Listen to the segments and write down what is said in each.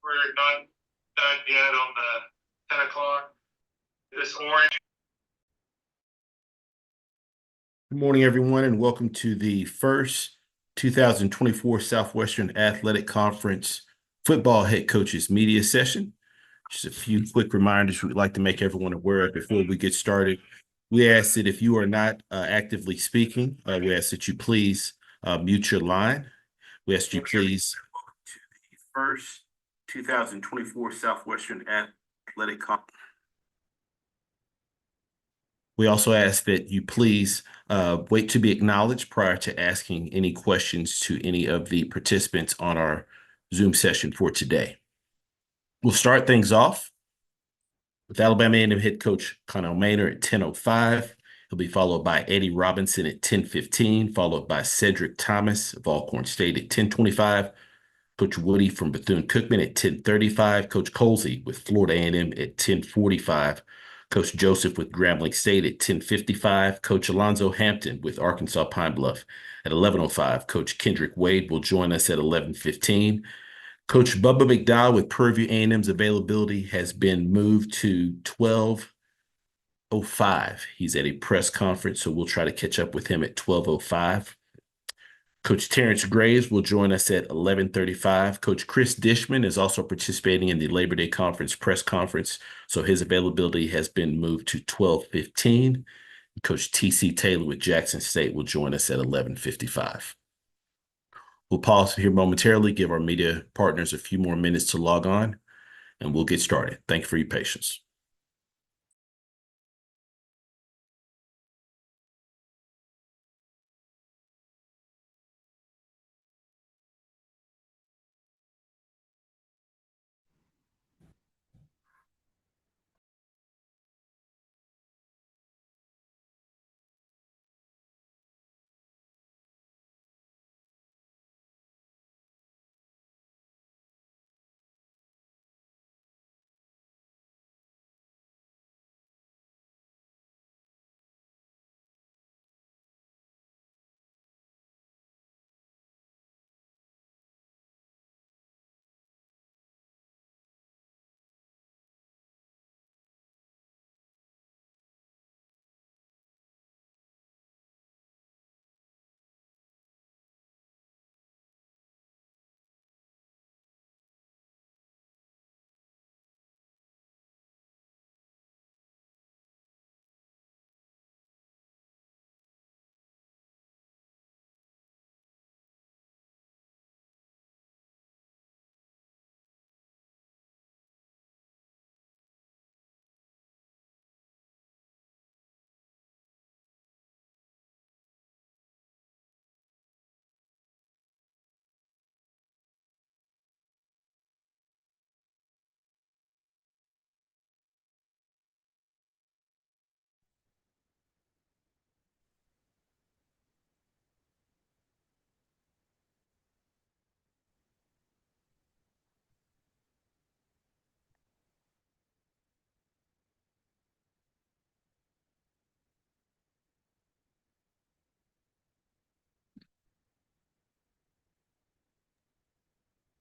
We're not done yet on the 10 o'clock. This orange. Good morning, everyone, and welcome to the first 2024 Southwestern Athletic Conference Football Head Coaches Media Session. Just a few quick reminders we'd like to make everyone aware of before we get started. We ask that if you are not actively speaking, we ask that you please mute your line. We ask you please welcome to the first 2024 Southwestern Athletic Conference. We also ask that you please wait to be acknowledged prior to asking any questions to any of the participants on our Zoom session for today. We'll start things off with Alabama A&M head coach Connell Maynor at 10:05. He'll be followed by Eddie Robinson at 10:15, followed by Cedric Thomas of Alcorn State at 10:25. Coach Woody from Bethune-Cookman at 10:35. Coach Colsey with Florida A&M at 10:45. Coach Joseph with Grambling State at 10:55. Coach Alonzo Hampton with Arkansas Pine Bluff at 11:05. Coach Kendrick Wade will join us at 11:15. Coach Bubba McDowell with Prairie View A&M's availability has been moved to 12:05. He's at a press conference, so we'll try to catch up with him at 12:05. Coach Terrence Graves will join us at 11:35. Coach Chris Dishman is also participating in the Labor Day Conference press conference, so his availability has been moved to 12:15. Coach T.C. Taylor with Jackson State will join us at 11:55. We'll pause here momentarily, give our media partners a few more minutes to log on, and we'll get started. Thank you for your patience.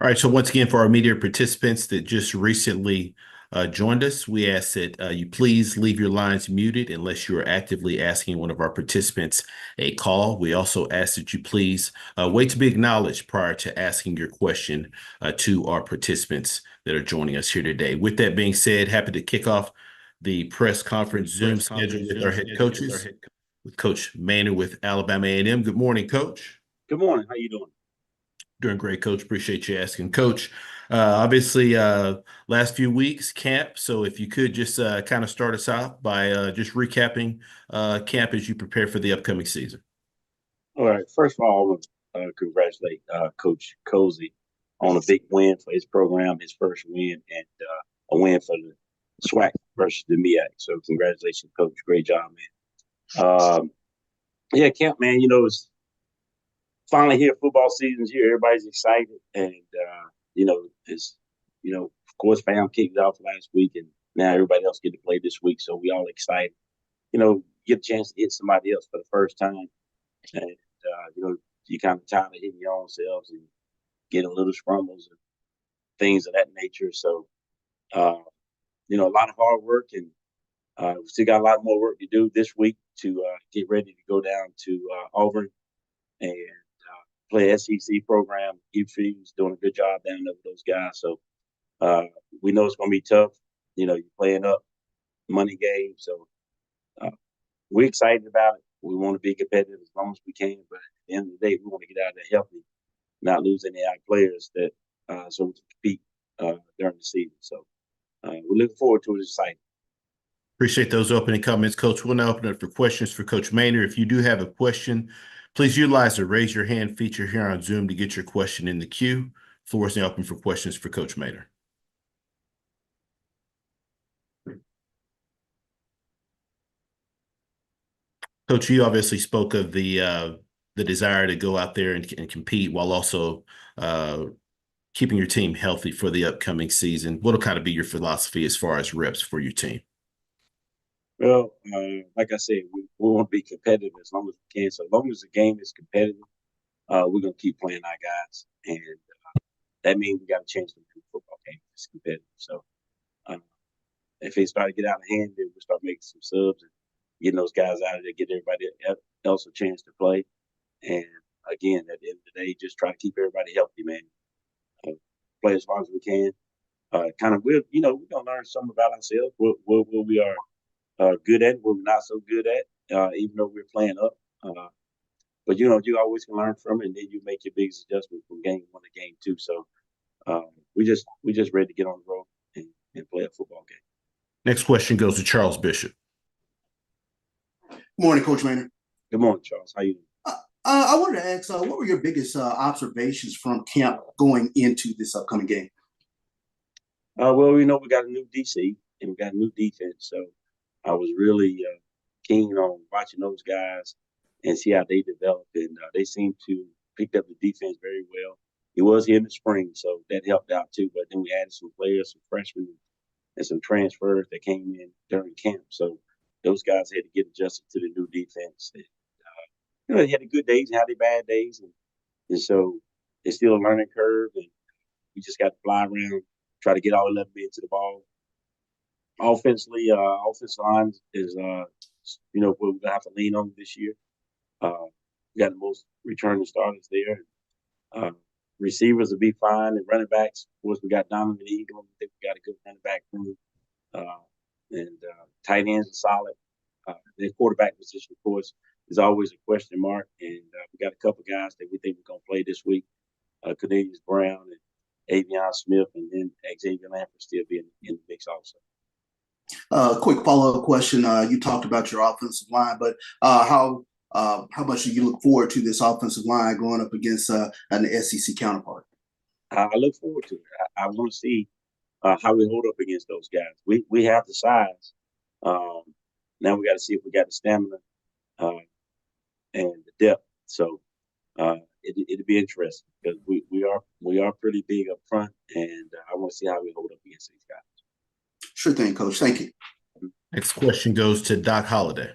All right, so once again, for our media participants that just recently joined us, we ask that you please leave your lines muted unless you are actively asking one of our participants a call. We also ask that you please wait to be acknowledged prior to asking your question to our participants that are joining us here today. With that being said, happy to kick off the press conference Zoom schedule with our head coaches, with Coach Maynor with Alabama A&M. Good morning, Coach. Good morning. How you doing? Doing great, Coach. Appreciate you asking. Coach, obviously, last few weeks, camp. So if you could just kind of start us out by just recapping camp as you prepare for the upcoming season. All right. First of all, I want to congratulate Coach Colsey on a big win for his program, his first win, and a win for the SWAC versus the MEAC. So congratulations, Coach. Great job, man. Yeah, camp, man, it's finally here. Football season's here. Everybody's excited. And, of course, fam kicked it off last week, and now everybody else get to play this week. So we all excited, get a chance to hit somebody else for the first time. And, you kind of tired of hitting your own selves and getting little scrumbles. things of that nature. So, you know, a lot of hard work, and we still got a lot more work to do this week to get ready to go down to Auburn and play SEC program. UF's doing a good job down there with those guys. So we know it's going to be tough. You know, you're playing up money game. So we're excited about it. We want to be competitive as long as we can. But at the end of the day, we want to get out of there healthy, not lose any of our players that so we can compete during the season. So we're looking forward to it. It's exciting. Appreciate those opening comments, Coach. We'll now open it up for questions for Coach Maynard. If you do have a question, please utilize the raise your hand feature here on Zoom to get your question in the queue. Floor is now open for questions for Coach Maynard. Coach, you obviously spoke of the desire to go out there and compete while also keeping your team healthy for the upcoming season. What'll kind of be your philosophy as far as reps for your team? Well, like I said, we want to be competitive as long as we can. So as long as the game is competitive, we're going to keep playing our guys. And that means we got a chance to win the football game. It's competitive. So if it start to get out of hand, then we'll start making some subs and getting those guys out of there, get everybody else a chance to play. And again, at the end of the day, just try to keep everybody healthy, man. Play as long as we can. We're going to learn something about ourselves, what we are good at, what we're not so good at, even though we're playing up. But, you know, you always can learn from it, and then you make your biggest adjustment from game 1 to game 2. So we just ready to get on the road and play a football game. Next question goes to Charles Bishop. Good morning, Coach Maynard. Good morning, Charles. How you doing? I wanted to ask, what were your biggest observations from camp going into this upcoming game? Well, we know we got a new DC and we got a new defense. So I was really keen on watching those guys and see how they develop. And they seem to pick up the defense very well. It was here in the spring, so that helped out too. But then we added some players, some freshmen, and some transfers that came in during camp. So those guys had to get adjusted to the new defense. And, you know, they had the good days and had the bad days. And so it's still a learning curve. And we just got to fly around, try to get all 11 men to the ball. Offensively, offensive line is, you know, we're going to have to lean on this year. We got the most returning starters there. Receivers will be fine. And running backs, of course, we got Donovan Eagle. I think we got a good running back room. And tight ends are solid. The quarterback position, of course, is always a question mark. And we got a couple guys that we think we're going to play this week. Cornelius Brown and Avion Smith, and then Xavier Lamper still being in the mix also. Quick follow-up question. You talked about your offensive line, but how much do you look forward to this offensive line going up against an SEC counterpart? I look forward to it. I want to see how we hold up against those guys. We have the size. Now we got to see if we got the stamina and the depth. So it'll be interesting because we are pretty big up front, and I want to see how we hold up against these guys. Sure thing, Coach. Thank you. Next question goes to Doc Holliday.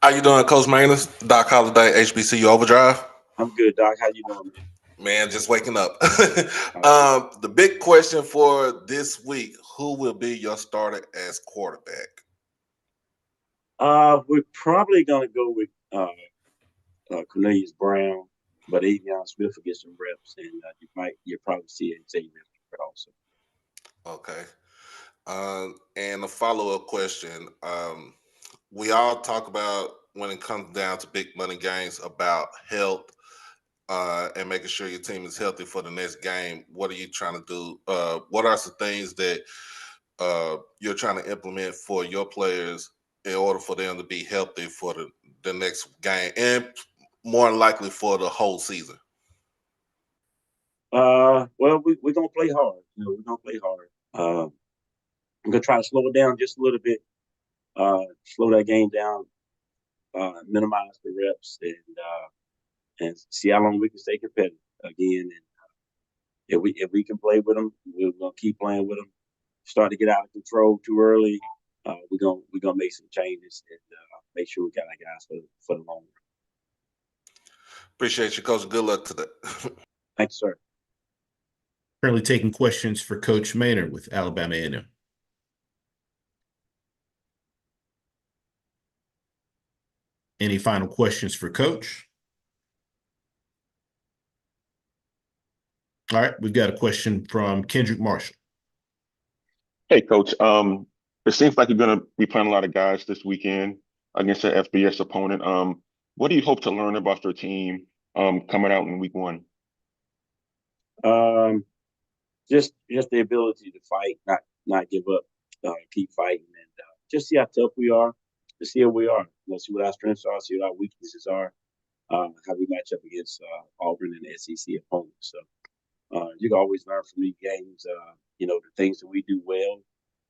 How you doing, Coach Maynard? Doc Holliday, HBCU Overdrive. I'm good, Doc. How you doing, man? Just waking up. The big question for this week: who will be your starter as quarterback? We're probably gonna go with Cornelius Brown, but Avion Smith will get some reps, and you'll probably see Xavier also. Okay. And a follow-up question. We all talk about when it comes down to big money games about health and making sure your team is healthy for the next game. What are you trying to do? What are some things that you're trying to implement for your players in order for them to be healthy for the next game and more likely for the whole season? Well, we're gonna play hard. You know, we're gonna play hard. I'm gonna try to slow it down just a little bit. Slow that game down, minimize the reps, and see how long we can stay competitive again. And if we can play with them, we're gonna keep playing with them. Start to get out of control too early, we're gonna make some changes and make sure we got our guys for the long run. Appreciate you, Coach. Good luck today. Thanks, sir. Currently taking questions for Coach Maynard with Alabama A&M. Any final questions for Coach? All right, we've got a question from Kendrick Marshall. Hey, Coach. It seems like you're going to be playing a lot of guys this weekend against an FBS opponent. What do you hope to learn about your team coming out in week 1? Just the ability to fight, not give up, keep fighting, and just see how tough we are, to see how we are. See what our strengths are, see what our weaknesses are, how we match up against Auburn and the SEC opponents. So you can always learn from these games. The things that we do well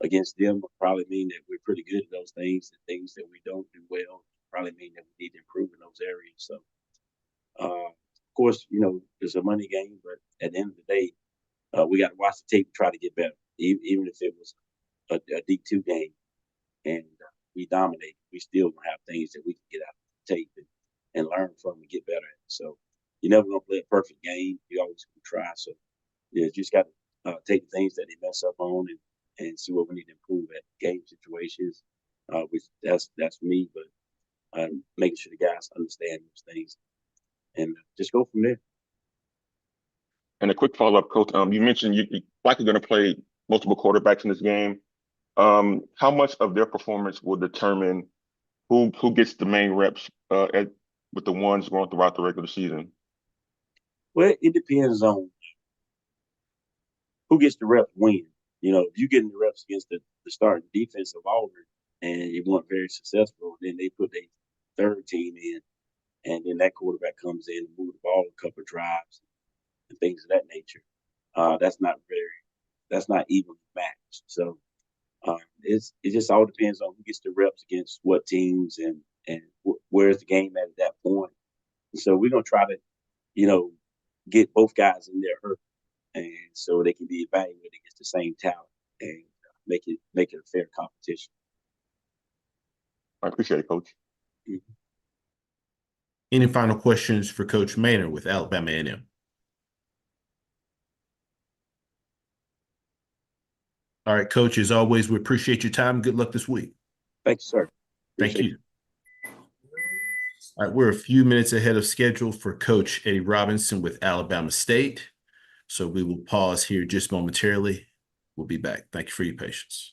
against them will probably mean that we're pretty good at those things. The things that we don't do well probably mean that we need to improve in those areas. So, of course, it's a money game, but at the end of the day, we got to watch the tape and try to get better. Even if it was a D2 game and we dominate, we still gonna have things that we can get out of the tape and learn from and get better at. So you're never gonna play a perfect game. You always gonna try. So you just got to take the things that they mess up on and see what we need to improve at game situations. Which that's me, but making sure the guys understand those things and just go from there. And a quick follow-up, Coach. You mentioned you likely going to play multiple quarterbacks in this game. How much of their performance will determine who gets the main reps with the ones going throughout the regular season? Well, it depends on who gets the reps when. If you get the reps against the starting defense of Auburn and you weren't very successful, then they put their third team in, and then that quarterback comes in and move the ball a couple of drives and things of that nature. That's not evenly matched. So it just all depends on who gets the reps against what teams and where's the game at that point. And so we're gonna try to, get both guys in there hurt, and so they can be evaluated against the same talent and make it a fair competition. I appreciate it, Coach. Mm-hmm. Any final questions for Coach Maynard with Alabama A&M? All right, Coach, as always, we appreciate your time. Good luck this week. Thank you, sir. Thank you. All right, we're a few minutes ahead of schedule for Coach Eddie Robinson with Alabama State. So we will pause here just momentarily. We'll be back. Thank you for your patience.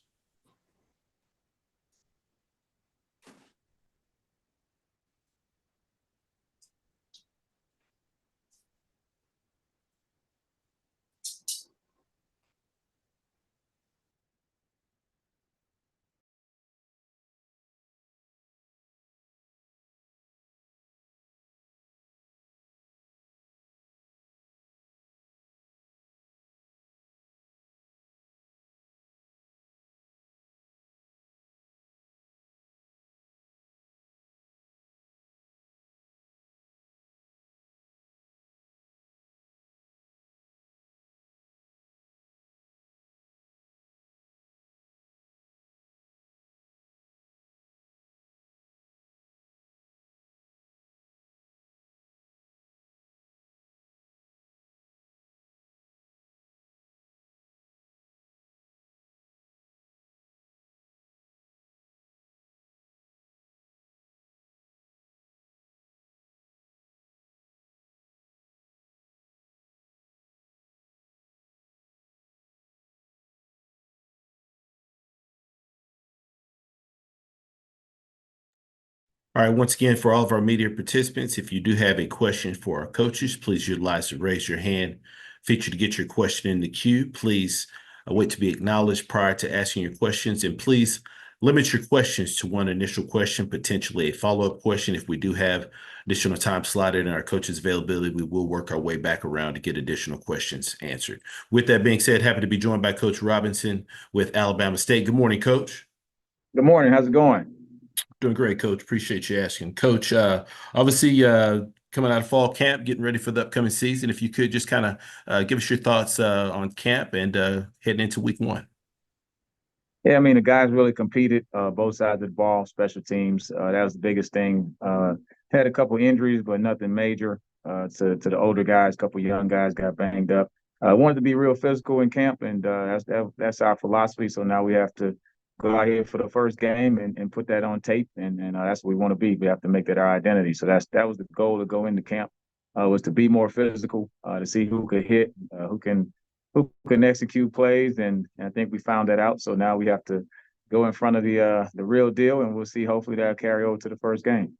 All right, once again, for all of our media participants, if you do have a question for our coaches, please utilize the raise your hand feature to get your question in the queue. Please wait to be acknowledged prior to asking your questions, and please limit your questions to one initial question, potentially a follow-up question. If we do have additional time slotted in our coaches' availability, we will work our way back around to get additional questions answered. With that being said, happy to be joined by Coach Robinson with Alabama State. Good morning, Coach. Good morning. How's it going? Doing great, Coach. Appreciate you asking. Coach, obviously coming out of fall camp, getting ready for the upcoming season. If you could just kind of give us your thoughts on camp and heading into week 1. Yeah, I mean, the guys really competed both sides of the ball, special teams. That was the biggest thing. Had a couple injuries, but nothing major to the older guys. A couple young guys got banged up. wanted to be real physical in camp, and that's our philosophy. So now we have to go out here for the first game and put that on tape, and that's what we want to be. We have to make that our identity. So that was the goal to go into camp, was to be more physical, to see who could hit, who can execute plays, and I think we found that out. So now we have to go in front of the real deal, and we'll see. Hopefully that'll carry over to the first game.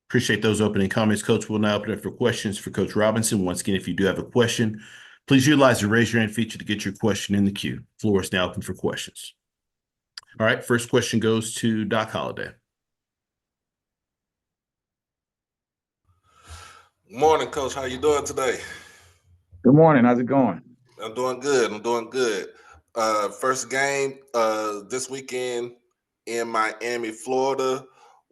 Appreciate those opening comments, Coach. We'll now open it for questions for Coach Robinson. Once again, if you do have a question, please utilize the raise your hand feature to get your question in the queue. Floor is now open for questions. All right, first question goes to Doc Holliday. Morning, Coach. How you doing today? Good morning. How's it going? I'm doing good. First game this weekend in Miami, Florida.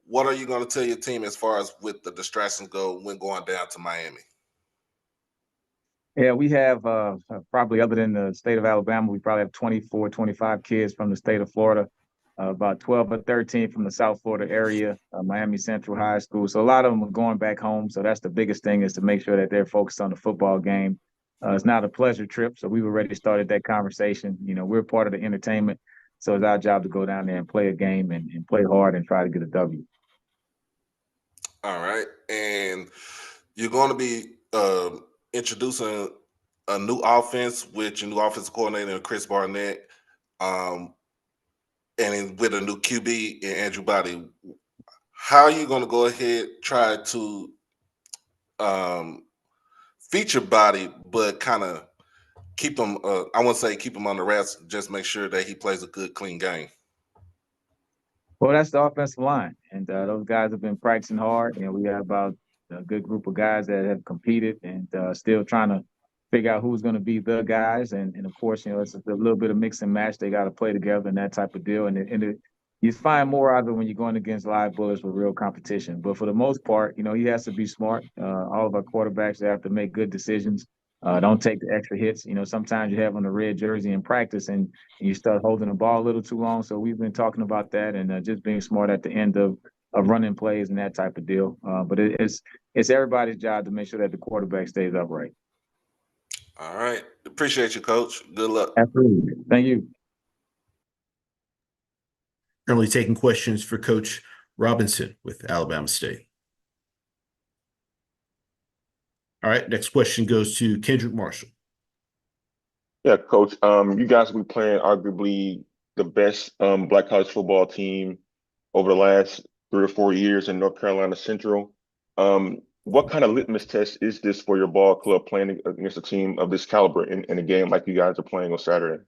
What are you going to tell your team as far as with the distractions go when going down to Miami? Yeah, we have probably, other than the state of Alabama, we probably have 24, 25 kids from the state of Florida, about 12 or 13 from the South Florida area, Miami Central High School. So a lot of them are going back home. So that's the biggest thing, is to make sure that they're focused on the football game. It's not a pleasure trip. So we've already started that conversation. You know, we're part of the entertainment. So it's our job to go down there and play a game and play hard and try to get a W. All right. And you're going to be introducing a new offense with your new offensive coordinator, Chris Barnett, and with a new QB in Andrew Body. How are you going to go ahead try to feature Body, but kind of keep him, I won't say keep him on the rest, just make sure that he plays a good, clean game? Well, that's the offensive line, and those guys have been practicing hard. You know, we have about a good group of guys that have competed and still trying to figure out who's going to be the guys. And of course, you know, it's a little bit of mix and match. They got to play together and that type of deal. And you find more out of it when you're going against live bullets with real competition. But for the most part, you know, he has to be smart. All of our quarterbacks have to make good decisions. Don't take the extra hits. You know, sometimes you have on the red jersey in practice and you start holding the ball a little too long. So we've been talking about that and just being smart at the end of running plays and that type of deal. But it's everybody's job to make sure that the quarterback stays upright. All right. Appreciate you, Coach. Good luck. Absolutely. Thank you. Currently taking questions for Coach Robinson with Alabama State. All right, next question goes to Kendrick Marshall. Yeah, Coach. You guys will be playing arguably the best Black college football team over the last 3 or 4 years in North Carolina Central. What kind of litmus test is this for your ball club playing against a team of this caliber in a game like you guys are playing on Saturday?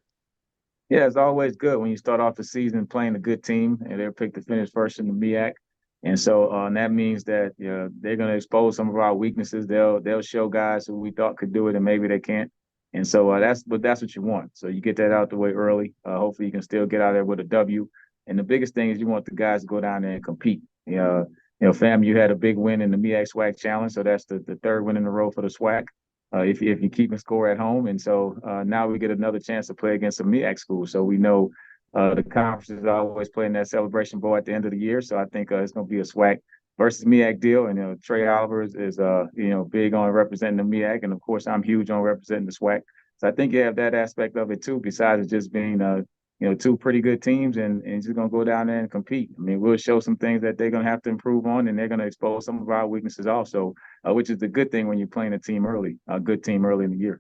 Yeah, it's always good when you start off the season playing a good team and they're picked to finish first in the MEAC. And so that means that they're going to expose some of our weaknesses. They'll show guys who we thought could do it and maybe they can't. And so that's what you want. So you get that out the way early. Hopefully you can still get out there with a W. And the biggest thing is you want the guys to go down there and compete. Fam, you had a big win in the MEAC SWAC Challenge, so that's the third win in a row for the SWAC. If you keep a score at home, and so now we get another chance to play against a MEAC school. So we know the conference is always playing that Celebration Bowl at the end of the year. So I think it's going to be a SWAC versus MEAC deal. And Trey Oliver is big on representing the MEAC, and of course I'm huge on representing the SWAC. So I think you have that aspect of it too, besides it just being two pretty good teams and just going to go down there and compete. I mean, we'll show some things that they're going to have to improve on, and they're going to expose some of our weaknesses also, which is the good thing when you're playing a good team early in the year.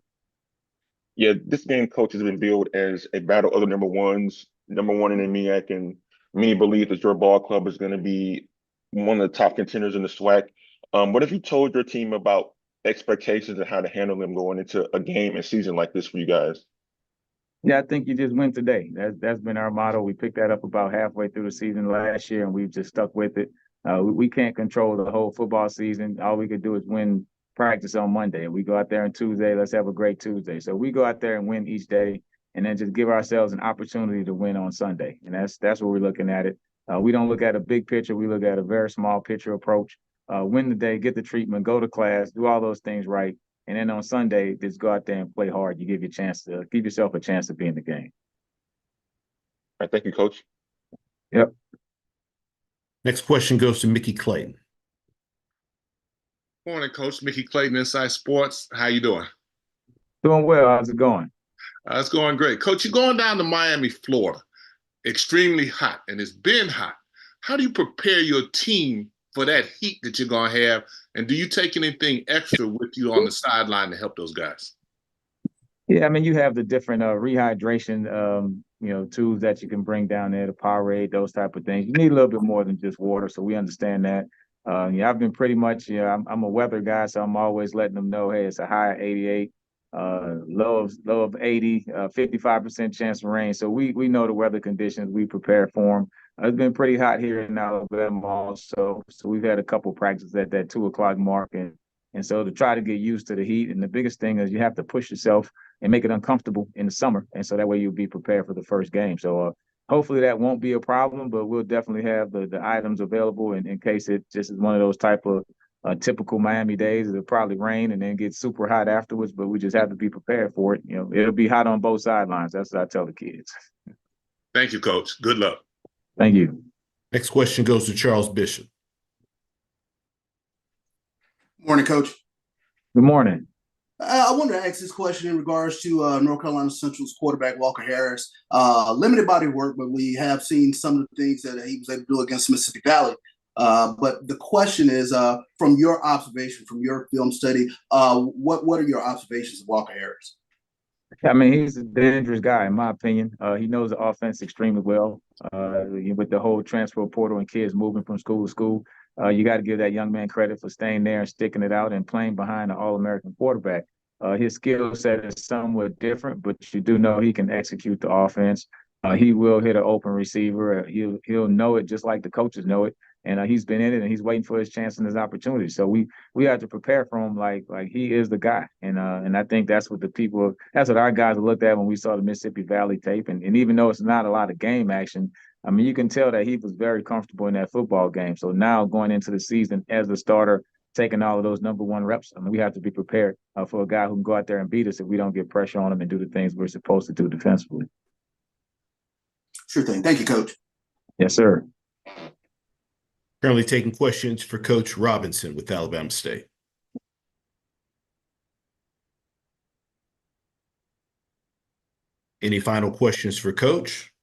Yeah, this game, Coach, has been billed as a battle of the number one in the MEAC, and many believe that your ball club is going to be one of the top contenders in the SWAC. What have you told your team about expectations and how to handle them going into a game and season like this for you guys? Yeah, I think you just win today. That's been our motto. We picked that up about halfway through the season last year, and we've just stuck with it. We can't control the whole football season. All we could do is win practice on Monday. We go out there on Tuesday, let's have a great Tuesday. So we go out there and win each day, and then just give ourselves an opportunity to win on Sunday. And that's what we're looking at it. We don't look at a big picture. We look at a very small picture approach. Win the day, get the treatment, go to class, do all those things right. And then on Sunday, just go out there and play hard. You give yourself a chance to be in the game. All right, thank you, Coach. Yep. Next question goes to Mickey Clayton. Morning, Coach. Mickey Clayton, Inside Sports. How you doing? Doing well. How's it going? It's going great. Coach, you're going down to Miami, Florida. Extremely hot, and it's been hot. How do you prepare your team for that heat that you're going to have? And do you take anything extra with you on the sideline to help those guys? Yeah, I mean, you have the different rehydration, tools that you can bring down there, the Powerade, those type of things. You need a little bit more than just water, so we understand that. I've been pretty much, I'm a weather guy, so I'm always letting them know, hey, it's a high of 88, low of 80, 55% chance of rain. So we know the weather conditions. We prepare for them. It's been pretty hot here in Alabama also, so we've had a couple practices at that 2 o'clock mark, and so to try to get used to the heat. And the biggest thing is you have to push yourself and make it uncomfortable in the summer, and so that way you'll be prepared for the first game. So hopefully that won't be a problem, but we'll definitely have the items available in case it just is one of those type of typical Miami days. It'll probably rain and then get super hot afterwards, but we just have to be prepared for it. It'll be hot on both sidelines. That's what I tell the kids. Thank you, Coach. Good luck. Thank you. Next question goes to Charles Bishop. Morning, Coach. Good morning. I wanted to ask this question in regards to North Carolina Central's quarterback, Walker Harris. Limited body of work, but we have seen some of the things that he was able to do against Mississippi Valley. But the question is, from your observation, from your film study, what are your observations of Walker Harris? I mean, he's a dangerous guy, in my opinion. He knows the offense extremely well. With the whole transfer portal and kids moving from school to school, you got to give that young man credit for staying there and sticking it out and playing behind an All-American quarterback. His skill set is somewhat different, but you do know he can execute the offense. He will hit an open receiver. He'll know it just like the coaches know it. And he's been in it, and he's waiting for his chance and his opportunity. So we have to prepare for him like he is the guy. And I think that's what our guys looked at when we saw the Mississippi Valley tape. And even though it's not a lot of game action, I mean, you can tell that he was very comfortable in that football game. So now going into the season as the starter, taking all of those number one reps, I mean, we have to be prepared for a guy who can go out there and beat us if we don't get pressure on him and do the things we're supposed to do defensively. Sure thing. Thank you, Coach. Yes, sir. Currently taking questions for Coach Robinson with Alabama State. Any final questions for Coach?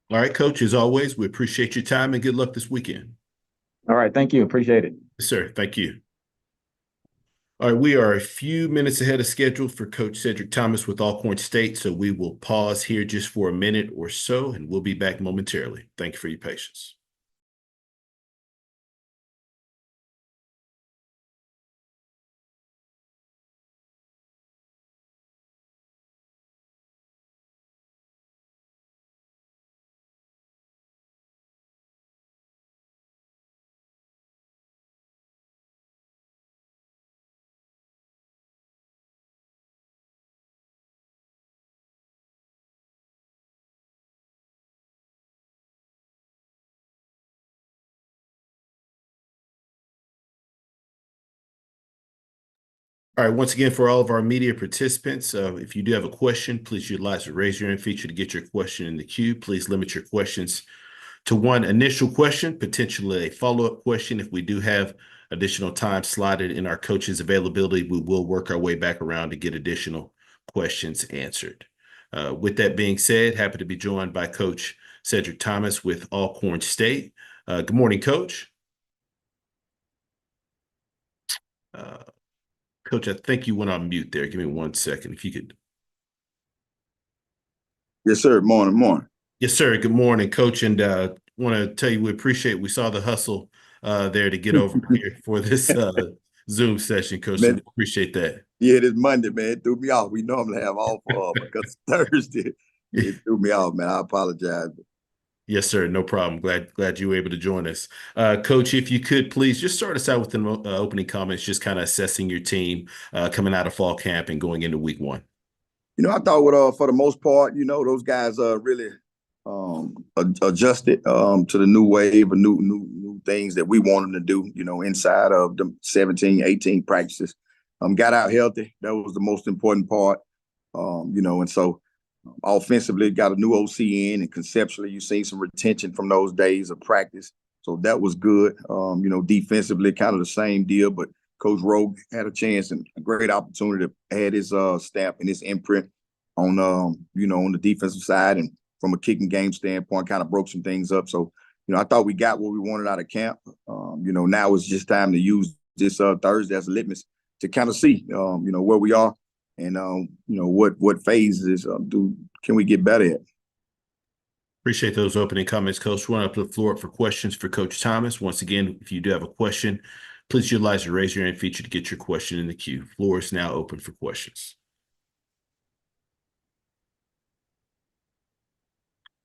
All right, Coach, as always, we appreciate your time and good luck this weekend. All right, thank you. Appreciate it. Yes, sir. Thank you. All right, we are a few minutes ahead of schedule for Coach Cedric Thomas with Alcorn State, so we will pause here just for a minute or so, and we'll be back momentarily. Thank you for your patience. All right, once again, for all of our media participants, if you do have a question, please utilize the raise your hand feature to get your question in the queue. Please limit your questions to one initial question, potentially a follow-up question. If we do have additional time slotted in our coach's availability, we will work our way back around to get additional questions answered. With that being said, happy to be joined by Coach Cedric Thomas with Alcorn State. Good morning, Coach. Coach, I think you went on mute there. Give me 1 second, if you could. Yes, sir. Morning. Yes, sir. Good morning, Coach. And want to tell you we saw the hustle there to get over here for this Zoom session, Coach. Man, so we appreciate that. Yeah, it is Monday, man. It threw me off. We normally have off because Thursday. It threw me off, man. I apologize. Yes, sir. No problem. Glad you were able to join us. Coach, if you could please just start us out with the opening comments, just kind of assessing your team coming out of fall camp and going into week one. I thought for the most part, those guys really adjusted to the new wave of new things that we want them to do, inside of the 17, 18 practices. Got out healthy. That was the most important part, and so Offensively, got a new OC in, and conceptually, you seen some retention from those days of practice. So that was good. Defensively, kind of the same deal, but Coach Rowe had a chance and a great opportunity to add his stamp and his imprint on on the defensive side, and from a kicking game standpoint, kind of broke some things up. So, I thought we got what we wanted out of camp. Now it's just time to use this Thursday as a litmus to kind of see, where we are and, what phases can we get better at. Appreciate those opening comments, Coach. We'll open the floor up for questions for Coach Thomas. Once again, if you do have a question, please utilize the raise your hand feature to get your question in the queue. Floor is now open for questions.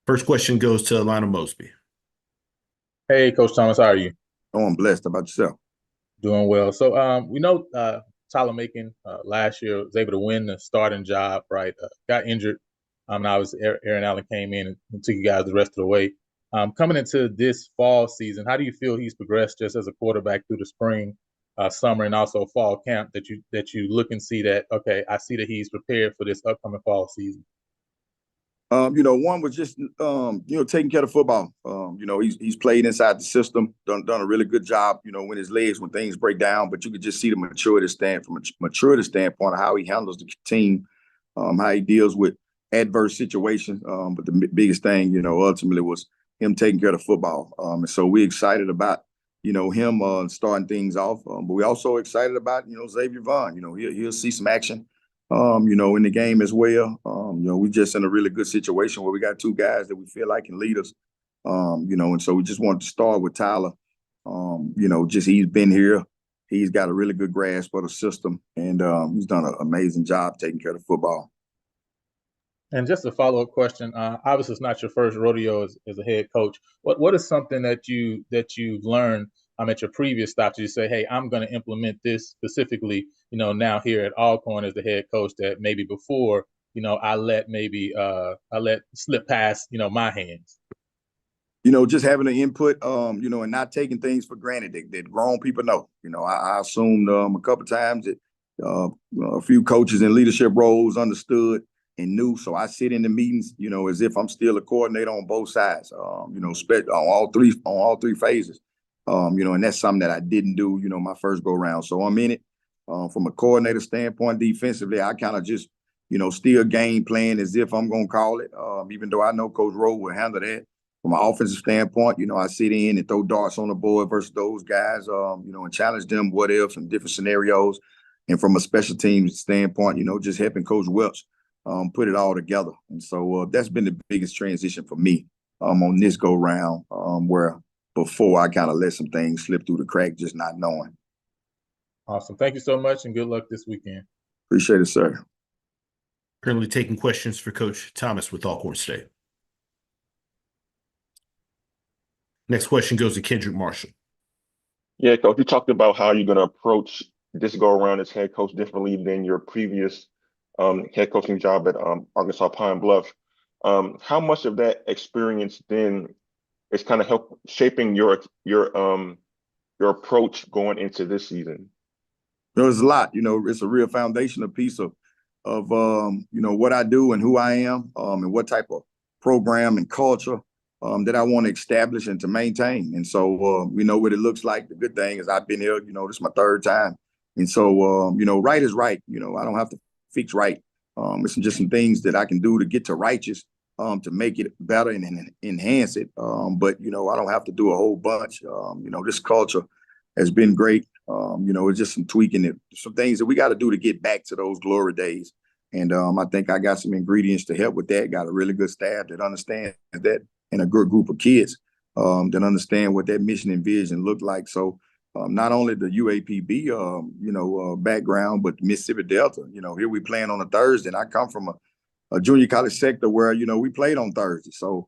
First question goes to Lionel Mosby. Hey, Coach Thomas, how are you? Oh, I'm blessed. How about yourself? Doing well. So we know Tyler Macon last year was able to win the starting job, right? Got injured. Now Aaron Allen came in and took you guys the rest of the way. Coming into this fall season, how do you feel he's progressed just as a quarterback through the spring, summer, and also fall camp that you look and see that, okay, I see that he's prepared for this upcoming fall season? One was just, taking care of football. He's played inside the system, done a really good job, when things break down, but you could just see the maturity standpoint of how he handles the team, how he deals with adverse situations. But the biggest thing, ultimately was him taking care of football. And so we're excited about, him starting things off. But we're also excited about, Xavier Vaughn. He'll see some action, in the game as well. We're just in a really good situation where we got two guys that we feel like can lead us. And so we just wanted to start with Tyler. He's been here. He's got a really good grasp of the system, and he's done an amazing job taking care of football. And just a follow-up question. Obviously, it's not your first rodeo as a head coach. What is something that you've learned at your previous stops? You say, hey, I'm going to implement this specifically, now here at Alcorn as the head coach that maybe before, I let slip past, my hands. Just having an input, and not taking things for granted that grown people know. I assumed a couple of times that a few coaches in leadership roles understood and knew. So I sit in the meetings, as if I'm still a coordinator on both sides, on all three phases. And that's something that I didn't do, my first go round. So I'm in it from a coordinator standpoint. Defensively, I kind of just, still game plan as if I'm going to call it, even though I know Coach Rowe will handle that. From an offensive standpoint, I sit in and throw darts on the board versus those guys, and challenge them what ifs and different scenarios. And from a special teams standpoint, just helping Coach Welch put it all together. And so that's been the biggest transition for me on this go round, where before I kind of let some things slip through the crack, just not knowing. Awesome. Thank you so much, and good luck this weekend. Appreciate it, sir. Currently taking questions for Coach Thomas with Alcorn State. Next question goes to Kendrick Marshall. Yeah, Coach, you talked about how you're going to approach this go around as head coach differently than your previous head coaching job at Arkansas Pine Bluff. How much of that experience then is kind of help shaping your approach going into this season? There's a lot. It's a real foundational piece of what I do and who I am, and what type of program and culture that I want to establish and to maintain. And so we know what it looks like. The good thing is I've been here, this is my third time. And so, right is right. I don't have to fix right. It's just some things that I can do to get to righteous, to make it better and enhance it. But, I don't have to do a whole bunch. This culture has been great. It's just some tweaking, some things that we got to do to get back to those glory days. And I think I got some ingredients to help with that. Got a really good staff that understands that, and a good group of kids that understand what that mission and vision look like. So not only the UAPB, background, but the Mississippi Delta. Here we playing on a Thursday, and I come from a junior college sector where, we played on Thursday. So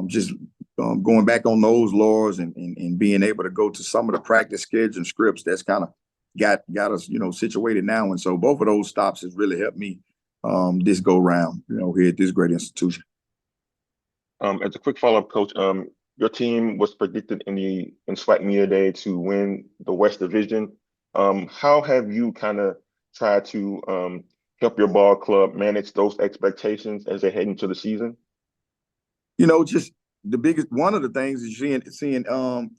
just going back on those laws and being able to go to some of the practice schedules and scripts, that's kind of got us, situated now. And so both of those stops has really helped me this go round, here at this great institution. As a quick follow-up, Coach, your team was predicted in SWAC Media Day to win the West Division. How have you kind of tried to help your ball club manage those expectations as they head into the season? You know, just one of the things is seeing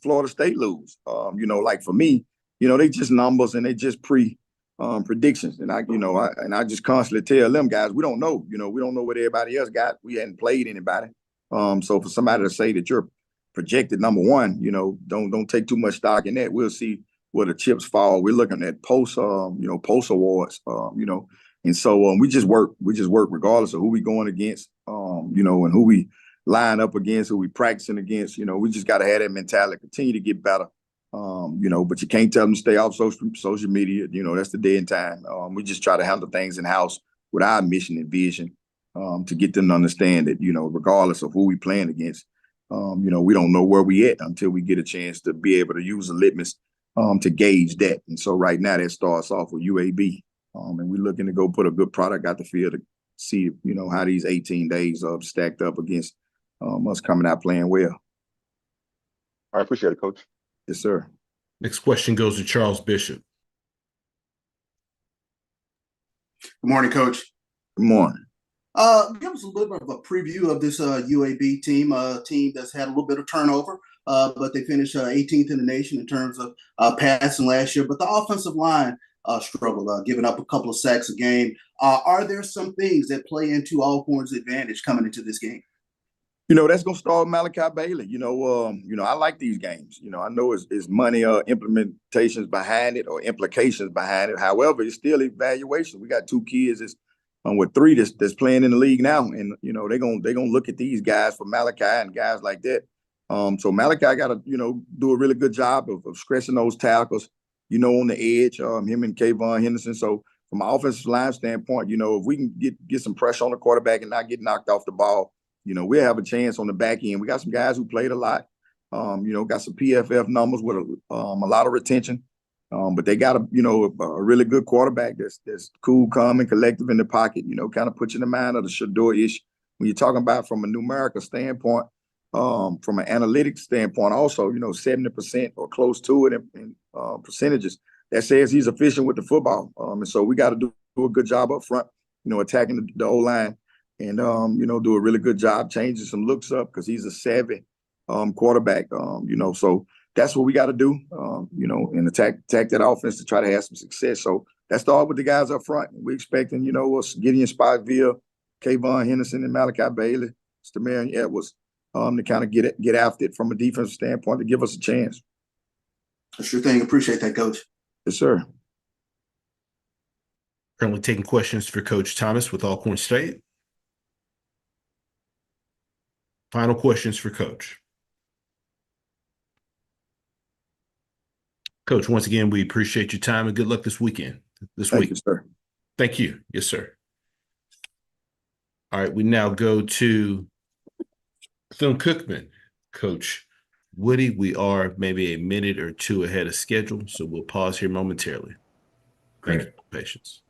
Florida State lose. You know, like for me, you know, they just numbers and they just predictions. And I just constantly tell them guys, we don't know. You know, we don't know what everybody else got. We hadn't played anybody. So for somebody to say that you're projected number one, you know, don't take too much stock in that. We'll see where the chips fall. We're looking at post awards, you know, and so we just work regardless of who we going against, you know, and who we line up against, who we practicing against. You know, we just got to have that mentality, continue to get better. You know, but you can't tell them to stay off social media. You know, that's the day and time. We just try to handle things in house with our mission and vision to get them to understand that, you know, regardless of who we playing against, you know, we don't know where we at until we get a chance to be able to use a litmus to gauge that. And so right now that starts off with UAB. And we're looking to go put a good product out the field to see, you know, how these 18 days stacked up against us coming out playing well. I appreciate it, Coach. Yes, sir. Next question goes to Charles Bishop. Good morning, Coach. Good morning. Give us a little bit of a preview of this UAB team, a team that's had a little bit of turnover, but they finished 18th in the nation in terms of passing last year. But the offensive line struggled, giving up a couple of sacks a game. Are there some things that play into Alcorn's advantage coming into this game? You know, that's gonna start with Malachi Bailey. You know, I like these games. You know, I know it's money implementations behind it or implications behind it. However, it's still evaluation. We got two kids with three that's playing in the league now, and you know they're gonna look at these guys for Malachi and guys like that. So Malachi got to do a really good job of stressing those tackles. You know, on the edge, him and Kayvon Henderson. So from an offensive line standpoint, you know, if we can get some pressure on the quarterback and not get knocked off the ball, you know, we'll have a chance on the back end. We got some guys who played a lot, you know, got some PFF numbers with a lot of retention. But they got a really good quarterback that's cool, calm, and collective in the pocket, you know, kind of puts you in the mind of the Shador-ish. When you're talking about from a numerical standpoint, from an analytics standpoint, also, you know, 70% or close to it in percentages, that says he's efficient with the football. And so we got to do a good job up front, you know, attacking the O-line. And, you know, do a really good job changing some looks up because he's a savvy quarterback, you know. So that's what we got to do, you know, and attack that offense to try to have some success. So that started with the guys up front. We're expecting, you know, us Gideon Spiville, Kayvon Henderson, and Malachi Bailey, Stamarian Edwards to kind of get after it from a defensive standpoint to give us a chance. Sure thing. Appreciate that, Coach. Yes, sir. Currently taking questions for Coach Thomas with Alcorn State. Final questions for Coach. Coach, once again, we appreciate your time and good luck this weekend. Thank you, sir. Thank you. Yes, sir. All right, we now go to Bethune-Cookman. Coach Woody, we are maybe a minute or two ahead of schedule, so we'll pause here momentarily. Thank you for your patience.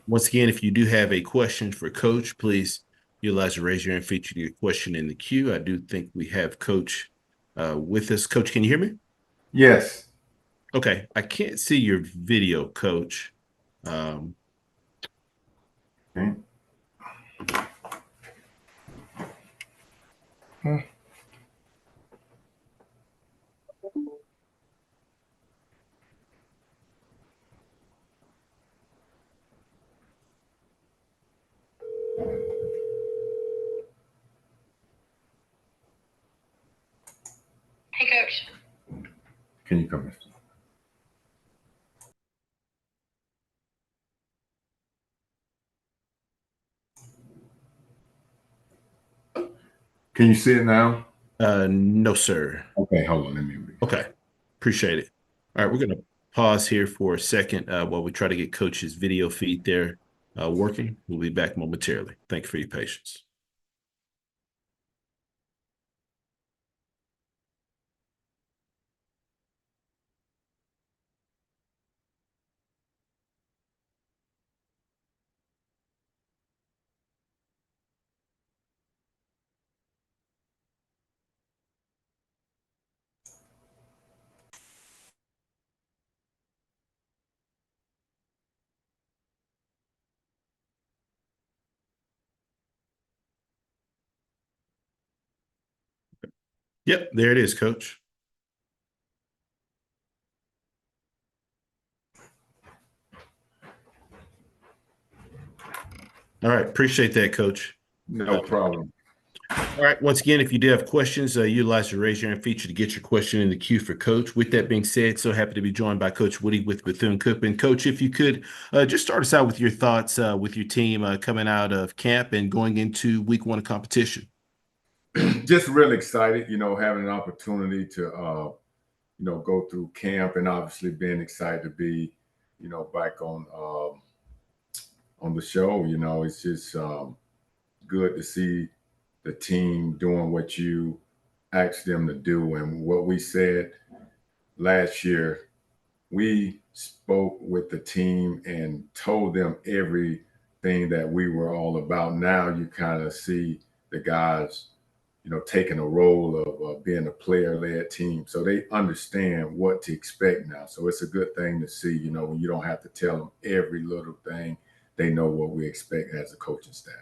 Once again, if you do have a question for Coach, please utilize the raise your hand feature to get a question in the queue. I do think we have Coach with us. Coach, can you hear me? Yes. Okay. I can't see your video, Coach. Okay. Hey, Coach. Can you come in? Can you see it now? No, sir. Okay, hold on. Let me. Okay. Appreciate it. All right, we're going to pause here for a second while we try to get Coach's video feed there working. We'll be back momentarily. Thank you for your patience. Yep, there it is, Coach. All right, appreciate that, Coach. No problem. All right, once again, if you do have questions, utilize the raise your hand feature to get your question in the queue for Coach. With that being said, so happy to be joined by Coach Woody with Bethune-Cookman. Coach, if you could just start us out with your thoughts with your team coming out of camp and going into week 1 of competition. Just really excited, having an opportunity to, go through camp, and obviously being excited to be, back on the show. It's just good to see the team doing what you asked them to do. And what we said last year, we spoke with the team and told them everything that we were all about. Now you kind of see the guys, taking a role of being a player-led team. So they understand what to expect now. So it's a good thing to see, when you don't have to tell them every little thing. They know what we expect as a coaching staff.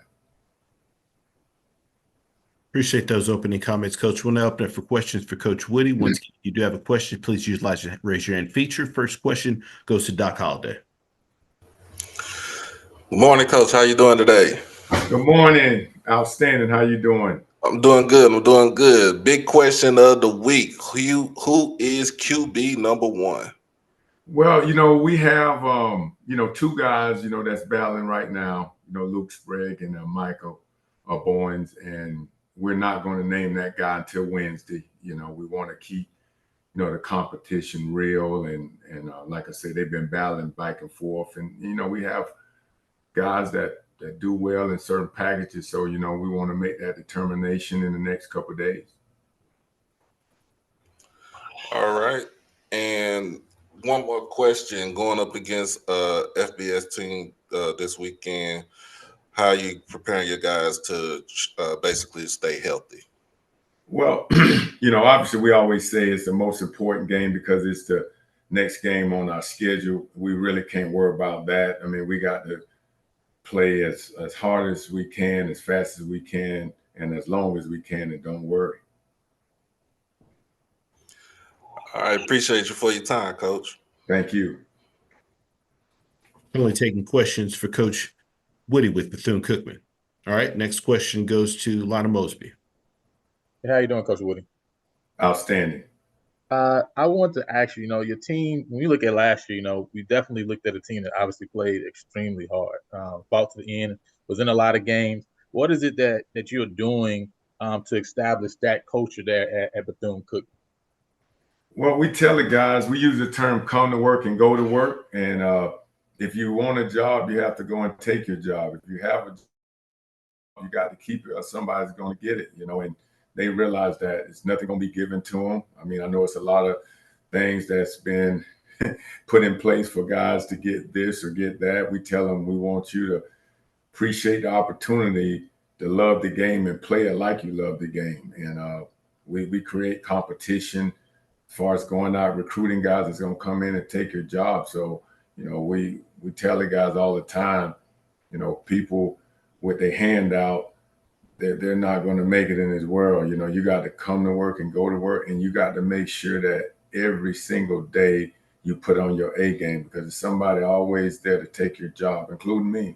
Appreciate those opening comments, Coach. We'll now open it for questions for Coach Woody. Once again, if you do have a question, please utilize the raise your hand feature. First question goes to Doc Holliday. Good morning, Coach. How you doing today? Good morning. Outstanding. How you doing? I'm doing good. Big question of the week. Who is QB number 1? Well, we have, 2 guys, that's battling right now, Luke Sprague and Michael Bowens, and we're not going to name that guy until Wednesday. We want to keep, the competition real. And like I said, they've been battling back and forth. And, we have guys that do well in certain packages. So, we want to make that determination in the next couple of days. All right. And one more question, going up against FBS team this weekend. How are you preparing your guys to basically stay healthy? Well, obviously we always say it's the most important game because it's the next game on our schedule. We really can't worry about that. I mean, we got to play as hard as we can, as fast as we can, and as long as we can, and don't worry. All right, appreciate you for your time, Coach. Thank you. Only taking questions for Coach Woody with Bethune-Cookman. All right, next question goes to Lana Mosby. Hey, how you doing, Coach Woody? Outstanding. I want to ask you, your team, when you look at last year, we definitely looked at a team that obviously played extremely hard, fought to the end, was in a lot of games. What is it that you're doing to establish that culture there at Bethune-Cookman? Well, we tell the guys, we use the term come to work and go to work. And if you want a job, you have to go and take your job. If you have a job, you got to keep it or somebody's going to get it, and they realize that it's nothing going to be given to them. I mean, I know it's a lot of things that's been put in place for guys to get this or get that. We tell them we want you to appreciate the opportunity to love the game and play it like you love the game. And we create competition as far as going out recruiting guys that's going to come in and take your job. So, we tell the guys all the time, people with their hand out, they're not going to make it in this world. You got to come to work and go to work, and you got to make sure that every single day you put on your A game because there's somebody always there to take your job, including me.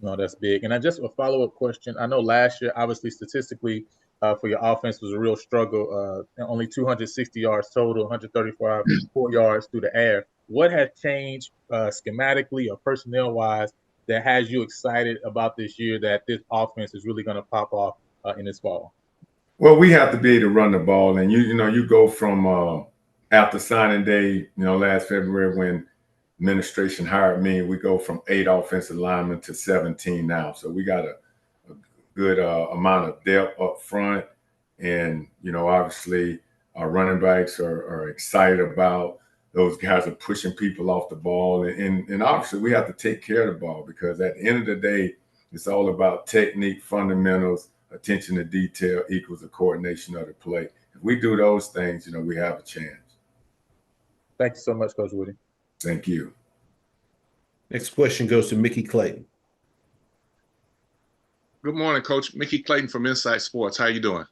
No, that's big. And I just a follow-up question. I know last year, obviously, statistically, for your offense was a real struggle. Only 260 yards total, 134 yards through the air. What has changed schematically or personnel-wise that has you excited about this year that this offense is really going to pop off in this fall? Well, we have to be able to run the ball. And, you go from after signing day, last February when administration hired me, we go from 8 offensive linemen to 17 now. So we got a good amount of depth up front. And, obviously our running backs are excited about those guys are pushing people off the ball. And obviously we have to take care of the ball because at the end of the day, it's all about technique, fundamentals, attention to detail equals the coordination of the play. If we do those things, we have a chance. Thank you so much, Coach Woody. Thank you. Next question goes to Mickey Clayton. Good morning, Coach. Mickey Clayton from Insight Sports. How you doing?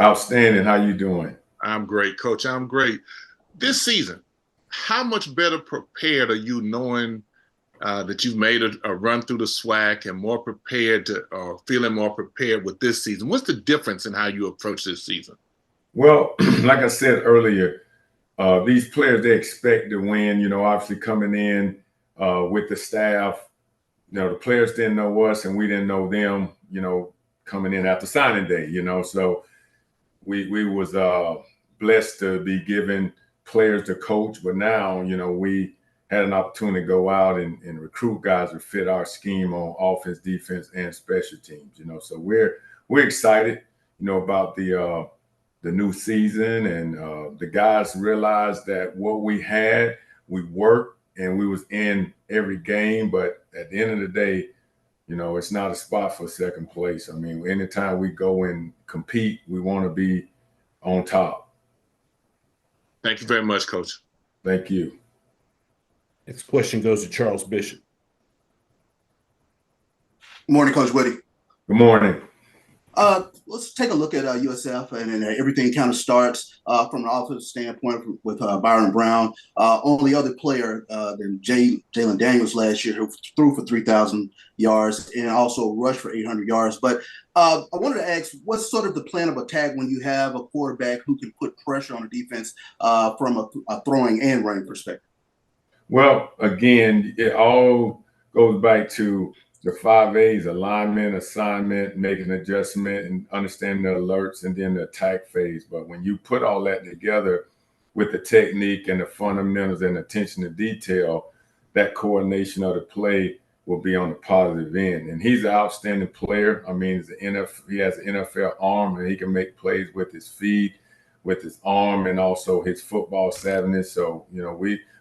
Outstanding. How you doing? I'm great, Coach. I'm great. This season, how much better prepared are you knowing that you've made a run through the SWAC and more prepared to, or feeling more prepared with this season? What's the difference in how you approach this season? Well, like I said earlier, these players, they expect to win, obviously coming in with the staff. The players didn't know us and we didn't know them, coming in after signing day, so we was blessed to be given players to coach, but now, we had an opportunity to go out and recruit guys that fit our scheme on offense, defense, and special teams, so we're excited, about the new season, and the guys realized that what we had, we worked and we was in every game, but at the end of the day, it's not a spot for second place. I mean, anytime we go and compete, we want to be on top. Thank you very much, Coach. Thank you. Next question goes to Charles Bishop. Good morning, Coach Whitty. Good morning. Let's take a look at USF, and then everything kind of starts from an offensive standpoint with Byron Brown. Only other player than Jalen Daniels last year, who threw for 3,000 yards and also rushed for 800 yards. But I wanted to ask, what's sort of the plan of attack when you have a quarterback who can put pressure on the defense from a throwing and running perspective? Well, again, it all goes back to the 5 A's: alignment, assignment, making an adjustment, and understanding the alerts, and then the attack phase. But when you put all that together with the technique and the fundamentals and attention to detail, that coordination of the play will be on the positive end. And he's an outstanding player. I mean, he has an NFL arm, and he can make plays with his feet, with his arm, and also his football savviness. So,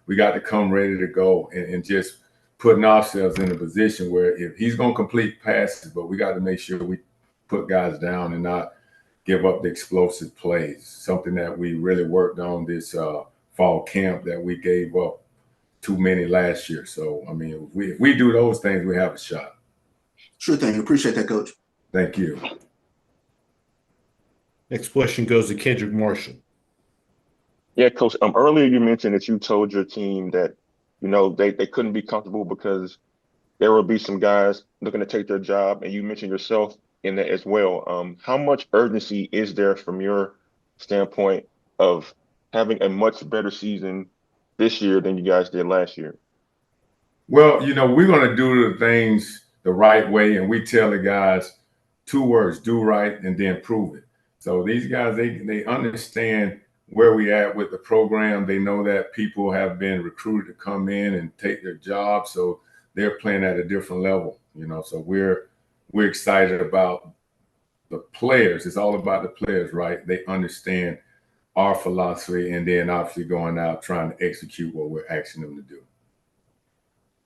we got to come ready to go and just putting ourselves in a position where if he's going to complete passes, but we got to make sure we put guys down and not give up the explosive plays, something that we really worked on this fall camp that we gave up too many last year. So, I mean, if we do those things, we have a shot. Sure thing. Appreciate that, Coach. Thank you. Next question goes to Kendrick Marshall. Yeah, Coach. Earlier you mentioned that you told your team that they couldn't be comfortable because there will be some guys looking to take their job, and you mentioned yourself in that as well. How much urgency is there from your standpoint of having a much better season this year than you guys did last year? Well, we're going to do the things the right way, and we tell the guys 2 words: do right and then prove it. So these guys, they understand where we at with the program. They know that people have been recruited to come in and take their jobs, so they're playing at a different level, so we're excited about the players. It's all about the players, right? They understand our philosophy, and then obviously going out trying to execute what we're asking them to do.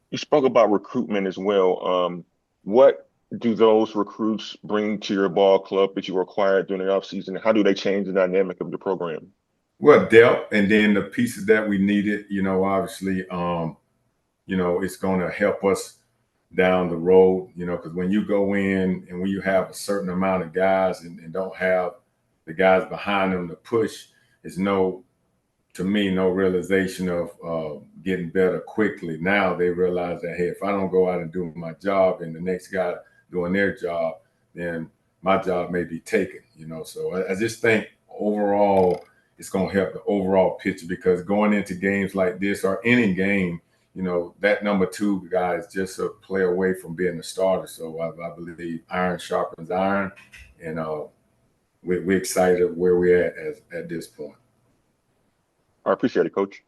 You spoke about recruitment as well. What do those recruits bring to your ball club that you acquired during the offseason? How do they change the dynamic of the program? Well, depth, and then the pieces that we needed, obviously, it's going to help us down the road, because when you go in and when you have a certain amount of guys and don't have the guys behind them to push, it's no realization of getting better quickly. Now they realize that, hey, if I don't go out and do my job and the next guy doing their job, then my job may be taken, So I just think overall, it's going to help the overall picture, because going into games like this or any game, that number 2 guy is just a play away from being a starter. So I believe iron sharpens iron, and we're excited where we're at this point. I appreciate it, Coach.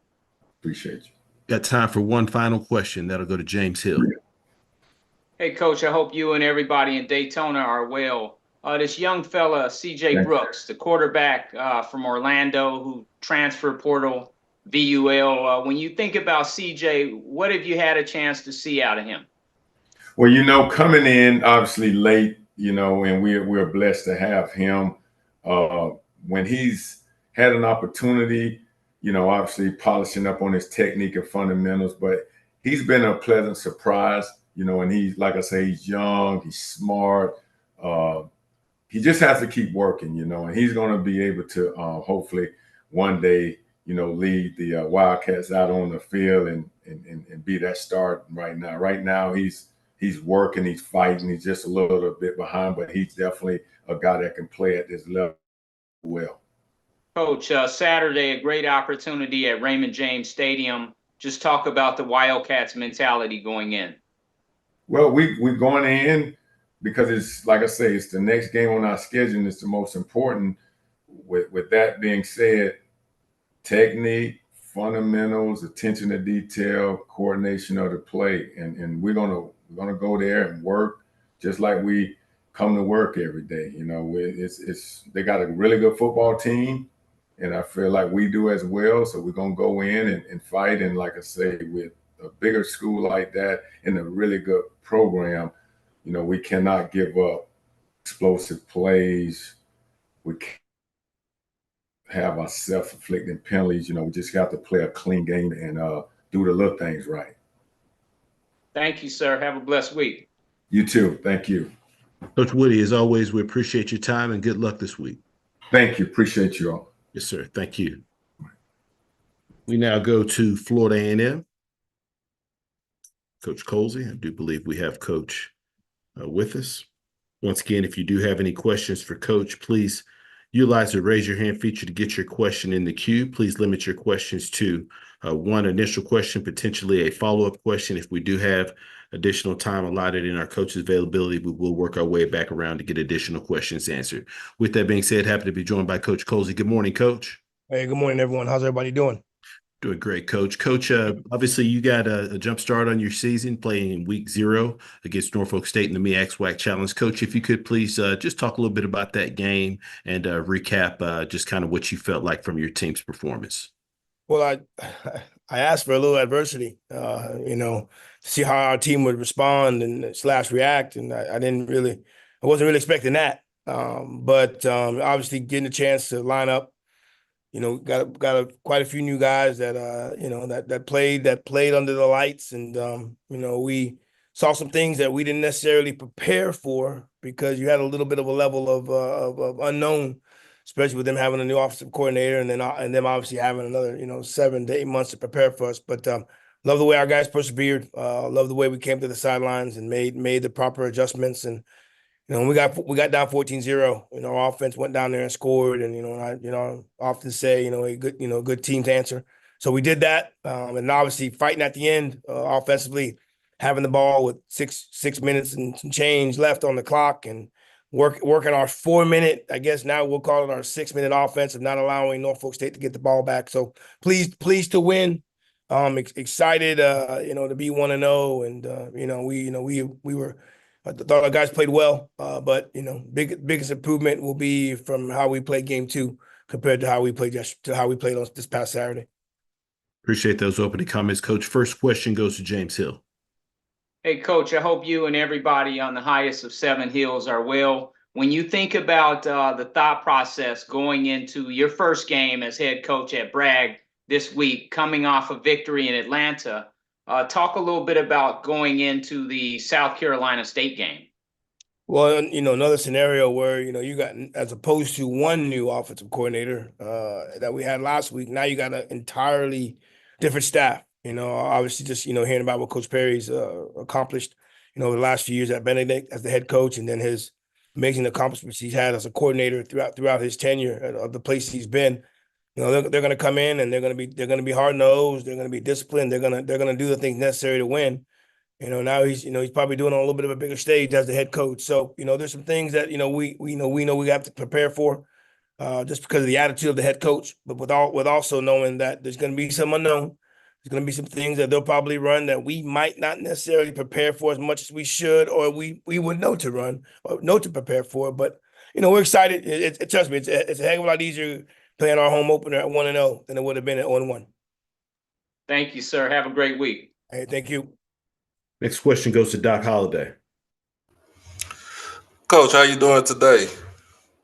Appreciate you. Got time for one final question. That'll go to James Hill. Hey, Coach, I hope you and everybody in Daytona are well. This young fella, C.J. Brooks, the quarterback from Orlando who transferred portal VUL. When you think about C.J., what have you had a chance to see out of him? Well, coming in obviously late, and we're blessed to have him. When he's had an opportunity, obviously polishing up on his technique and fundamentals, but he's been a pleasant surprise, and he's, like I say, he's young, he's smart, he just has to keep working, and he's going to be able to hopefully one day, lead the Wildcats out on the field and be that star right now. Right now, he's working, he's fighting, he's just a little bit behind, but he's definitely a guy that can play at this level well. Coach, Saturday, a great opportunity at Raymond James Stadium. Just talk about the Wildcats mentality going in. Well, we're going in because it's, like I say, it's the next game on our schedule, and it's the most important. With that being said, technique, fundamentals, attention to detail, coordination of the play, and we're gonna go there and work just like we come to work every day. They got a really good football team, and I feel like we do as well. So we're gonna go in and fight. And like I say, with a bigger school like that and a really good program, we cannot give up explosive plays. We can't have our self-inflicting penalties. We just got to play a clean game and do the little things right. Thank you, sir. Have a blessed week. You too. Thank you. Coach Woody, as always, we appreciate your time and good luck this week. Thank you. Appreciate you all. Yes, sir. Thank you. We now go to Florida A&M. Coach Colsey, I do believe we have Coach with us. Once again, if you do have any questions for Coach, please utilize the raise your hand feature to get your question in the queue. Please limit your questions to one initial question, potentially a follow-up question. If we do have additional time allotted in our coach's availability, we will work our way back around to get additional questions answered. With that being said, happy to be joined by Coach Colsey. Good morning, Coach. Hey, good morning, everyone. How's everybody doing? Doing great, Coach. Coach, obviously you got a jump start on your season playing in week 0 against Norfolk State in the MEAC SWAC Challenge. Coach, if you could please just talk a little bit about that game and recap just kind of what you felt like from your team's performance. Well, I asked for a little adversity, to see how our team would respond and / react, and I wasn't really expecting that. But obviously getting a chance to line up. Got quite a few new guys that that played under the lights, and we saw some things that we didn't necessarily prepare for because you had a little bit of a level of unknown, especially with them having a new offensive coordinator and them obviously having another 7 to 8 months to prepare for us. But love the way our guys persevered. Love the way we came to the sidelines and made the proper adjustments. And we got down 14-0. Our offense went down there and scored. And I often say a good team's answer. So we did that, and obviously fighting at the end offensively, having the ball with six minutes and some change left on the clock, and working our 4-minute. I guess now we'll call it our 6-minute offense of not allowing Norfolk State to get the ball back. So pleased to win. Excited, to be 1-0, and we were. I thought our guys played well, but biggest improvement will be from how we played game 2 compared to how we played on this past Saturday. Appreciate those opening comments, Coach. First question goes to James Hill. Hey, Coach, I hope you and everybody on the highest of 7 hills are well. When you think about the thought process going into your first game as head coach at Bragg this week, coming off a victory in Atlanta, talk a little bit about going into the South Carolina State game. Well, another scenario where, you got, as opposed to one new offensive coordinator that we had last week, now you got an entirely different staff. Obviously just, hearing about what Coach Perry's accomplished, the last few years at Benedict as the head coach, and then his amazing accomplishments he's had as a coordinator throughout his tenure of the place he's been. They're going to come in and they're going to be hard nosed. They're going to be disciplined. They're going to do the things necessary to win. Now he's probably doing on a little bit of a bigger stage as the head coach. So there's some things that we have to prepare for, just because of the attitude of the head coach. But with also knowing that there's going to be some unknown. There's going to be some things that they'll probably run that we might not necessarily prepare for as much as we should, or we would know to run or know to prepare for. But we're excited. Trust me, it's a heck of a lot easier playing our home opener at 1-0 than it would have been at 0-1. Thank you, sir. Have a great week. Hey, thank you. Next question goes to Doc Holliday. Coach, how you doing today?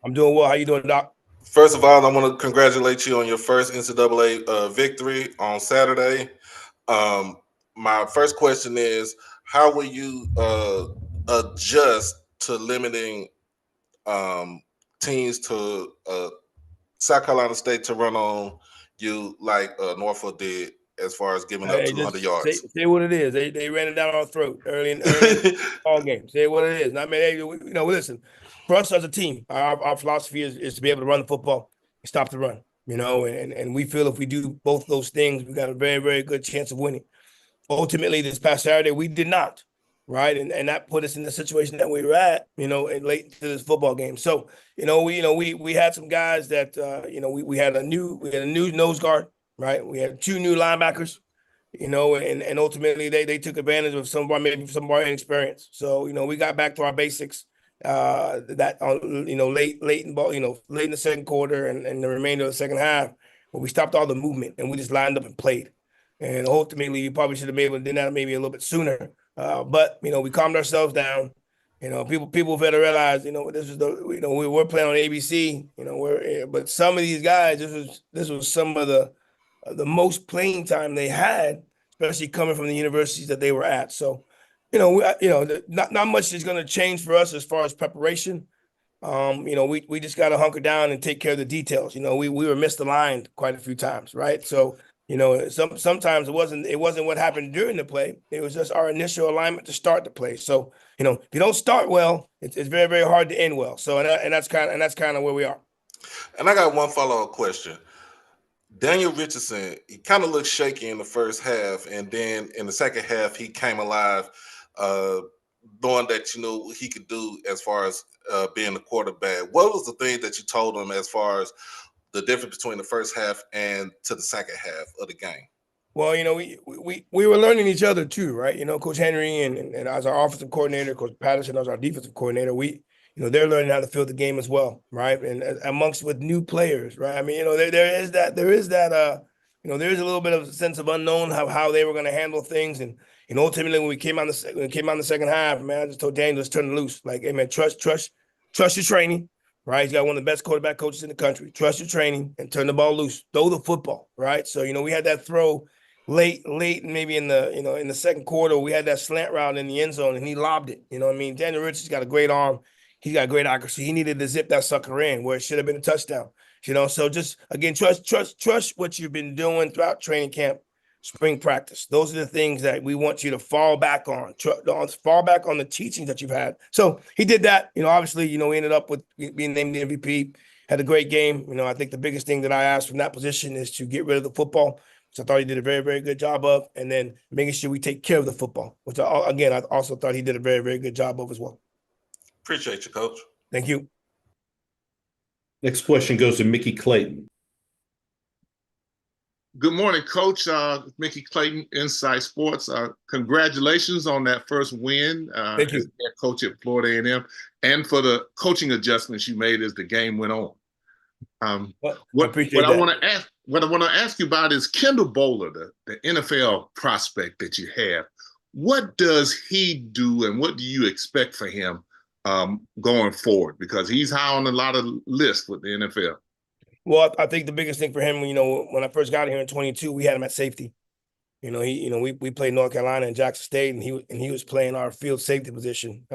I'm doing well. How you doing, Doc? First of all, I want to congratulate you on your first NCAA victory on Saturday. My first question is, how will you adjust to limiting teams to South Carolina State to run on you like Norfolk did as far as giving up Hey, 200 just yards? say what it is. They ran it down our throat early in the ball game. Say what it is. And I mean, hey, listen, for us as a team, our philosophy is to be able to run the football and stop the run. And we feel if we do both those things, we got a very, very good chance of winning. Ultimately, this past Saturday, we did not, right? And that put us in the situation that we were at, late into this football game. So, we had some guys that, we had a new nose guard, right? We had 2 new linebackers, and ultimately they took advantage of some of our inexperience. So, we got back to our basics, late in ball, late in the second quarter and the remainder of the second half, where we stopped all the movement and we just lined up and played. And ultimately, we probably should have been able to do that maybe a little bit sooner. But we calmed ourselves down. People better realize, this is we were playing on ABC. But some of these guys, this was some of the most playing time they had, especially coming from the universities that they were at. So, not much is going to change for us as far as preparation. We just got to hunker down and take care of the details. We were misaligned quite a few times, right? So, sometimes it wasn't what happened during the play. It was just our initial alignment to start the play. So, if you don't start well, it's very, very hard to end well. So, and that's kind of where we are. And I got one follow-up question. Daniel Richardson, he kind of looked shaky in the first half, and then in the second half, he came alive, knowing that he could do as far as being the quarterback. What was the thing that you told him as far as the difference between the first half and to the second half of the game? Well, we were learning each other too, right? Coach Henry and as our offensive coordinator, Coach Patterson as our defensive coordinator, they're learning how to field the game as well, right? And amongst with new players, right? I mean, there is a little bit of a sense of unknown how they were going to handle things. And ultimately when we came on the second half, man, I just told Daniel, just turn it loose. Like, hey man, trust your training. Right, he's got one of the best quarterback coaches in the country. Trust your training and turn the ball loose. Throw the football, right? So we had that throw late, maybe in the second quarter. We had that slant route in the end zone, and he lobbed it. Daniel Richards got a great arm. He's got great accuracy. He needed to zip that sucker in where it should have been a touchdown. So just again, trust what you've been doing throughout training camp, spring practice. Those are the things that we want you to fall back on. Fall back on the teachings that you've had. So he did that. Obviously, we ended up with being named the MVP. Had a great game. I think the biggest thing that I asked from that position is to get rid of the football, which I thought he did a very, very good job of, and then making sure we take care of the football, which I also thought he did a very, very good job of as well. Appreciate you, Coach. Thank you. Next question goes to Mickey Clayton. Good morning, Coach. Mickey Clayton, Inside Sports. Congratulations on that first win Thank you. as head coach at Florida A&M, and for the coaching adjustments you made as the game went on. What I want to ask you about is Kendall Bowler, the NFL prospect that you have. What does he do, and what do you expect for him going forward? Because he's high on a lot of lists with the NFL. Well, I think the biggest thing for him, when I first got here in 22, we had him at safety. We played North Carolina and Jackson State, and he was playing our field safety position.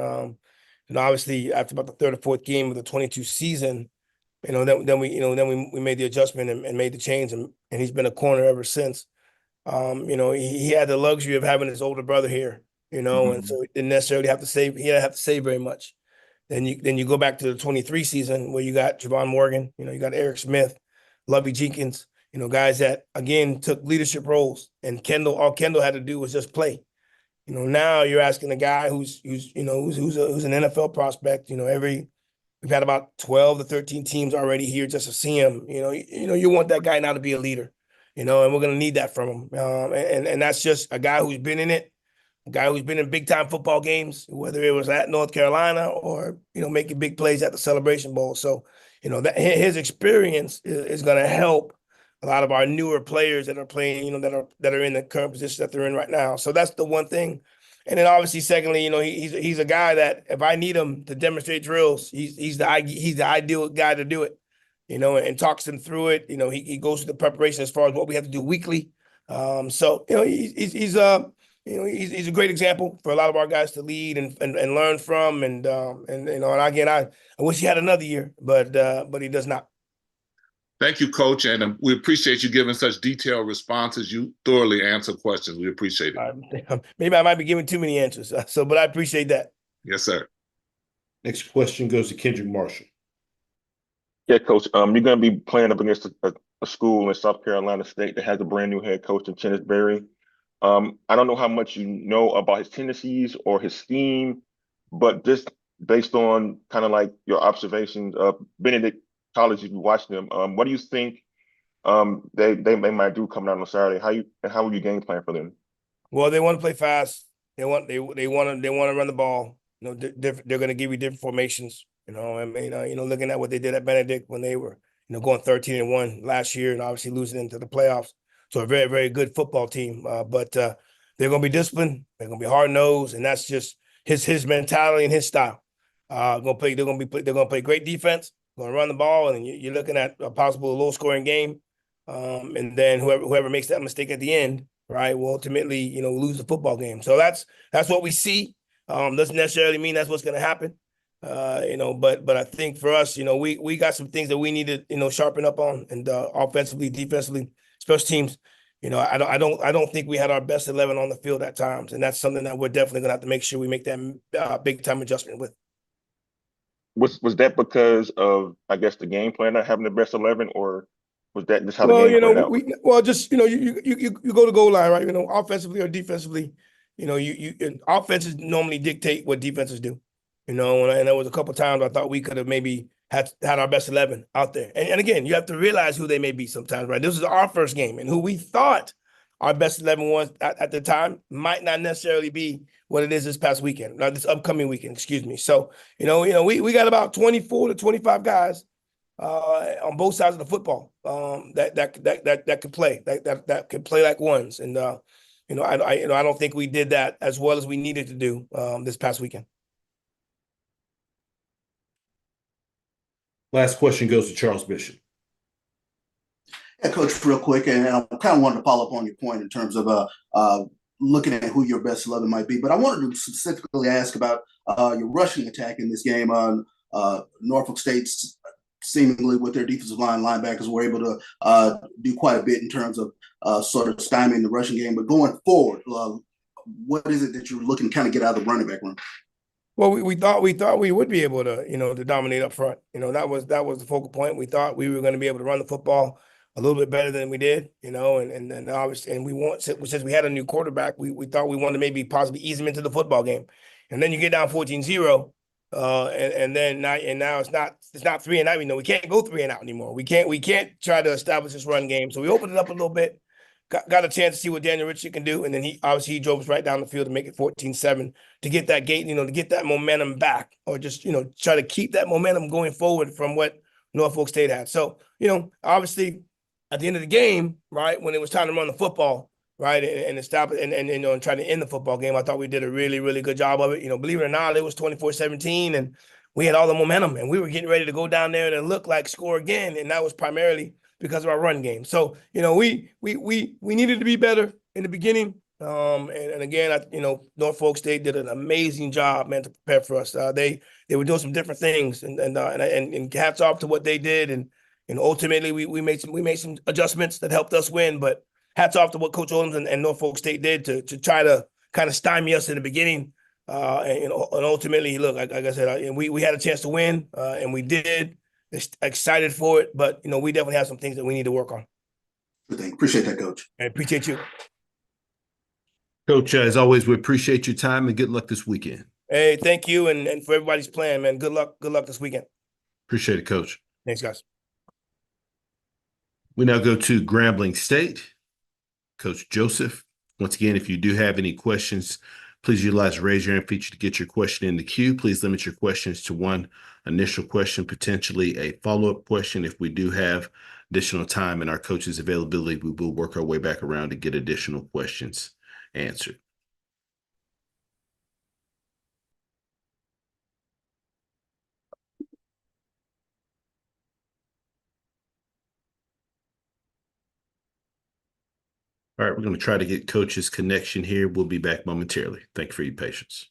Obviously after about the third or fourth game of the 22 season, then we made the adjustment and made the change, and he's been a corner ever since. He had the luxury of having his older brother here, and so he didn't necessarily have to save. He didn't have to save very much. Then you go back to the 23 season where you got Javon Morgan, you got Eric Smith, Lovey Jenkins, guys that again took leadership roles, and all Kendall had to do was just play. Now you're asking a guy who's an NFL prospect. We've had about 12 to 13 teams already here just to see him. You want that guy now to be a leader, and we're going to need that from him. And that's just a guy who's been in it, a guy who's been in big time football games, whether it was at North Carolina or, making big plays at the Celebration Bowl. So, that his experience is going to help a lot of our newer players that are playing, that are in the current position that they're in right now. So that's the one thing. And then obviously, secondly, he's a guy that if I need him to demonstrate drills, he's the ideal guy to do it, and talks them through it. He goes through the preparation as far as what we have to do weekly. So he's he's a great example for a lot of our guys to lead and learn from. And again, I wish he had another year, but he does not. Thank you, Coach, and we appreciate you giving such detailed responses. You thoroughly answer questions. We appreciate it. Maybe I might be giving too many answers, but I appreciate that. Yes, sir. Next question goes to Kendrick Marshall. Yeah, Coach. You're going to be playing up against a school in South Carolina State that has a brand new head coach in Kenneth Berry. I don't know how much you know about his tendencies or his scheme, but just based on kind of like your observations of Benedict College, if you watch them, what do you think they might do coming out on Saturday? How will you game plan for them? Well, they want to play fast. They want to run the ball. They're going to give you different formations. Looking at what they did at Benedict when they were going 13-1 last year and obviously losing into the playoffs. So a very, very good football team. But they're going to be disciplined. They're going to be hard nosed, and that's just his mentality and his style. They're going to play great defense. Going to run the ball, and you're looking at a possible low scoring game. And then whoever makes that mistake at the end, right, will ultimately lose the football game. So that's what we see. Doesn't necessarily mean that's what's going to happen. But I think for us, we got some things that we need to sharpen up on, and offensively, defensively, special teams. I don't think we had our best 11 on the field at times, and that's something that we're definitely going to have to make sure we make that big time adjustment with. Was that because of, I guess, the game plan not having the best 11, or was that just how the game played out? You go to goal line, right? Offensively or defensively, offenses normally dictate what defenses do. And there was a couple of times I thought we could have maybe had our best 11 out there. And again, you have to realize who they may be sometimes, right? This is our first game, and who we thought our best 11 was at the time might not necessarily be what it is this past weekend, this upcoming weekend, excuse me. So, we got about 24 to 25 guys on both sides of the football that could play, that could play like ones. And I don't think we did that as well as we needed to do this past weekend. Last question goes to Charles Bishop. Yeah, Coach, real quick, and I kind of wanted to follow up on your point in terms of looking at who your best 11 might be. But I wanted to specifically ask about your rushing attack in this game. Norfolk State's seemingly with their defensive line linebackers were able to do quite a bit in terms of sort of stymieing the rushing game. But going forward, what is it that you're looking to kind of get out of the running back room? Well, we thought we would be able to, to dominate up front. That was the focal point. We thought we were going to be able to run the football a little bit better than we did, and obviously, and we want, since we had a new quarterback, we thought we wanted to maybe possibly ease him into the football game. And then you get down 14-0, and now it's not 3-and-out. We can't go 3-and-out anymore. We can't try to establish this run game. So we opened it up a little bit. Got a chance to see what Daniel Ritchie can do, and then he drove us right down the field to make it 14-7 to get that gate, to get that momentum back, or just try to keep that momentum going forward from what Norfolk State had. So obviously at the end of the game, right, when it was time to run the football, right, and establish and try to end the football game, I thought we did a really, really good job of it. Believe it or not, it was 24-17, and we had all the momentum, and we were getting ready to go down there and look like score again, and that was primarily because of our run game. So, we needed to be better in the beginning. And again, Norfolk State did an amazing job, man, to prepare for us. They were doing some different things, and hats off to what they did. And ultimately we made some adjustments that helped us win. But hats off to what Coach Odom and Norfolk State did to try to kind of stymie us in the beginning. And ultimately, look, like I said, we had a chance to win, and we did. Excited for it, but we definitely have some things that we need to work on. Good thing. Appreciate that, Coach. I appreciate you, Coach. As always, we appreciate your time and good luck this weekend. Hey, thank you, and for everybody's plan, man. Good luck this weekend. Appreciate it, Coach. Thanks, guys. We now go to Grambling State. Coach Joseph. Once again, if you do have any questions, please utilize raise your hand feature to get your question in the queue. Please limit your questions to one initial question, potentially a follow-up question. If we do have additional time and our coach's availability, we will work our way back around to get additional questions answered. All right, we're going to try to get Coach's connection here. We'll be back momentarily. Thank you for your patience.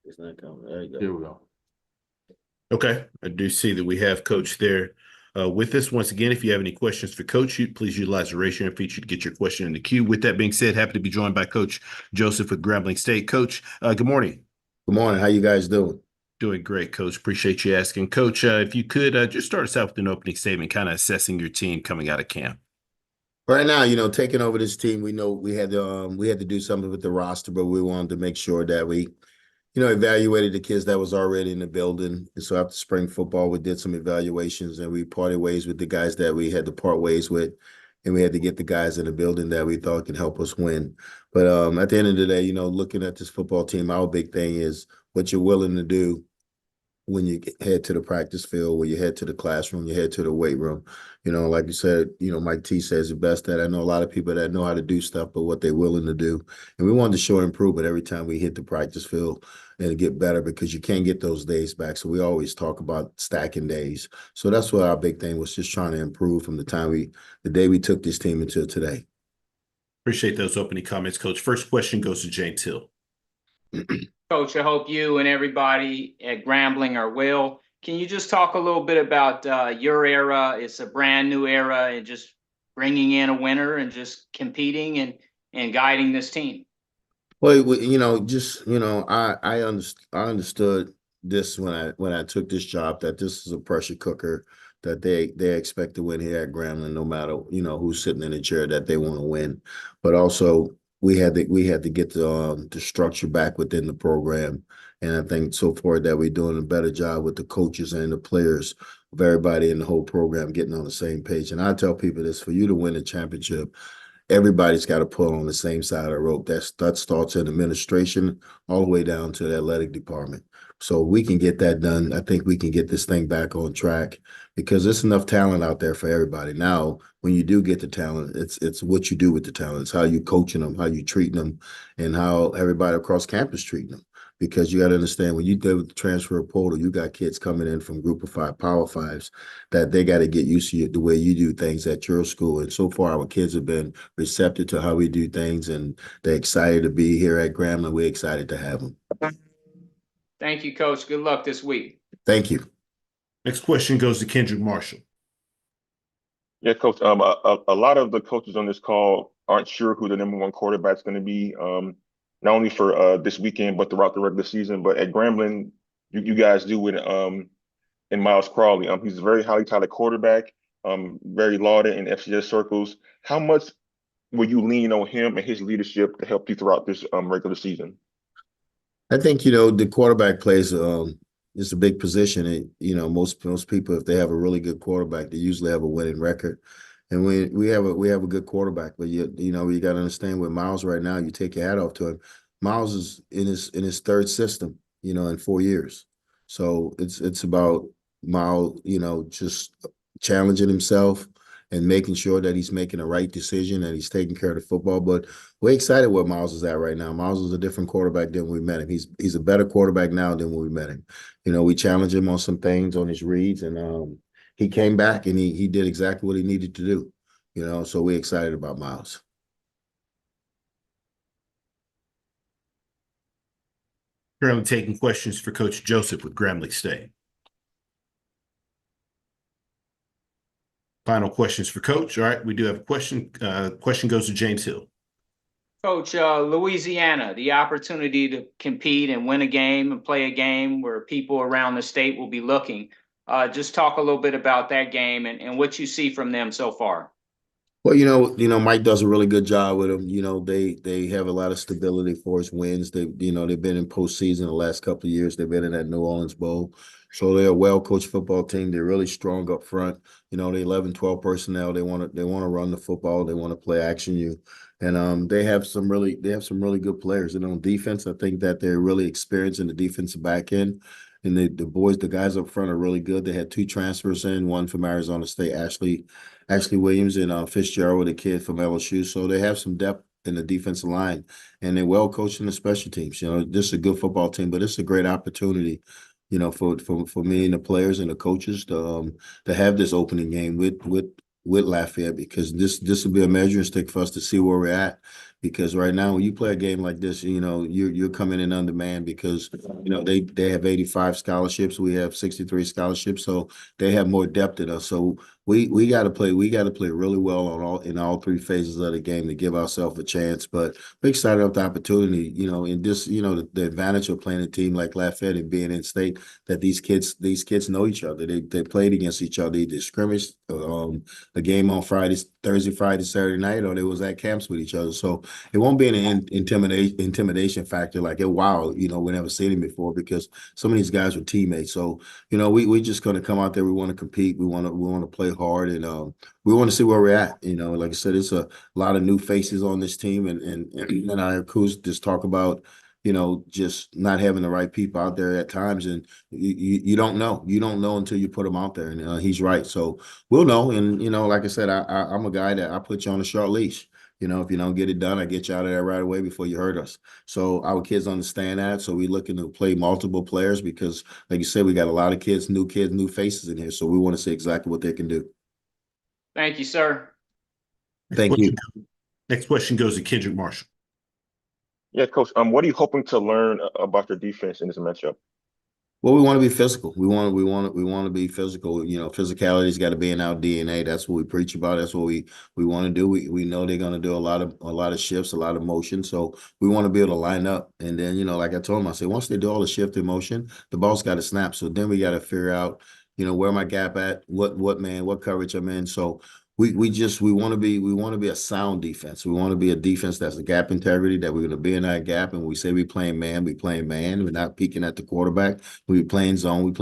It's not coming. There you go. Here we go. Okay, I do see that we have Coach there with us. Once again, if you have any questions for Coach, please utilize the raise your hand feature to get your question in the queue. With that being said, happy to be joined by Coach Joseph with Grambling State. Coach, good morning. Good morning. How you guys doing? Doing great, Coach. Appreciate you asking. Coach, if you could just start us out with an opening statement, kind of assessing your team coming out of camp. Right now, taking over this team, we know we had to do something with the roster, but we wanted to make sure that we evaluated the kids that was already in the building. And so after spring football, we did some evaluations and we parted ways with the guys that we had to part ways with. And we had to get the guys in the building that we thought can help us win. But at the end of the day, looking at this football team, our big thing is what you're willing to do when you head to the practice field, when you head to the classroom, you head to the weight room. Like you said, Mike T says it best that I know a lot of people that know how to do stuff, but what they're willing to do. And we wanted to show improvement every time we hit the practice field and get better because you can't get those days back. So we always talk about stacking days. So that's what our big thing was, just trying to improve from the day we took this team until today. Appreciate those opening comments, Coach. First question goes to James Hill. Coach, I hope you and everybody at Grambling are well. Can you just talk a little bit about your era? It's a brand new era and just bringing in a winner and just competing and guiding this team. Well, I understood this when I took this job, that this is a pressure cooker, that they expect to win here at Grambling, no matter who's sitting in the chair, that they want to win. But also we had to get the structure back within the program. And I think so far that we're doing a better job with the coaches and the players, of everybody in the whole program getting on the same page. And I tell people this: for you to win a championship, everybody's got to pull on the same side of the rope. That starts in administration all the way down to the athletic department. So we can get that done. I think we can get this thing back on track because there's enough talent out there for everybody. Now, when you do get the talent, it's what you do with the talent. It's how you coaching them, how you treating them, and how everybody across campus treating them. Because you got to understand, when you deal with the transfer portal, you got kids coming in from Group of 5, Power 5s, that they got to get used to the way you do things at your school. And so far, our kids have been receptive to how we do things, and they're excited to be here at Grambling. We're excited to have them. Thank you, Coach. Good luck this week. Thank you. Next question goes to Kendrick Marshall. Yeah, Coach. A lot of the coaches on this call aren't sure who the #1 quarterback is going to be, not only for this weekend, but throughout the regular season. But at Grambling, you guys do with in Miles Crawley. He's a very highly touted quarterback, very lauded in FCS circles. How much will you lean on him and his leadership to help you throughout this regular season? I think, the quarterback plays is a big position. And, most people, if they have a really good quarterback, they usually have a winning record. And we have a good quarterback, but you got to understand, with Miles right now, you take your hat off to him. Miles is in his third system, in 4 years. So it's about Miles, just challenging himself and making sure that he's making the right decision and he's taking care of the football. But we're excited where Miles is at right now. Miles is a different quarterback than when we met him. He's a better quarterback now than when we met him. We challenged him on some things on his reads, and he came back and he did exactly what he needed to do. So we're excited about Miles. Currently taking questions for Coach Joseph with Grambling State. Final questions for Coach. All right, we do have a question. Question goes to James Hill. Coach, Louisiana, the opportunity to compete and win a game and play a game where people around the state will be looking. Just talk a little bit about that game and what you see from them so far. Well, Mike does a really good job with them. They have a lot of stability for his wins. They've been in postseason the last couple of years. They've been in that New Orleans Bowl. So they're a well-coached football team. They're really strong up front. They 11, 12 personnel. They want to run the football. They want to play action you. And they have some really good players. And on defense, I think that they're really experienced in the defensive back end. And the guys up front are really good. They had 2 transfers in, one from Arizona State, Ashley Williams, and Fitzgerald, a kid from LSU. So they have some depth in the defensive line, and they're well coached in the special teams. You know, this is a good football team, but it's a great opportunity, you know, for me and the players and the coaches to have this opening game with Lafayette, because this will be a measuring stick for us to see where we're at. Because right now, when you play a game like this, you know, you're coming in undermanned because, you know, they have 85 scholarships. We have 63 scholarships. So they have more depth than us. So we got to play really well in all three phases of the game to give ourselves a chance. But we're excited about the opportunity, you know, in this, you know, the advantage of playing a team like Lafayette and being in state, that these kids know each other. They played against each other. They scrimmaged a game on Thursday, Friday, Saturday night, or they was at camps with each other. So it won't be an intimidation factor like, wow, you know, we never seen him before, because some of these guys were teammates. So, you know, we just going to come out there. We want to compete. We want to play hard, and we want to see where we're at. You know, like I said, it's a lot of new faces on this team, and I heard Kuz just talk about, you know, just not having the right people out there at times, and you don't know. You don't know until you put them out there, and he's right. So we'll know. And, you know, like I said, I'm a guy that I put you on a short leash. You know, if you don't get it done, I get you out of there right away before you hurt us. So our kids understand that. So we're looking to play multiple players because, like you said, we got a lot of kids, new faces in here. So we want to see exactly what they can do. Thank you, sir. Thank you. Next question goes to Kendrick Marshall. Yeah, Coach. What are you hoping to learn about your defense in this matchup? Well, we want to be physical. We want to be physical. You know, physicality's got to be in our DNA. That's what we preach about. That's what we want to do. We know they're going to do a lot of shifts, a lot of motion. So we want to be able to line up. And then, you know, like I told them, I said, once they do all the shift in motion, the ball's got to snap. So then we got to figure out, you know, where my gap at, what man, what coverage I'm in. So we want to be a sound defense. We want to be a defense that's a gap integrity, that we're going to be in that gap. And we say we playing man. We're not peeking at the quarterback. We playing zone.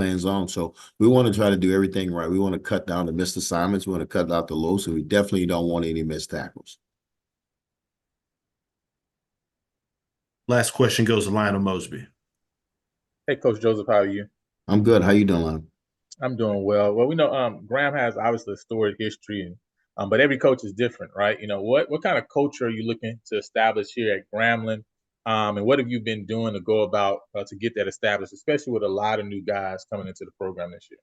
So we want to try to do everything right. We want to cut down the missed assignments. We want to cut out the lows. So we definitely don't want any missed tackles. Last question goes to Lionel Mosby. Hey, Coach Joseph, how are you? I'm good. How you doing, Lionel? I'm doing well. Well, we know Graham has obviously a storied history, but every coach is different, right? You know, what kind of culture are you looking to establish here at Grambling? And what have you been doing to go about to get that established, especially with a lot of new guys coming into the program this year?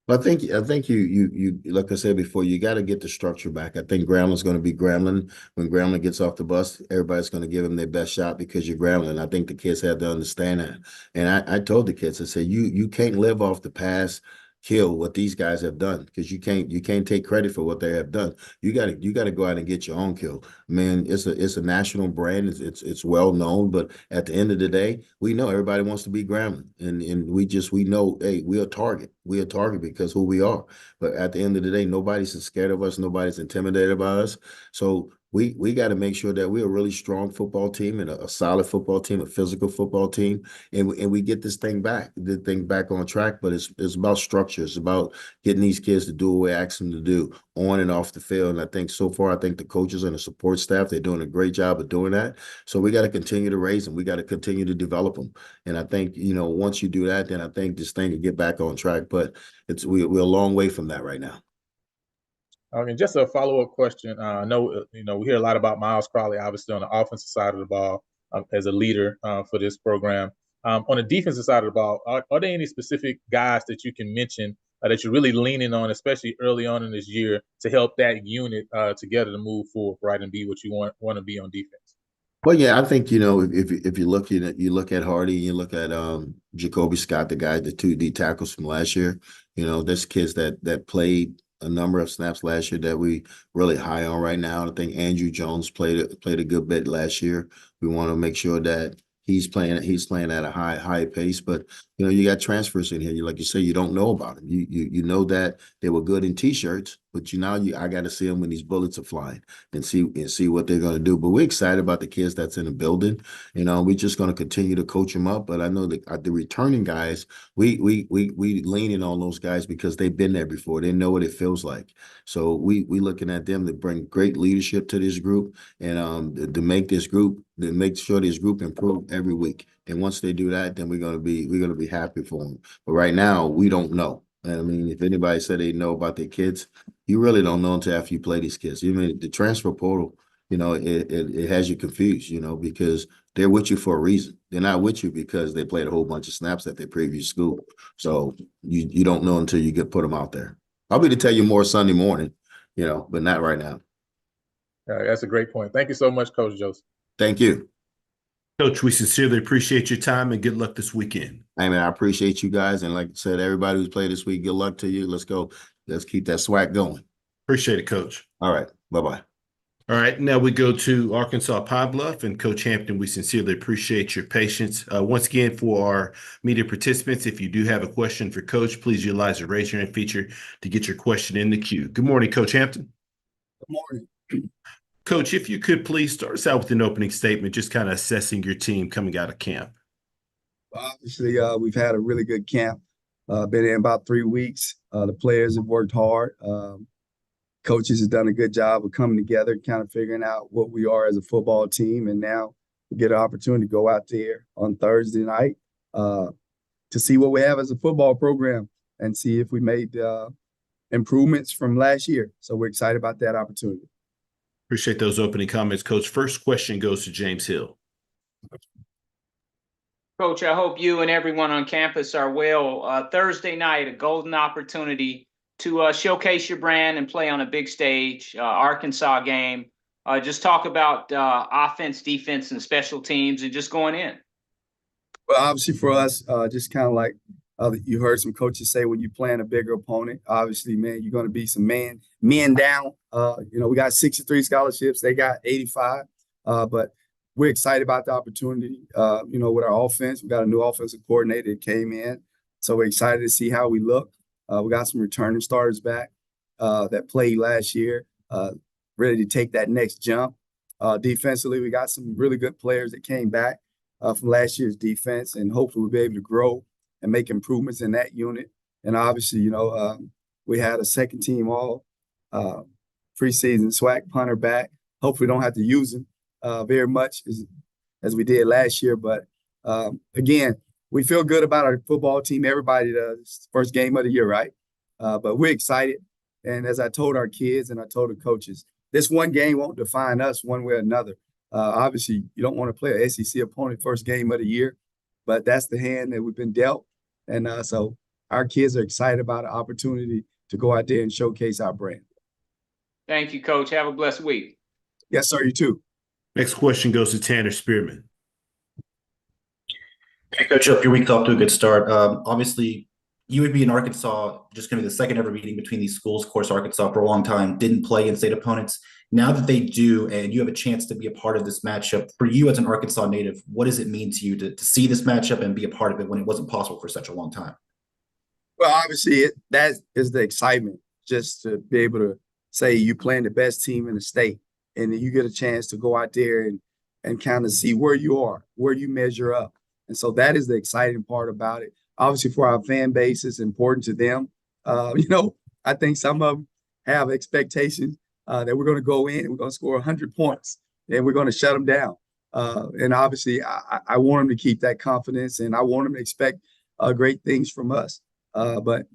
Well, I think you like I said before, you got to get the structure back. I think Grambling's going to be Grambling. When Grambling gets off the bus, everybody's going to give them their best shot because you're Grambling. I think the kids have to understand that. And I told the kids, I said, you can't live off the past kill what these guys have done, because you can't take credit for what they have done. You got to go out and get your own kill. Man, it's a national brand. It's well known, but at the end of the day, we know everybody wants to be Grambling, and we know, hey, we're a target. We're a target because who we are. But at the end of the day, nobody's scared of us. Nobody's intimidated by us. So we got to make sure that we're a really strong football team and a solid football team, a physical football team, and we get this thing back on track. But it's about structure. It's about getting these kids to do what we ask them to do on and off the field. And I think so far, the coaches and the support staff, they're doing a great job of doing that. So we got to continue to raise them. We got to continue to develop them. And I think, you know, once you do that, then I think this thing will get back on track. But we're a long way from that right now. And just a follow-up question. I know, you know, we hear a lot about Miles Crowley, obviously on the offensive side of the ball as a leader for this program. On the defensive side of the ball, are there any specific guys that you can mention that you're really leaning on, especially early on in this year, to help that unit together to move forward, right, and be what you want to be on defense? Well, yeah, I think, you know, if you look at Hardy, you look at Jacoby Scott, the 2 D tackles from last year. You know, there's kids that played a number of snaps last year that we really high on right now. I think Andrew Jones played a good bit last year. We want to make sure that he's playing at a high pace. But, you know, you got transfers in here. Like you say, you don't know about them. You know that they were good in T-shirts, but I got to see them when these bullets are flying and see what they're going to do. But we're excited about the kids that's in the building. You know, we're just going to continue to coach them up. But I know that the returning guys, we leaning on those guys because they've been there before. They know what it feels like. So we looking at them to bring great leadership to this group and to make sure this group improve every week. And once they do that, then we're gonna be happy for them. But right now, we don't know. And I mean, if anybody said they know about their kids, you really don't know until after you play these kids. You mean the transfer portal it has you confused, because they're with you for a reason. They're not with you because they played a whole bunch of snaps at their previous school. So you don't know until you put them out there. I'll be to tell you more Sunday morning, but not right now. That's a great point. Thank you so much, Coach Joseph. Thank you. Coach, we sincerely appreciate your time and good luck this weekend. I mean, I appreciate you guys. And like I said, everybody who's played this week, good luck to you. Let's go. Let's keep that SWAC going. Appreciate it, Coach. All right. Bye-bye. All right, now we go to Arkansas Pine Bluff, and Coach Hampton, we sincerely appreciate your patience. Once again, for our media participants, if you do have a question for Coach, please utilize the raise your hand feature to get your question in the queue. Good morning, Coach Hampton. Good morning. Coach, if you could please start us out with an opening statement, just kind of assessing your team coming out of camp. Obviously, we've had a really good camp. Been in about 3 weeks. The players have worked hard. Coaches have done a good job of coming together, kind of figuring out what we are as a football team. And now we get an opportunity to go out there on Thursday night to see what we have as a football program and see if we made improvements from last year. So we're excited about that opportunity. Appreciate those opening comments, Coach. First question goes to James Hill. Coach, I hope you and everyone on campus are well. Thursday night, a golden opportunity to showcase your brand and play on a big stage, Arkansas game. Just talk about offense, defense, and special teams and just going in. Well, obviously for us, just kind of like you heard some coaches say, when you're playing a bigger opponent, obviously, man, you're going to be some men down. We got 63 scholarships. They got 85. But we're excited about the opportunity, with our offense. We got a new offensive coordinator that came in. So we're excited to see how we look. We got some returning starters back that played last year, ready to take that next jump. Defensively, we got some really good players that came back from last year's defense, and hopefully we'll be able to grow and make improvements in that unit. And obviously, we had a second team all preseason SWAC punter back. Hopefully we don't have to use him very much as we did last year. But again, we feel good about our football team. Everybody does. First game of the year, right? But we're excited. And as I told our kids and I told the coaches, this one game won't define us one way or another. Obviously, you don't want to play an SEC opponent first game of the year, but that's the hand that we've been dealt. And so our kids are excited about the opportunity to go out there and showcase our brand. Thank you, Coach. Have a blessed week. Yes, sir. You too. Next question goes to Tanner Spearman. Hey, Coach, hope your week's off to a good start. Obviously, UAB and Arkansas just going to be the second ever meeting between these schools. Of course, Arkansas for a long time didn't play in-state opponents. Now that they do, and you have a chance to be a part of this matchup, for you as an Arkansas native, what does it mean to you to see this matchup and be a part of it when it wasn't possible for such a long time? Well, obviously, that is the excitement, just to be able to say you playing the best team in the state, and then you get a chance to go out there and kind of see where you are, where you measure up. And so that is the exciting part about it. Obviously, for our fan base, it's important to them. I think some of them have expectations that we're going to go in and we're going to score 100 points and we're going to shut them down. And obviously, I want them to keep that confidence, and I want them to expect great things from us. But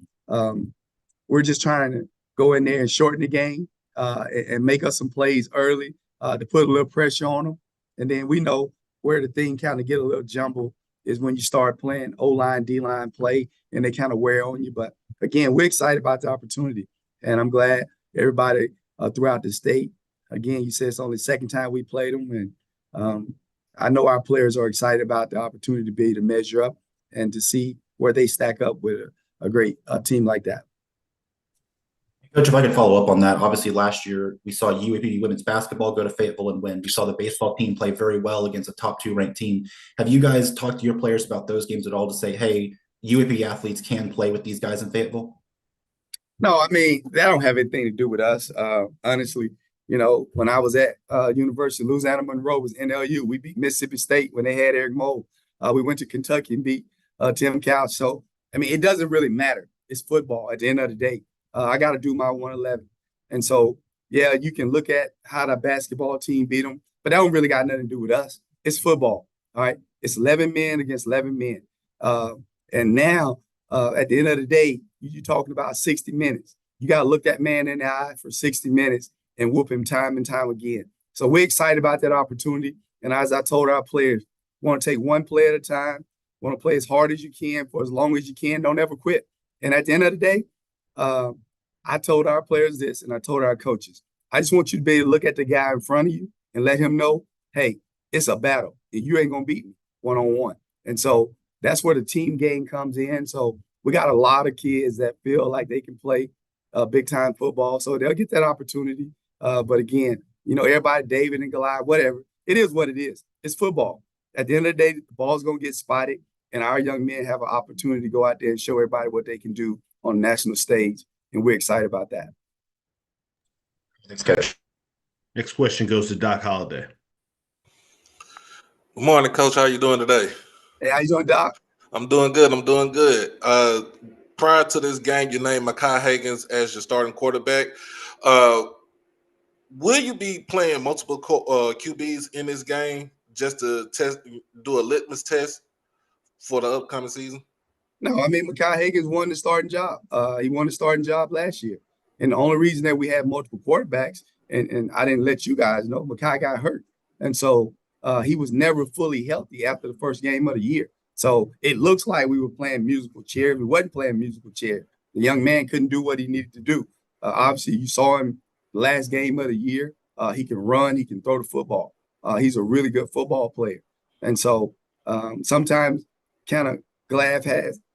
we're just trying to go in there and shorten the game and make us some plays early to put a little pressure on them. And then we know where the thing kind of get a little jumbled is when you start playing O-line, D-line play, and they kind of wear on you. But again, we're excited about the opportunity, and I'm glad everybody throughout the state. Again, you said it's only the second time we played them, and I know our players are excited about the opportunity to be able to measure up and to see where they stack up with a great team like that. Coach, if I could follow up on that, obviously last year we saw UAB women's basketball go to Fayetteville and win. We saw the baseball team play very well against a top 2 ranked team. Have you guys talked to your players about those games at all to say, hey, UAB athletes can play with these guys in Fayetteville? No, I mean, that don't have anything to do with us. Honestly, when I was at University of Louisiana Monroe was NLU. We beat Mississippi State when they had Eric Moe. We went to Kentucky and beat Tim Couch. So, I mean, it doesn't really matter. It's football at the end of the day. I got to do my 111. And so, yeah, you can look at how the basketball team beat them, but that don't really got nothing to do with us. It's football, all right? It's 11 men against 11 men. And now, at the end of the day, you're talking about 60 minutes. You got to look that man in the eye for 60 minutes and whoop him time and time again. So we're excited about that opportunity. And as I told our players, want to take one play at a time, want to play as hard as you can for as long as you can. Don't ever quit. And at the end of the day, I told our players this, and I told our coaches, I just want you to be able to look at the guy in front of you and let him know, hey, it's a battle. And you ain't going to beat me one-on-one. And so that's where the team game comes in. So we got a lot of kids that feel like they can play big-time football. So they'll get that opportunity. But again, everybody, David and Goliath, whatever, it is what it is. It's football. At the end of the day, the ball's going to get spotted, and our young men have an opportunity to go out there and show everybody what they can do on the national stage, and we're excited about that. Thanks, Coach. Next question goes to Doc Holliday. Good morning, Coach. How you doing today? Hey, how you doing, Doc? I'm doing good. I'm doing good. Prior to this game, you named Mekhi Higgins as your starting quarterback. Will you be playing multiple QBs in this game just to do a litmus test for the upcoming season? No, I mean, Mekhi Higgins won the starting job. He won the starting job last year. And the only reason that we have multiple quarterbacks, and I didn't let you guys know, Mekhi got hurt. And so he was never fully healthy after the first game of the year. So it looks like we were playing musical chairs. We wasn't playing musical chairs. The young man couldn't do what he needed to do. Obviously, you saw him the last game of the year. He can run. He can throw the football. He's a really good football player. And so sometimes kind of glass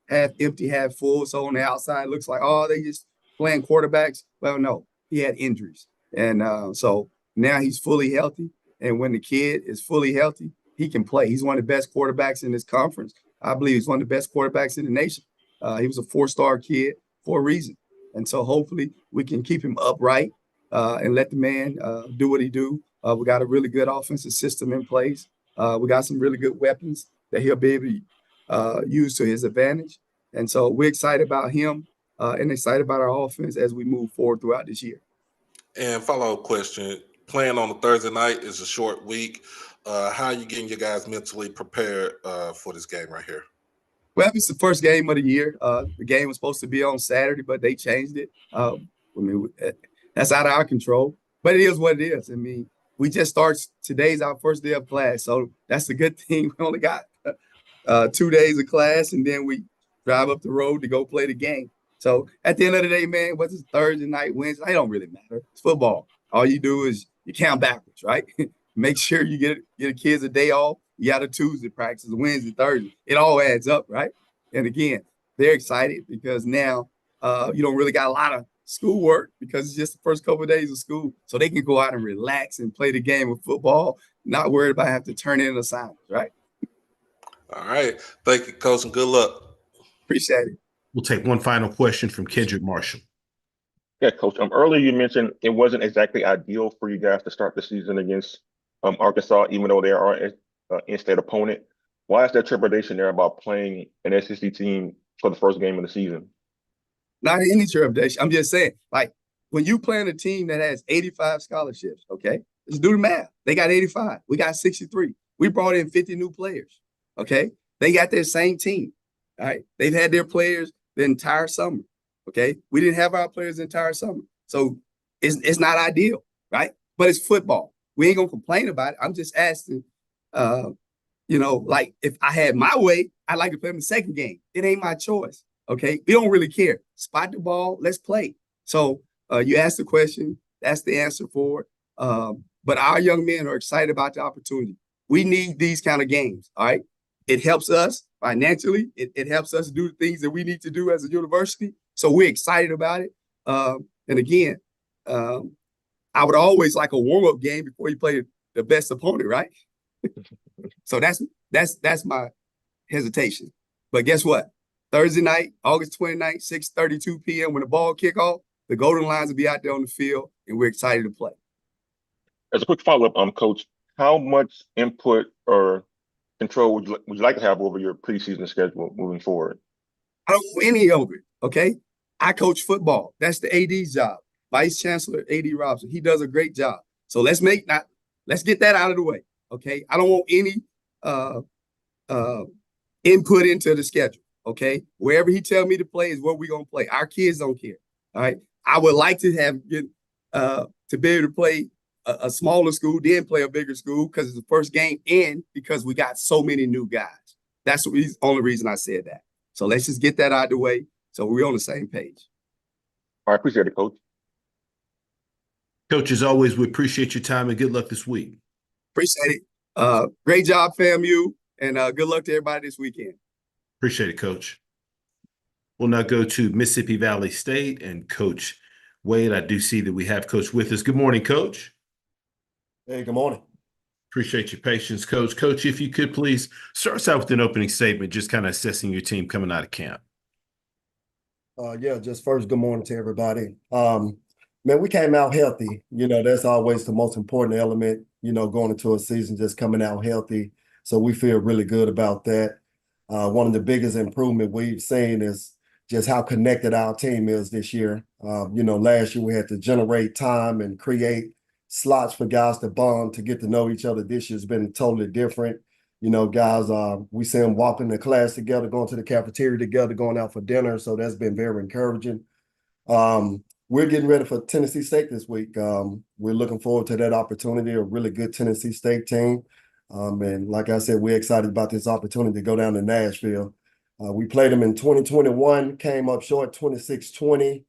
half empty, half full. So on the outside, it looks like, oh, they just playing quarterbacks. Well, no, he had injuries. And so now he's fully healthy. And when the kid is fully healthy, he can play. He's one of the best quarterbacks in this conference. I believe he's one of the best quarterbacks in the nation. He was a 4-star kid for a reason. And so hopefully we can keep him upright and let the man do what he do. We got a really good offensive system in place. We got some really good weapons that he'll be able to use to his advantage. And so we're excited about him and excited about our offense as we move forward throughout this year. And follow-up question, playing on a Thursday night is a short week. How are you getting your guys mentally prepared for this game right here? Well, it's the first game of the year. The game was supposed to be on Saturday, but they changed it. I mean, that's out of our control, but it is what it is. I mean, we just start. Today's our first day of class, so that's a good thing. We only got 2 days of class, and then we drive up the road to go play the game. So at the end of the day, man, what's it, Thursday night, Wednesday? It don't really matter. It's football. All you do is you count backwards, right? Make sure you get the kids a day off. You got a Tuesday practice, a Wednesday, Thursday. It all adds up, right? And again, they're excited because now you don't really got a lot of schoolwork because it's just the first couple of days of school. So they can go out and relax and play the game of football, not worried about having to turn in assignments, right? All right. Thank you, Coach, and good luck. Appreciate it. We'll take one final question from Kendrick Marshall. Yeah, Coach. Earlier you mentioned it wasn't exactly ideal for you guys to start the season against Arkansas, even though they are an in-state opponent. Why is there trepidation there about playing an SEC team for the first game of the season? Not any trepidation. I'm just saying, like, when you playing a team that has 85 scholarships, okay, let's do the math. They got 85. We got 63. We brought in 50 new players, okay? They got their same team, all right? They've had their players the entire summer, okay? We didn't have our players the entire summer. So it's not ideal, right? But it's football. We ain't going to complain about it. I'm just asking, like, if I had my way, I'd like to play them the second game. It ain't my choice, okay? We don't really care. Spot the ball, let's play. So you asked the question, that's the answer for it. But our young men are excited about the opportunity. We need these kind of games, all right? It helps us financially. It helps us do the things that we need to do as a university. So we're excited about it. And again, I would always like a warm-up game before you play the best opponent, right? So that's my hesitation. But guess what? Thursday night, August 29th, 6:32 p.m. when the ball kick off, the Golden Lions will be out there on the field, and we're excited to play. As a quick follow-up, Coach, how much input or control would you like to have over your preseason schedule moving forward? I don't know any of it, okay? I coach football. That's the AD's job. Vice Chancellor A.D. Robson. He does a great job. So let's get that out of the way, okay? I don't want any input into the schedule, okay? Wherever he tells me to play is where we're going to play. Our kids don't care, all right? I would like to have to be able to play a smaller school, then play a bigger school because it's the first game and because we got so many new guys. That's the only reason I said that. So let's just get that out of the way so we're on the same page. I appreciate it, Coach. Coach, as always, we appreciate your time and good luck this week. Appreciate it. Great job, FAMU, and good luck to everybody this weekend. Appreciate it, Coach. We'll now go to Mississippi Valley State and Coach Wade. I do see that we have Coach with us. Good morning, Coach. Hey, good morning. Appreciate your patience, Coach. Coach, if you could please start us out with an opening statement, just kind of assessing your team coming out of camp. Yeah, just first, good morning to everybody. Man, we came out healthy. You know, that's always the most important element, you know, going into a season, just coming out healthy. So we feel really good about that. One of the biggest improvement we've seen is just how connected our team is this year. You know, last year we had to generate time and create slots for guys to bond, to get to know each other. This year's been totally different. You know, guys, we see them walking to class together, going to the cafeteria together, going out for dinner. So that's been very encouraging. We're getting ready for Tennessee State this week. We're looking forward to that opportunity, a really good Tennessee State team. And like I said, we're excited about this opportunity to go down to Nashville. We played them in 2021, came up short 26-20.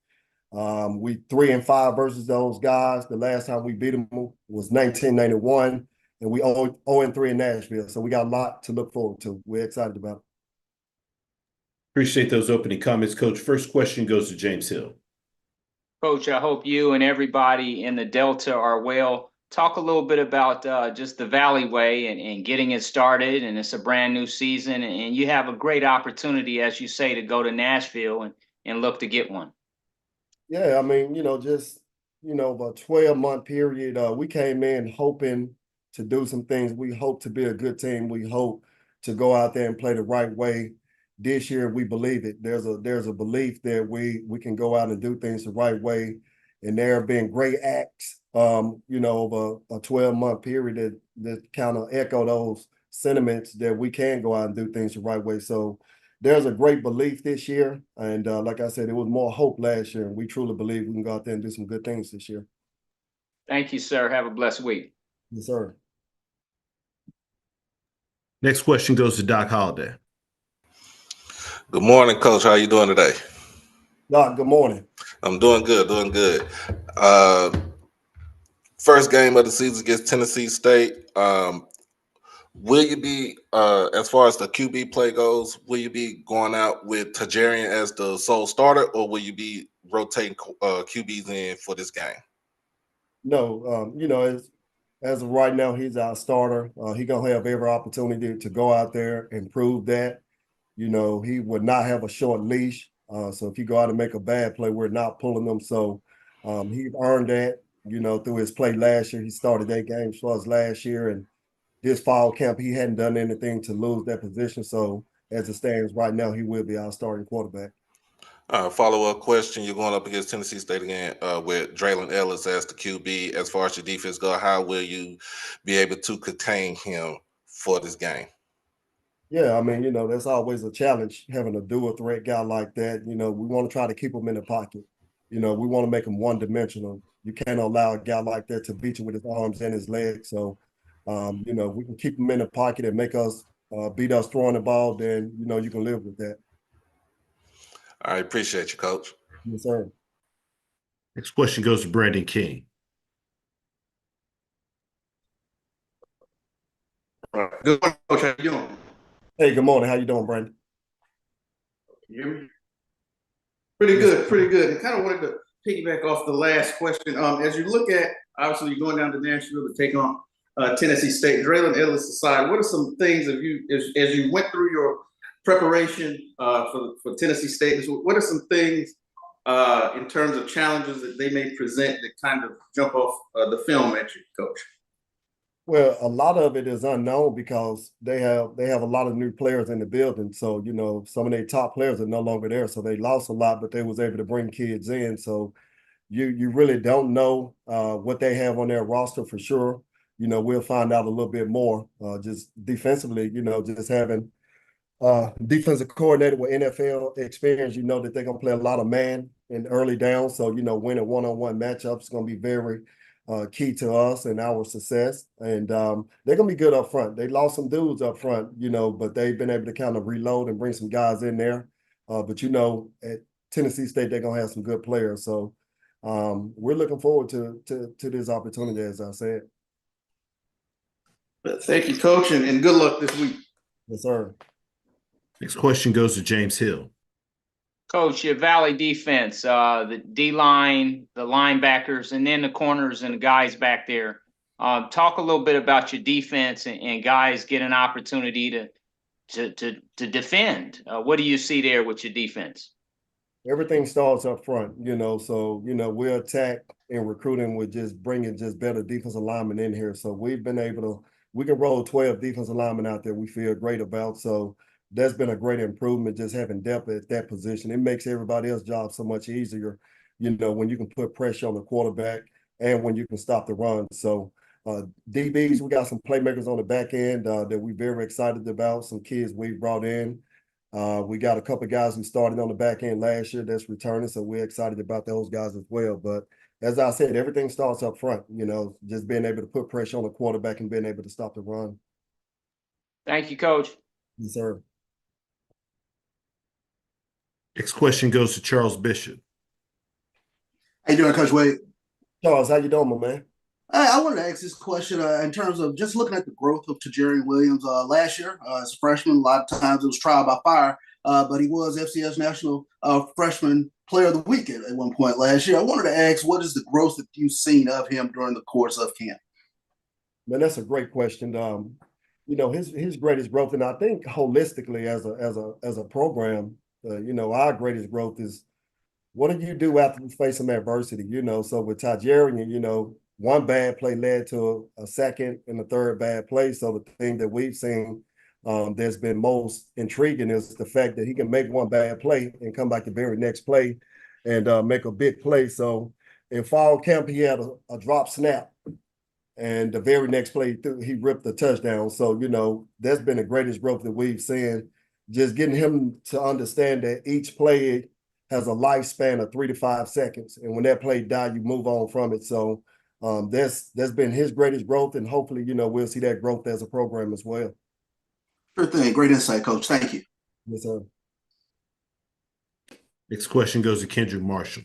We 3-5 versus those guys. The last time we beat them was 1991, and we 0-3 in Nashville. So we got a lot to look forward to. We're excited about it. Appreciate those opening comments, Coach. First question goes to James Hill. Coach, I hope you and everybody in the Delta are well. Talk a little bit about just the Valley Way and getting it started, and it's a brand new season, and you have a great opportunity, as you say, to go to Nashville and look to get one. Yeah, I mean, you know, just, you know, a 12-month period, we came in hoping to do some things. We hope to be a good team. We hope to go out there and play the right way. This year, we believe it. There's a belief that we can go out and do things the right way. And there have been great acts, you know, over a 12-month period that kind of echo those sentiments that we can go out and do things the right way. So there's a great belief this year. And like I said, it was more hope last year. And we truly believe we can go out there and do some good things this year. Thank you, sir. Have a blessed week. Yes, sir. Next question goes to Doc Holliday. Good morning, Coach. How you doing today? Doc, good morning. I'm doing good, doing good. First game of the season against Tennessee State. Will you be, as far as the QB play goes, will you be going out with Tajarian as the sole starter, or will you be rotating QBs in for this game? No, you know, as of right now, he's our starter. He's going to have every opportunity to go out there and prove that. You know, he would not have a short leash. So if you go out and make a bad play, we're not pulling them. So he earned that, you know, through his play last year. He started 8 games for us last year. And this fall camp, he hadn't done anything to lose that position. So as it stands right now, he will be our starting quarterback. Follow-up question. You're going up against Tennessee State again with Draylon Ellis as the QB. As far as your defense go, how will you be able to contain him for this game? Yeah, I mean, you know, that's always a challenge having a dual threat guy like that. You know, we want to try to keep him in the pocket. You know, we want to make him one-dimensional. You can't allow a guy like that to beat you with his arms and his legs. So, you know, we can keep him in the pocket and make us beat us throwing the ball, then, you know, you can live with that. I appreciate you, Coach. Yes, sir. Next question goes to Brandon King. Good morning, Coach. How you doing? Hey, good morning. How you doing, Brandon? Can you hear me? Pretty good, pretty good. I kind of wanted to piggyback off the last question. As you look at, obviously, you're going down to Nashville to take on Tennessee State. Draylon Ellis aside, what are some things as you went through your preparation for Tennessee State? What are some things in terms of challenges that they may present that kind of jump off the film at you, Coach? Well, a lot of it is unknown because they have a lot of new players in the building. So, you know, some of their top players are no longer there. So they lost a lot, but they was able to bring kids in. So you really don't know what they have on their roster for sure. You know, we'll find out a little bit more just defensively, you know, just having defensive coordinator with NFL experience, you know that they're going to play a lot of man in early downs. So, you know, winning one-on-one matchups is going to be very key to us and our success. And they're gonna be good up front. They lost some dudes up front, you know, but they've been able to kind of reload and bring some guys in there. But you know, at Tennessee State, they're gonna have some good players. So we're looking forward to this opportunity, as I said. Thank you, Coach, and good luck this week. Yes, sir. Next question goes to James Hill. Coach, your Valley defense, the D-line, the linebackers, and then the corners and the guys back there. Talk a little bit about your defense and guys get an opportunity to defend. What do you see there with your defense? Everything starts up front, you know, so, you know, we're attacked in recruiting with just bringing just better defensive linemen in here. So we've been able to, we can roll 12 defensive linemen out there we feel great about. So that's been a great improvement, just having depth at that position. It makes everybody else's job so much easier, you know, when you can put pressure on the quarterback and when you can stop the run. So DBs, we got some playmakers on the back end that we're very excited about, some kids we've brought in. We got a couple of guys who started on the back end last year that's returning, so we're excited about those guys as well. But as I said, everything starts up front, you know, just being able to put pressure on the quarterback and being able to stop the run. Thank you, Coach. Yes, sir. Next question goes to Charles Bishop. How you doing, Coach Wade? Charles, how you doing, my man? I wanted to ask this question in terms of just looking at the growth of Tajarian Williams last year as a freshman. A lot of times it was trial by fire, but he was FCS National Freshman Player of the Week at one point last year. I wanted to ask, what is the growth that you've seen of him during the course of camp? Man, that's a great question. You know, his greatest growth, and I think holistically as a program, you know, our greatest growth is what do you do after you face some adversity? You know, so with Tajarian, you know, one bad play led to a second and a third bad play. So the thing that we've seen that's been most intriguing is the fact that he can make one bad play and come back the very next play and make a big play. So in fall camp, he had a drop snap, and the very next play he ripped the touchdown. So, you know, that's been the greatest growth that we've seen, just getting him to understand that each play has a lifespan of 3 to 5 seconds. And when that play dies, you move on from it. So that's been his greatest growth, and hopefully, you know, we'll see that growth as a program as well. Sure thing. Great insight, Coach. Thank you. Yes, sir. Next question goes to Kendrick Marshall.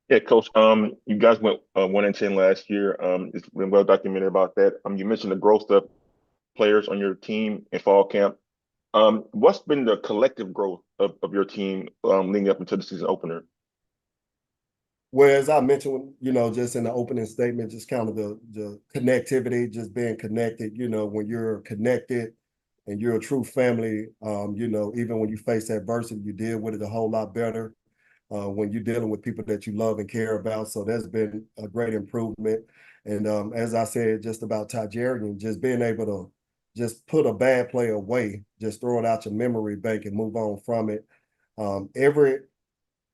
Yeah, Coach. You guys went 1-10 last year. It's been well documented about that. You mentioned the growth of players on your team in fall camp. What's been the collective growth of your team leading up into the season opener? Well, as I mentioned, you know, just in the opening statement, just kind of the connectivity, just being connected. You know, when you're connected and you're a true family, you know, even when you face adversity, you deal with it a whole lot better when you're dealing with people that you love and care about. So that's been a great improvement. And as I said, just about Tajarian, just being able to just put a bad play away, just throw it out your memory bank and move on from it.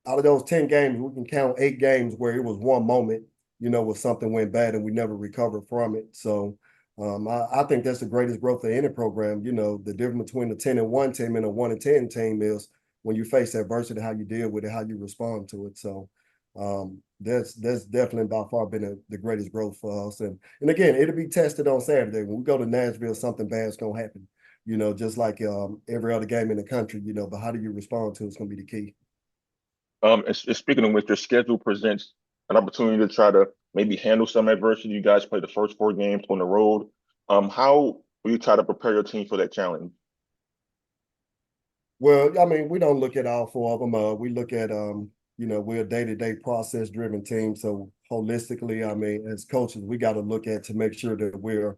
Out of those 10 games, we can count 8 games where it was one moment, you know, where something went bad and we never recovered from it. So I think that's the greatest growth of any program. You know, the difference between a 10-1 team and a 1-10 team is when you face adversity, how you deal with it, how you respond to it. So that's definitely by far been the greatest growth for us. And again, it'll be tested on Saturday. When we go to Nashville, something bad's going to happen, you know, just like every other game in the country, you know, but how do you respond to it's going to be the key. And speaking of which, your schedule presents an opportunity to try to maybe handle some adversity. You guys play the first 4 games on the road. How will you try to prepare your team for that challenge? Well, I mean, we don't look at all 4 of them. We look at, you know, we're a day-to-day process-driven team. So holistically, I mean, as coaches, we got to look at to make sure that we're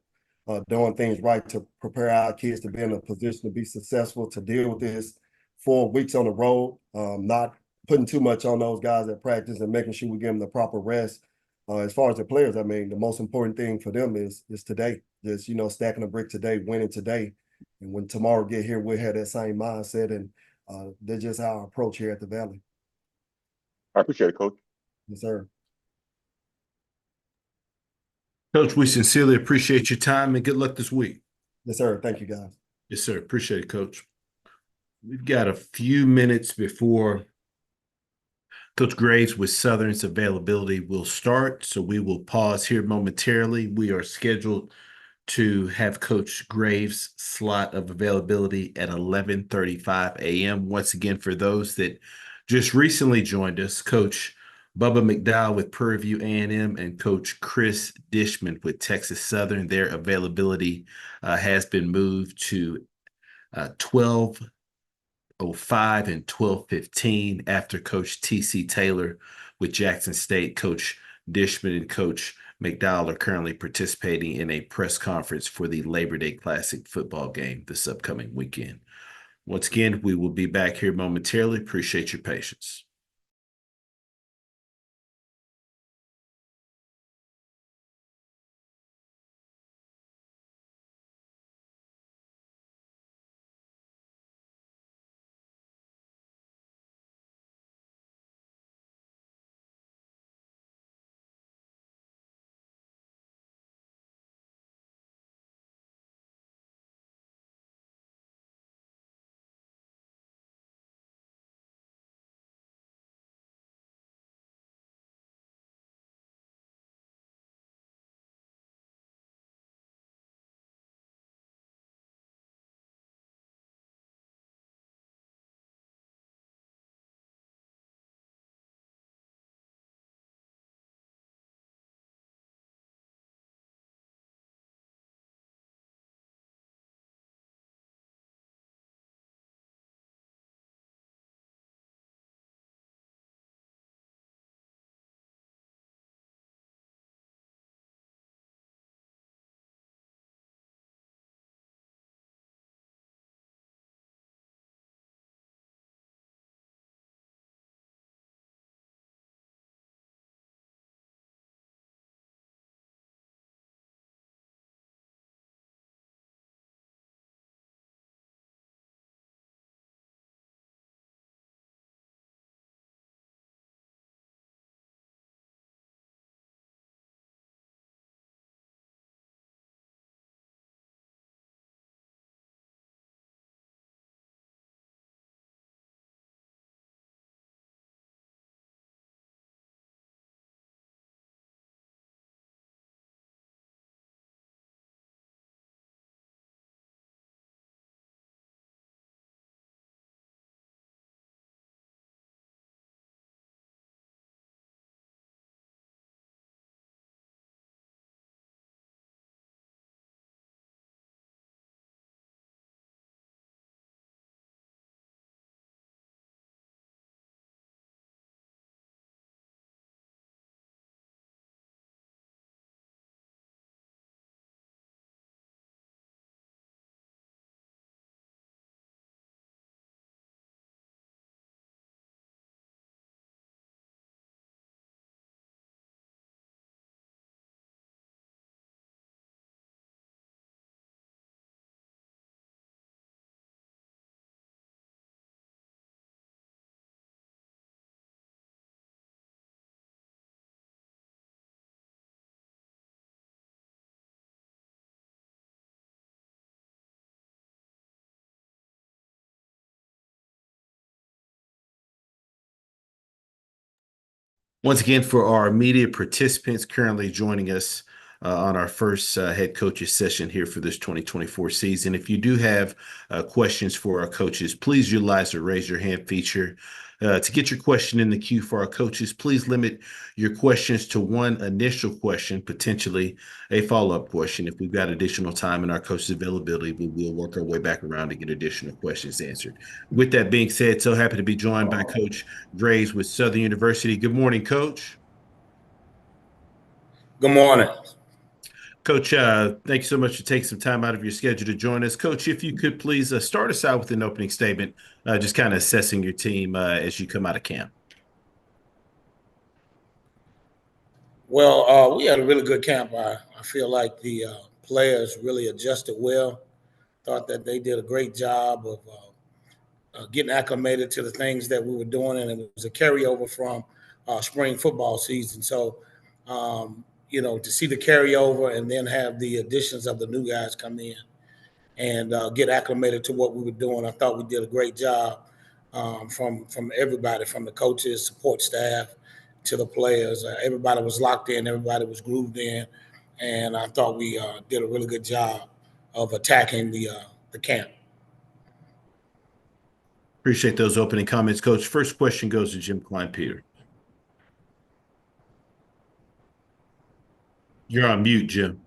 doing things right to prepare our kids to be in a position to be successful, to deal with this 4 weeks on the road, not putting too much on those guys at practice and making sure we give them the proper rest. As far as the players, I mean, the most important thing for them is today. Just, you know, stacking a brick today, winning today. And when tomorrow get here, we'll have that same mindset. And that's just our approach here at the Valley. I appreciate it, Coach. Yes, sir. Coach, we sincerely appreciate your time and good luck this week. Yes, sir. Thank you, guys. Yes, sir. Appreciate it, Coach. We've got a few minutes before Coach Graves with Southern's availability will start, so we will pause here momentarily. We are scheduled to have Coach Graves' slot of availability at 11:35 a.m. Once again, for those that just recently joined us, Coach Bubba McDowell with Prairie View A&M and Coach Chris Dishman with Texas Southern, their availability has been moved to 12:05 and 12:15 after Coach T.C. Taylor with Jackson State. Coach Dishman and Coach McDowell are currently participating in a press conference for the Labor Day Classic football game this upcoming weekend. Once again, we will be back here momentarily. Appreciate your patience. Once again, for our immediate participants currently joining us on our first head coaches session here for this 2024 season, if you do have questions for our coaches, please utilize the raise your hand feature. To get your question in the queue for our coaches, please limit your questions to one initial question, potentially a follow-up question. If we've got additional time in our coaches' availability, we will work our way back around to get additional questions answered. With that being said, so happy to be joined by Coach Graves with Southern University. Good morning, Coach. Good morning. Coach, thank you so much for taking some time out of your schedule to join us. Coach, if you could please start us out with an opening statement, just kind of assessing your team as you come out of camp. Well, we had a really good camp. I feel like the players really adjusted well. Thought that they did a great job of getting acclimated to the things that we were doing, and it was a carryover from spring football season. So, to see the carryover and then have the additions of the new guys come in and get acclimated to what we were doing, I thought we did a great job. from everybody, from the coaches, support staff, to the players. Everybody was locked in. Everybody was grooved in, and I thought we did a really good job of attacking the camp. Appreciate those opening comments, Coach. First question goes to Jim Klein-Peter. You're on mute, Jim.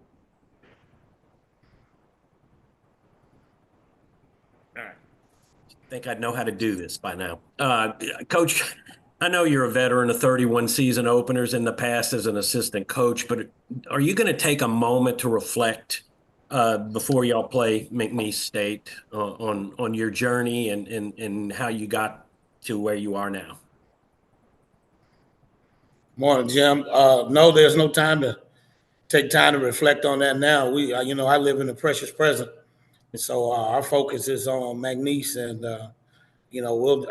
All right. I think I'd know how to do this by now. Coach, I know you're a veteran of 31 season openers in the past as an assistant coach, but are you going to take a moment to reflect before y'all play McNeese State on your journey and how you got to where you are now? Morning, Jim. No, there's no time to take time to reflect on that now. We, I live in the precious present, so our focus is on McNeese, and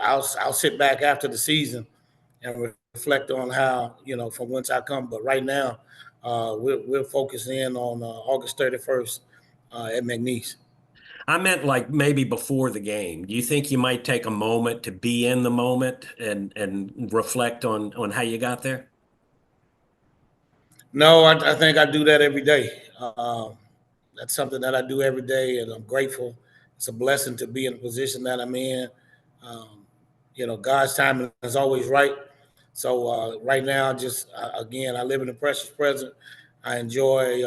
I'll sit back after the season and reflect on how from whence I come. But right now, we're focusing in on August 31st at McNeese. I meant like maybe before the game. Do you think you might take a moment to be in the moment and reflect on how you got there? No, I think I do that every day. That's something that I do every day, and I'm grateful. It's a blessing to be in the position that I'm in. God's timing is always right. So right now, again, I live in the precious present. I enjoy,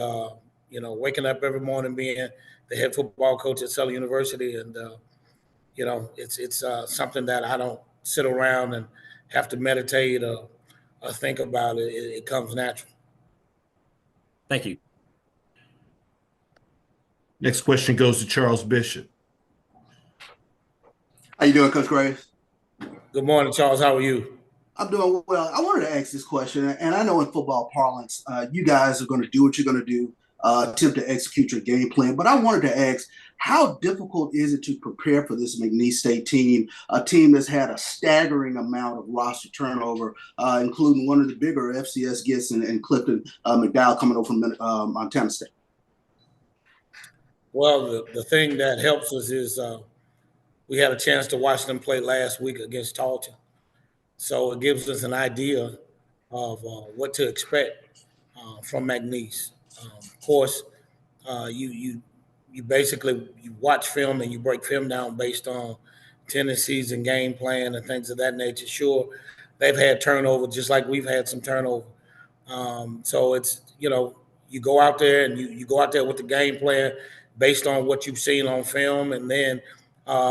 waking up every morning being the head football coach at Southern University, and it's something that I don't sit around and have to meditate or think about. It comes natural. Thank you. Next question goes to Charles Bishop. How you doing, Coach Graves? Good morning, Charles. How are you? I'm doing well. I wanted to ask this question, and I know in football parlance, you guys are going to do what you're going to do, attempt to execute your game plan. But I wanted to ask, how difficult is it to prepare for this McNeese State team, a team that's had a staggering amount of roster turnover, including one of the bigger FCS gets and Clifton McDowell coming over from Montana State? Well, the thing that helps us is we had a chance to watch them play last week against Tarleton. So it gives us an idea of what to expect from McNeese. Of course, you basically you watch film and you break film down based on tendencies and game plan and things of that nature. Sure, they've had turnover just like we've had some turnover. So it's you go out there and you go out there with the game plan based on what you've seen on film, and then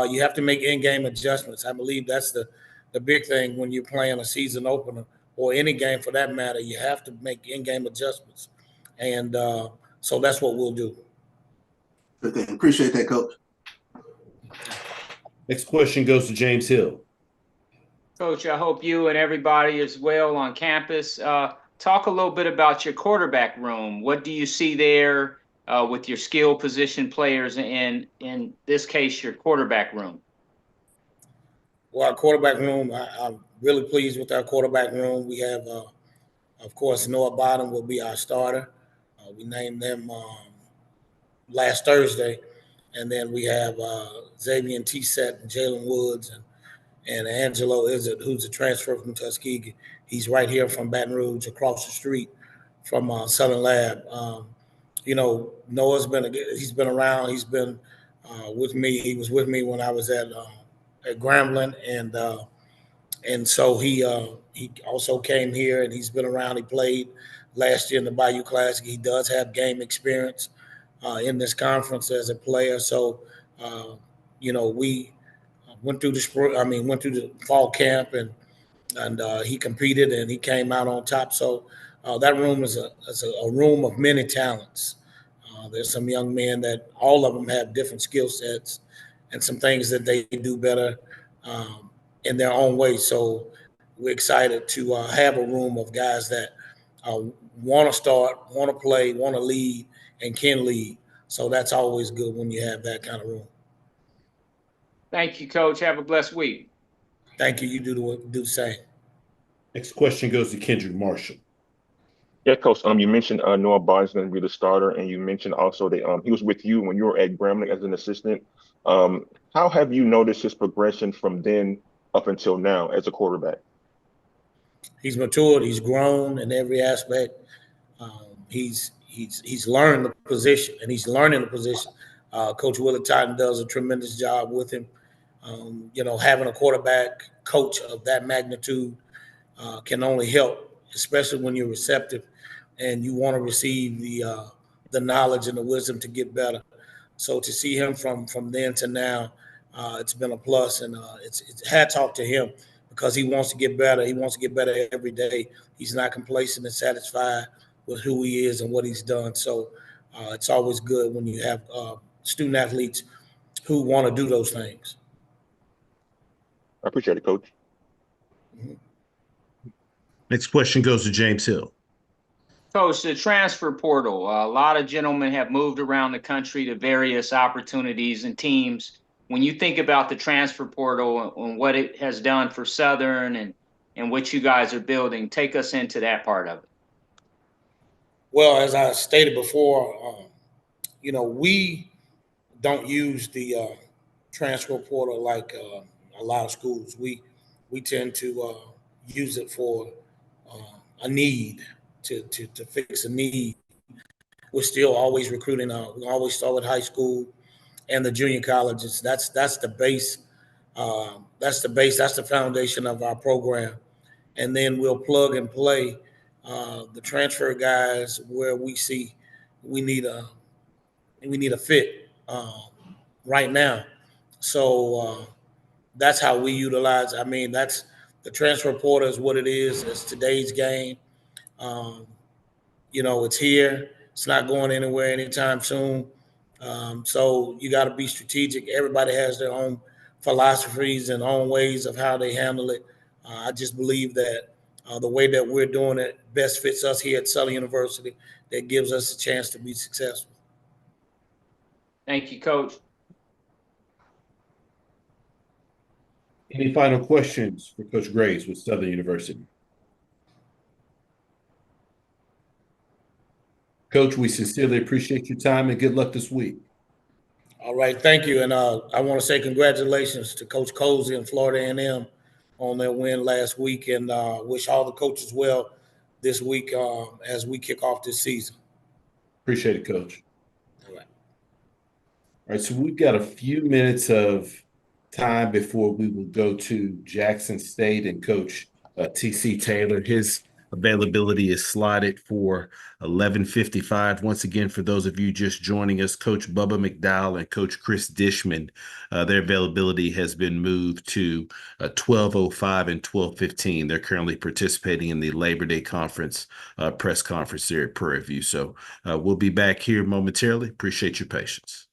you have to make in-game adjustments. I believe that's the big thing when you're playing a season opener or any game for that matter. You have to make in-game adjustments, and so that's what we'll do. Good thing. Appreciate that, Coach. Next question goes to James Hill. Coach, I hope you and everybody is well on campus. Talk a little bit about your quarterback room. What do you see there with your skill position players, in this case, your quarterback room? Well, our quarterback room, I'm really pleased with our quarterback room. We have, of course, Noah Bottom will be our starter. We named them last Thursday. And then we have Xavier T-Set and Jalen Woods and Angelo Izzard, who's a transfer from Tuskegee. He's right here from Baton Rouge, across the street from Southern Lab. Noah's he's been around. He's been with me. He was with me when I was at Grambling, and so he also came here, and he's been around. He played last year in the Bayou Classic. He does have game experience in this conference as a player. So we went through the fall camp, and he competed and he came out on top. So that room is a room of many talents. There's some young men that all of them have different skill sets and some things that they do better in their own way. So we're excited to have a room of guys that want to start, want to play, want to lead, and can lead. So that's always good when you have that kind of room. Thank you, Coach. Have a blessed week. Thank you. You do the same. Next question goes to Kendrick Marshall. Yeah, Coach. You mentioned Noah Barnes is going to be the starter, and you mentioned also that he was with you when you were at Grambling as an assistant. How have you noticed his progression from then up until now as a quarterback? He's matured. He's grown in every aspect. He's learned the position, and he's learning the position. Coach Willie Totten does a tremendous job with him. Having a quarterback coach of that magnitude can only help, especially when you're receptive and you want to receive the knowledge and the wisdom to get better. So to see him from then to now, it's been a plus, and it's hats off to him because he wants to get better. He wants to get better every day. He's not complacent and satisfied with who he is and what he's done. So it's always good when you have student athletes who want to do those things. I appreciate it, Coach. Next question goes to James Hill. Coach, the transfer portal. A lot of gentlemen have moved around the country to various opportunities and teams. When you think about the transfer portal and what it has done for Southern and what you guys are building, take us into that part of it. Well, as I stated before, we don't use the transfer portal like a lot of schools. We tend to use it for a need to fix a need. We're still always recruiting. We always start with high school and the junior colleges. That's the base. That's the base. That's the foundation of our program, and then we'll plug and play the transfer guys where we see we need a fit right now. So that's how we utilize. I mean, that's the transfer portal is what it is. It's today's game. It's here. It's not going anywhere anytime soon. So you got to be strategic. Everybody has their own philosophies and own ways of how they handle it. I just believe that the way that we're doing it best fits us here at Southern University. That gives us a chance to be successful. Thank you, Coach. Any final questions for Coach Graves with Southern University? Coach, we sincerely appreciate your time and good luck this week. All right, thank you. And I want to say congratulations to Coach Cozy and Florida A&M on their win last week, and wish all the coaches well this week as we kick off this season. Appreciate it, Coach. All right. All right, so we've got a few minutes of time before we will go to Jackson State and Coach T.C. Taylor. His availability is slotted for 11:55. Once again, for those of you just joining us, Coach Bubba McDowell and Coach Chris Dishman, their availability has been moved to 12:05 and 12:15. They're currently participating in the Labor Day conference, press conference there at Prairie View. So we'll be back here momentarily. Appreciate your patience.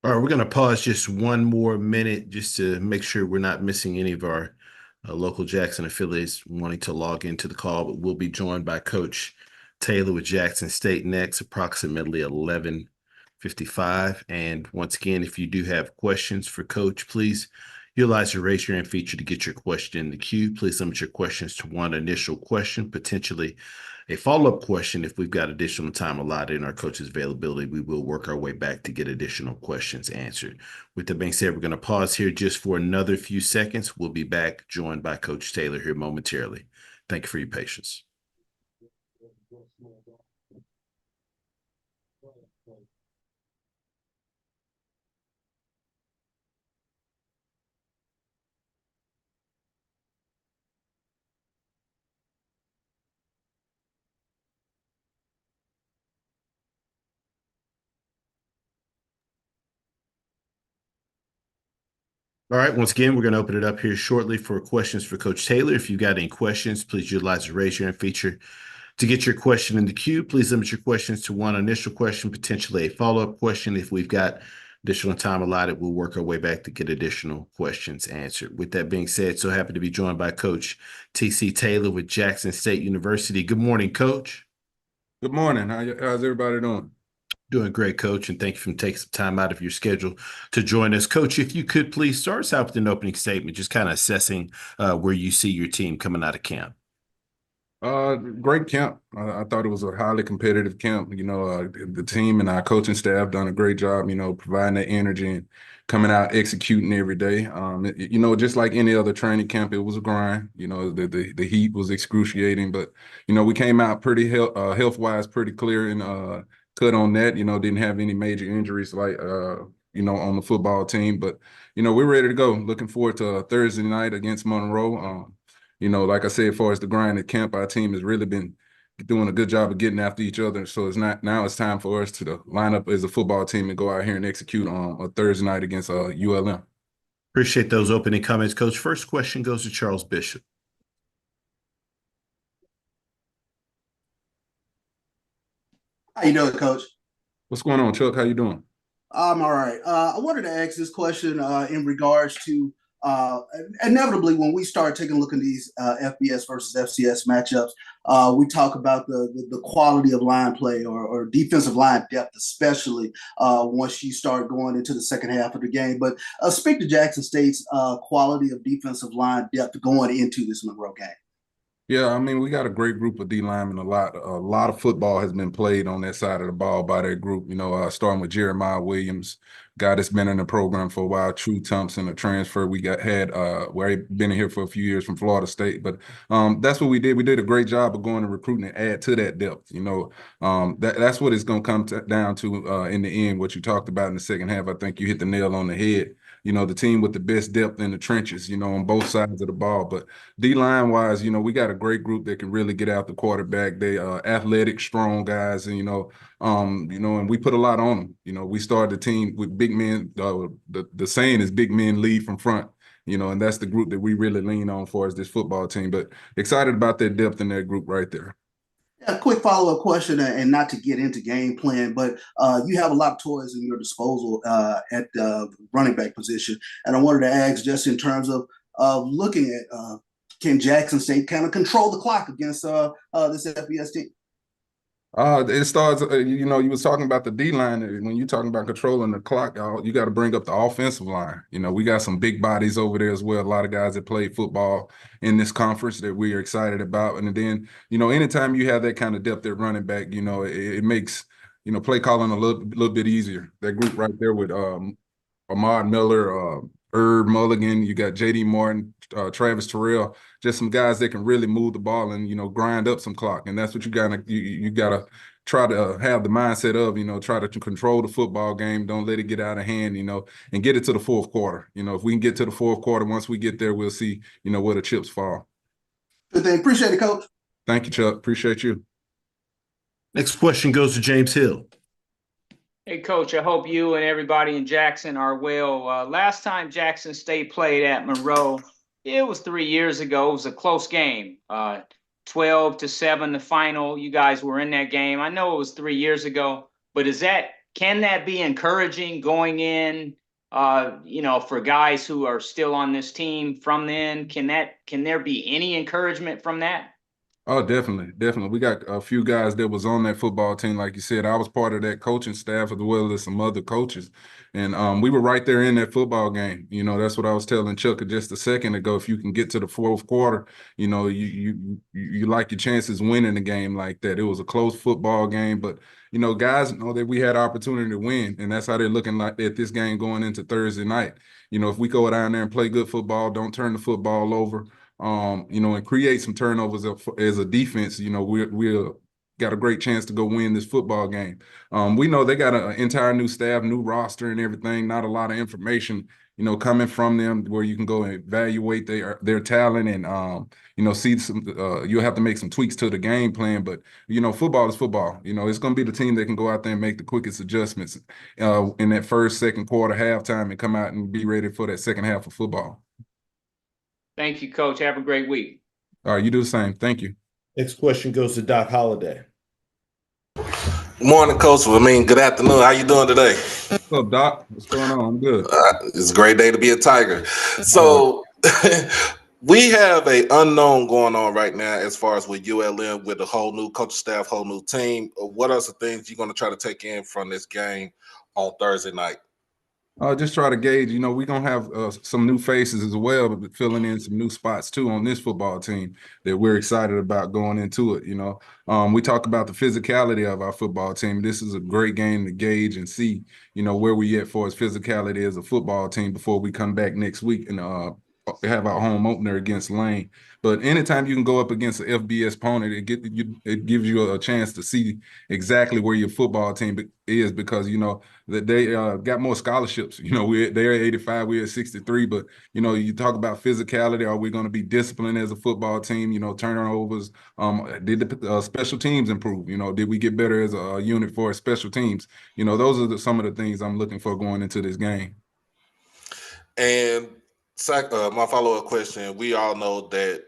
All right, we're going to pause just one more minute just to make sure we're not missing any of our local Jackson affiliates wanting to log into the call, but we'll be joined by Coach Taylor with Jackson State next, approximately 11:55. And once again, if you do have questions for Coach, please utilize your raise your hand feature to get your question in the queue. Please limit your questions to one initial question, potentially a follow-up question. If we've got additional time allotted in our coach's availability, we will work our way back to get additional questions answered. With that being said, we're going to pause here just for another few seconds. We'll be back joined by Coach Taylor here momentarily. Thank you for your patience. All right, once again, we're going to open it up here shortly for questions for Coach Taylor. If you've got any questions, please utilize the raise your hand feature to get your question in the queue. Please limit your questions to one initial question, potentially a follow-up question. If we've got additional time allotted, we'll work our way back to get additional questions answered. With that being said, so happy to be joined by Coach T.C. Taylor with Jackson State University. Good morning, Coach. Good morning. How's everybody doing? Doing great, Coach, and thank you for taking some time out of your schedule to join us. Coach, if you could please start us out with an opening statement, just kind of assessing where you see your team coming out of camp. Great camp. I thought it was a highly competitive camp. You know, the team and our coaching staff done a great job, you know, providing that energy and coming out executing every day. You know, just like any other training camp, it was a grind. You know, the heat was excruciating, but, you know, we came out pretty health-wise, pretty clear and cut on that. You know, didn't have any major injuries like, you know, on the football team. But, you know, we're ready to go. Looking forward to Thursday night against Monroe. You know, like I said, as far as the grind at camp, our team has really been doing a good job of getting after each other. So now it's time for us to line up as a football team and go out here and execute on a Thursday night against ULM. Appreciate those opening comments, Coach. First question goes to Charles Bishop. How you doing, Coach? What's going on, Chuck? How you doing? I'm all right. I wanted to ask this question in regards to inevitably when we start taking a look at these FBS versus FCS matchups, we talk about the quality of line play or defensive line depth, especially once you start going into the second half of the game. But speak to Jackson State's quality of defensive line depth going into this Monroe game. Yeah, I mean, we got a great group of D linemen. A lot of football has been played on that side of the ball by that group. You know, starting with Jeremiah Williams, guy that's been in the program for a while. True Thompson, a transfer we had where he been here for a few years from Florida State. But that's what we did. We did a great job of going and recruiting and add to that depth. You know, that's what it's going to come down to in the end. What you talked about in the second half, I think you hit the nail on the head. You know, the team with the best depth in the trenches, you know, on both sides of the ball. But D-line wise, you know, we got a great group that can really get out the quarterback. They are athletic, strong guys, and, you know, and we put a lot on them. You know, we started the team with big men. The saying is big men lead from front, you know, and that's the group that we really lean on for as this football team. But excited about that depth in that group right there. A quick follow-up question, and not to get into game plan, but you have a lot of toys in your disposal at the running back position. And I wanted to ask just in terms of looking at can Jackson State kind of control the clock against this FBS team? It starts, you know, you was talking about the D-line. When you're talking about controlling the clock, you got to bring up the offensive line. You know, we got some big bodies over there as well. A lot of guys that played football in this conference that we are excited about. And then, you know, anytime you have that kind of depth at running back, you know, it makes, you know, play calling a little bit easier. That group right there with Ahmad Miller, Herb Mulligan, you got J.D. Martin, Travis Terrell, just some guys that can really move the ball and, you know, grind up some clock. And that's what you gotta try to have the mindset of, you know, try to control the football game. Don't let it get out of hand, you know, and get it to the fourth quarter. You know, if we can get to the fourth quarter, once we get there, we'll see, you know, where the chips fall. Good thing. Appreciate it, Coach. Thank you, Chuck. Appreciate you. Next question goes to James Hill. Hey, Coach, I hope you and everybody in Jackson are well. Last time Jackson State played at Monroe, it was 3 years ago. It was a close game, 12-7, the final. You guys were in that game. I know it was 3 years ago, but is that can that be encouraging going in? For guys who are still on this team from then, can there be any encouragement from that? Oh, definitely, definitely. We got a few guys that was on that football team, like you said. I was part of that coaching staff as well as some other coaches, and we were right there in that football game. That's what I was telling Chuck just a second ago. If you can get to the fourth quarter, you like your chances winning the game like that. It was a close football game, but guys know that we had opportunity to win, and that's how they're looking like at this game going into Thursday night. If we go down there and play good football, don't turn the football over. And create some turnovers as a defense, we'll got a great chance to go win this football game. We know they got an entire new staff, new roster and everything, not a lot of information, coming from them where you can go and evaluate their talent and, see some, you'll have to make some tweaks to the game plan, but, football is football. It's going to be the team that can go out there and make the quickest adjustments in that first, second quarter, halftime, and come out and be ready for that second half of football. Thank you, Coach. Have a great week. All right, you do the same. Thank you. Next question goes to Doc Holliday. Morning, Coach. Good afternoon. How you doing today? What's up, Doc? What's going on? I'm good. It's a great day to be a Tiger. So we have an unknown going on right now as far as with ULM, with the whole new coaching staff, whole new team. What are some things you're going to try to take in from this game on Thursday night? Just try to gauge, we're going to have some new faces as well, but filling in some new spots too on this football team that we're excited about going into it. We talk about the physicality of our football team. This is a great game to gauge and see, where we at for as physicality as a football team before we come back next week and have our home opener against Lane. But anytime you can go up against an FBS opponent, it gives you a chance to see exactly where your football team is, because that they got more scholarships. They're 85, we're at 63. But you talk about physicality. Are we going to be disciplined as a football team? Turnovers. Did the special teams improve? Did we get better as a unit for special teams? Those are some of the things I'm looking for going into this game. And my follow-up question: we all know that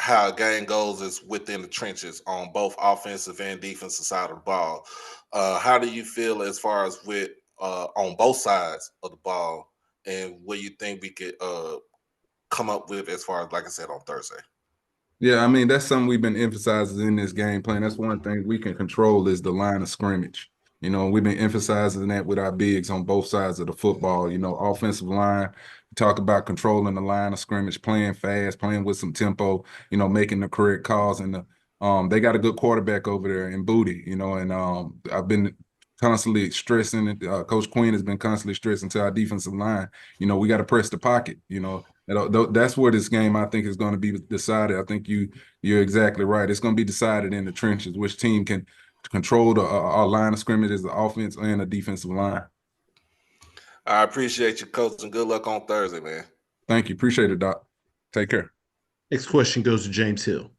how a game goes is within the trenches on both offensive and defensive side of the ball. How do you feel as far as with on both sides of the ball, and what you think we could come up with as far as, like I said, on Thursday? Yeah, that's something we've been emphasizing in this game plan. That's one thing we can control is the line of scrimmage. We've been emphasizing that with our bigs on both sides of the football. Offensive line, we talk about controlling the line of scrimmage, playing fast, playing with some tempo, making the correct calls. And they got a good quarterback over there in Booty, and I've been constantly stressing it. Coach Quinn has been constantly stressing to our defensive line. We got to press the pocket, That's where this game, I think, is going to be decided. I think you're exactly right. It's going to be decided in the trenches, which team can control our line of scrimmage as the offense and the defensive line. I appreciate you, Coach, and good luck on Thursday, man. Thank you. Appreciate it, Doc. Take care. Next question goes to James Hill.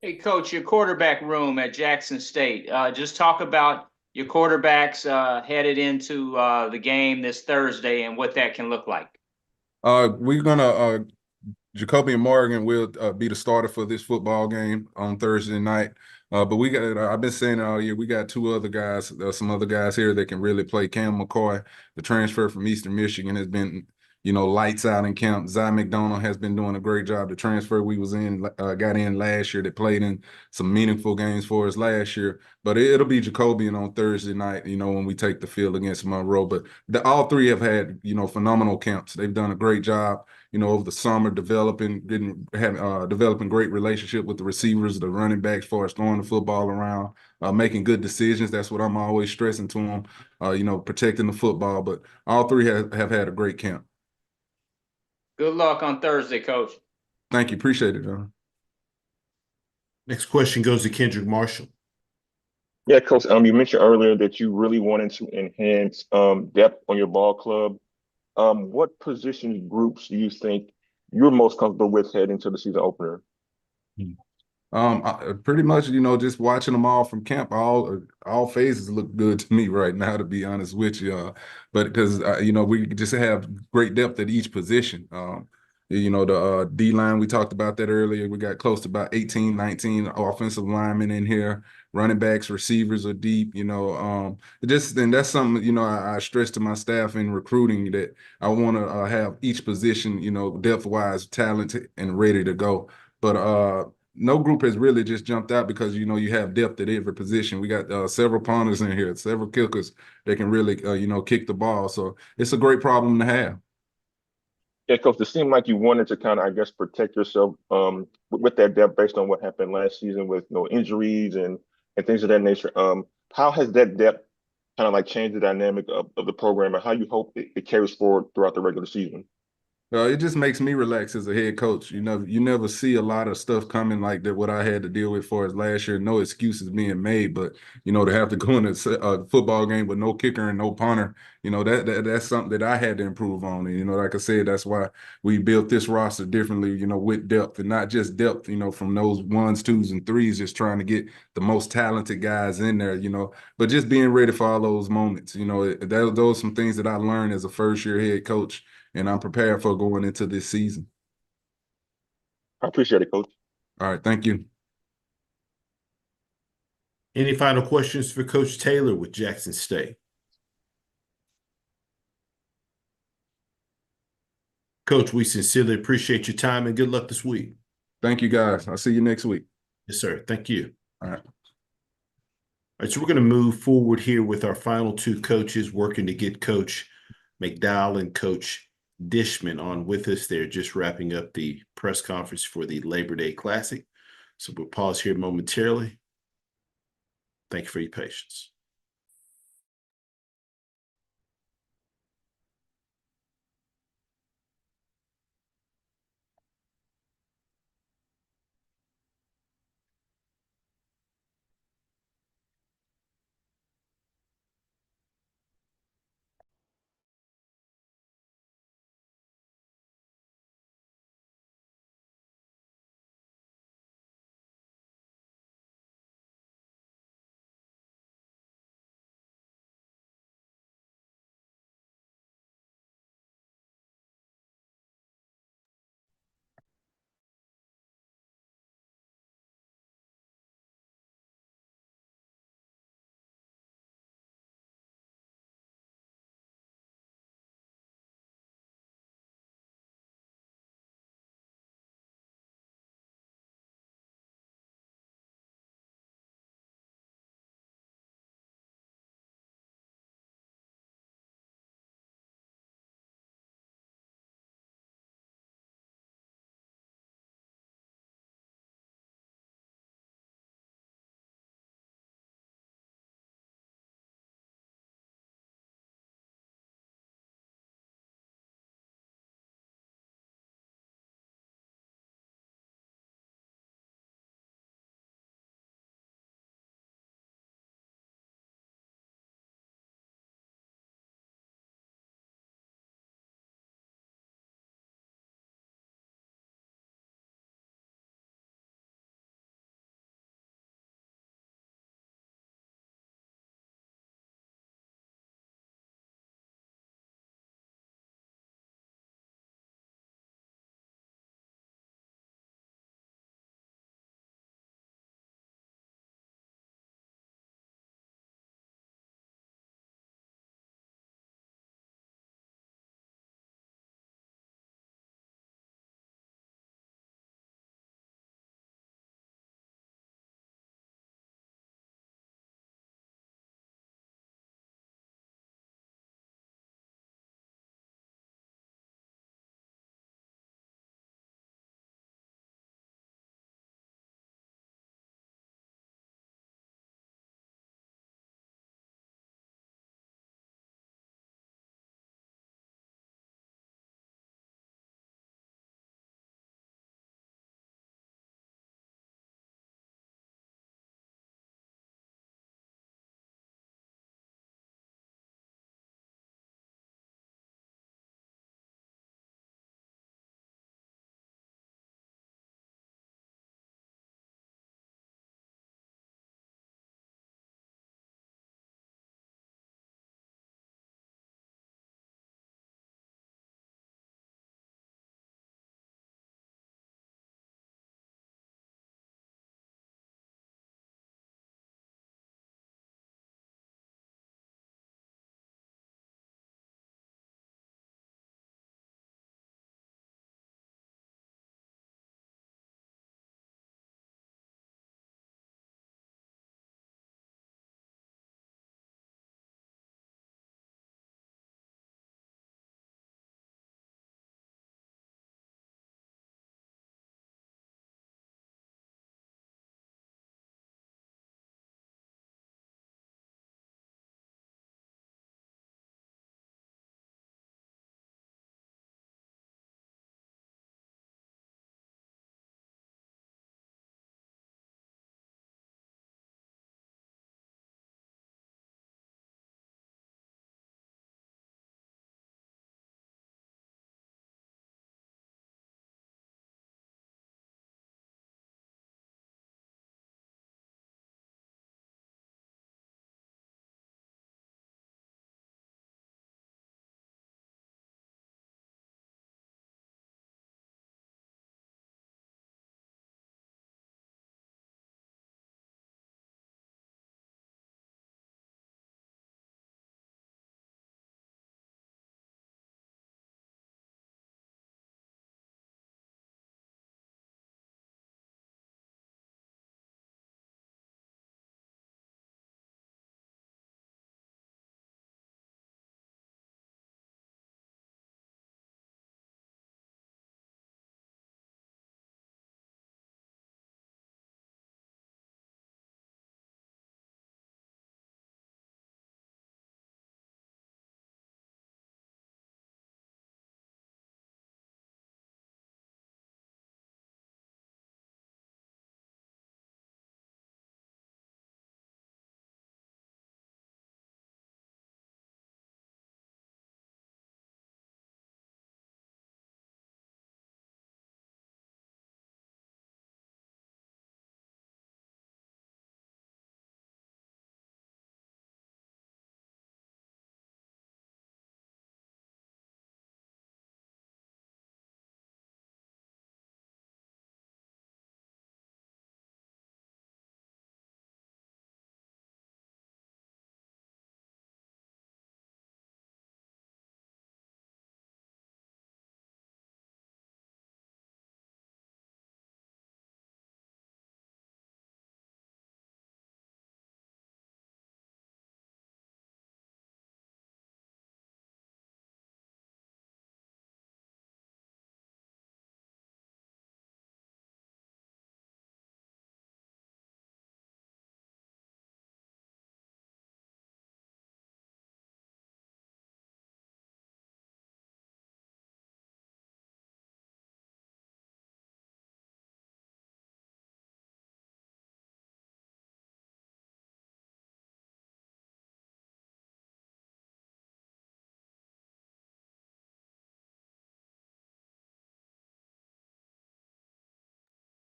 Hey, Coach, your quarterback room at Jackson State. Just talk about your quarterbacks headed into the game this Thursday and what that can look like. We're going to Jacoby and Morgan will be the starter for this football game on Thursday night. But we got, I've been saying it all year, we got two other guys, some other guys here that can really play. Cam McCoy, the transfer from Eastern Michigan, has been, lights out in camp. Zy McDonald has been doing a great job. The transfer we was in, got in last year, that played in some meaningful games for us last year. But it'll be Jacoby on Thursday night, when we take the field against Monroe. But all three have had, phenomenal camps. They've done a great job, over the summer, developing great relationship with the receivers, the running backs, for us throwing the football around, making good decisions. That's what I'm always stressing to them, protecting the football. But all three have had a great camp. Good luck on Thursday, Coach. Thank you. Appreciate it, John. Next question goes to Kendrick Marshall. Yeah, Coach, you mentioned earlier that you really wanted to enhance depth on your ball club. What position groups do you think you're most comfortable with heading into the season opener? Pretty much, just watching them all from camp, all phases look good to me right now, to be honest with you. But because, we just have great depth at each position. The D-line, we talked about that earlier. We got close to about 18, 19 offensive linemen in here. running backs, receivers are deep. And that's something I stress to my staff in recruiting that I want to have each position depth wise, talented and ready to go. But no group has really just jumped out because you have depth at every position. We got several punters in here, several kickers that can really kick the ball. So it's a great problem to have. Yeah, coach, it seemed like you wanted to kind of, I guess, protect yourself with that depth based on what happened last season with injuries and things of that nature. How has that depth kind of like changed the dynamic of the program and how you hope it carries forward throughout the regular season? It just makes me relax as a head coach. You never see a lot of stuff coming like that, what I had to deal with for as last year. No excuses being made, but, to have to go in a football game with no kicker and no punter, that's something that I had to improve on. And, like I said, that's why we built this roster differently, with depth and not just depth, from those ones, twos, and threes, just trying to get the most talented guys in there, but just being ready for all those moments. Those are some things that I learned as a first-year head coach, and I'm prepared for going into this season. I appreciate it, Coach. All right, thank you. Any final questions for Coach Taylor with Jackson State? Coach, we sincerely appreciate your time and good luck this week. Thank you, guys. I'll see you next week. Yes, sir. Thank you. All right. All right, so we're going to move forward here with our final two coaches working to get Coach McDowell and Coach Dishman on with us. They're just wrapping up the press conference for the Labor Day Classic. So we'll pause here momentarily. Thank you for your patience.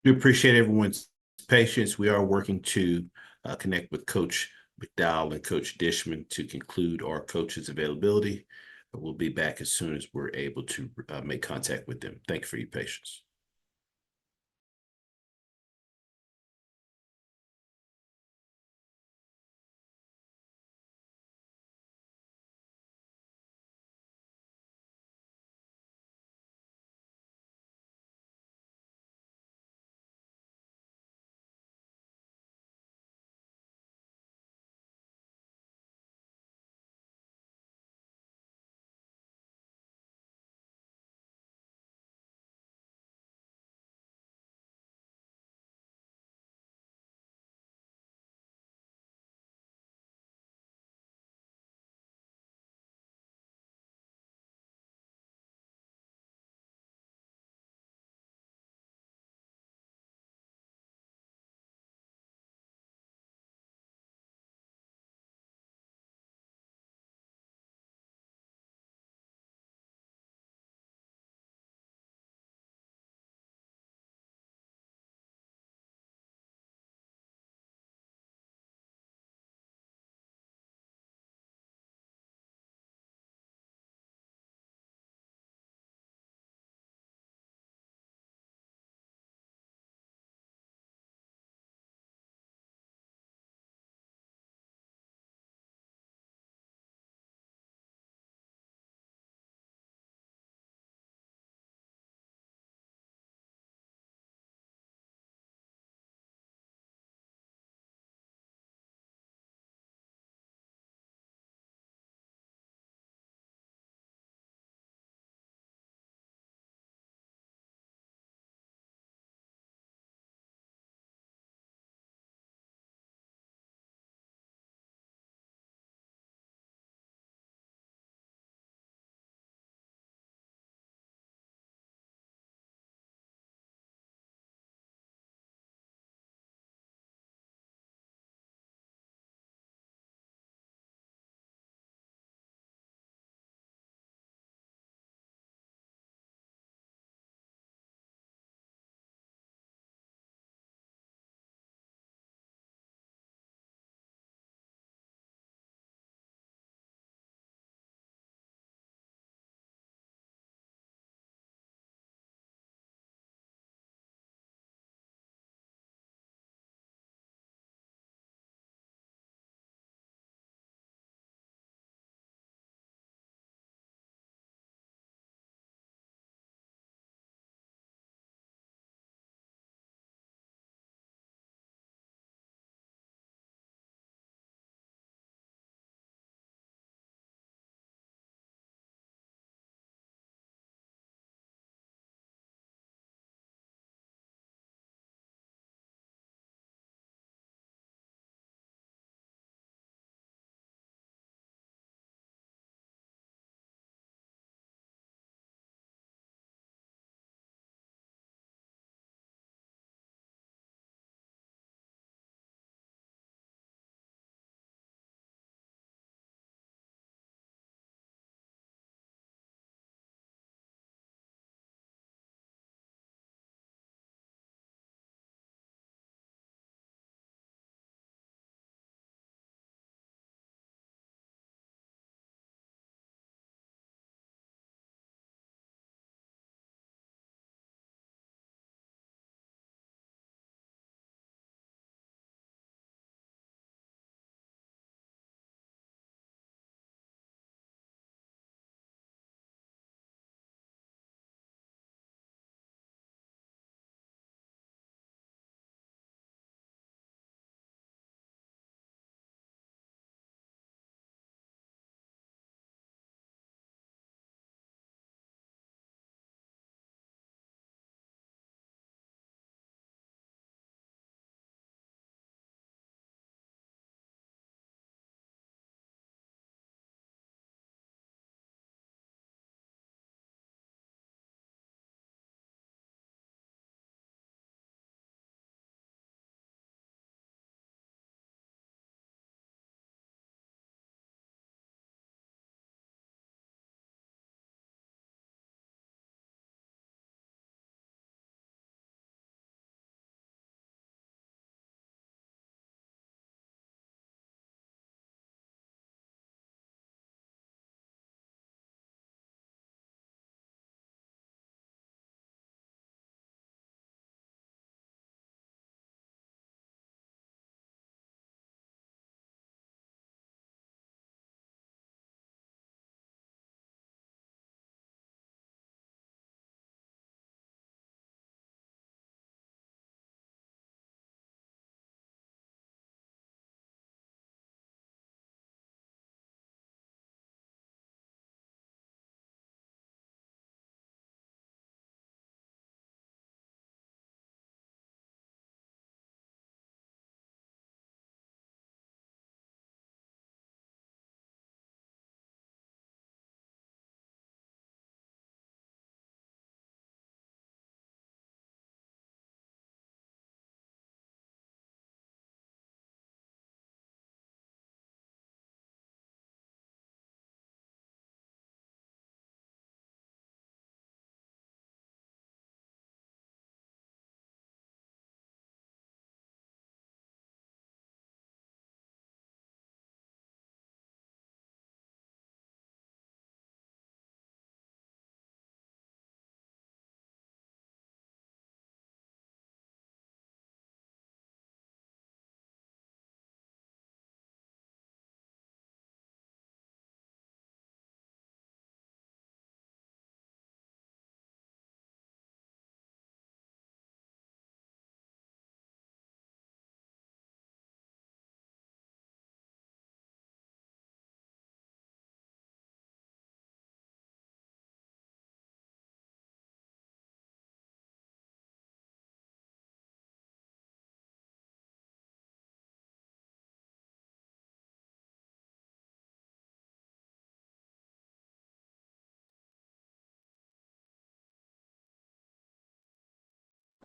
We appreciate everyone's patience. We are working to connect with Coach McDowell and Coach Dishman to conclude our coaches' availability. We'll be back as soon as we're able to make contact with them. Thank you for your patience.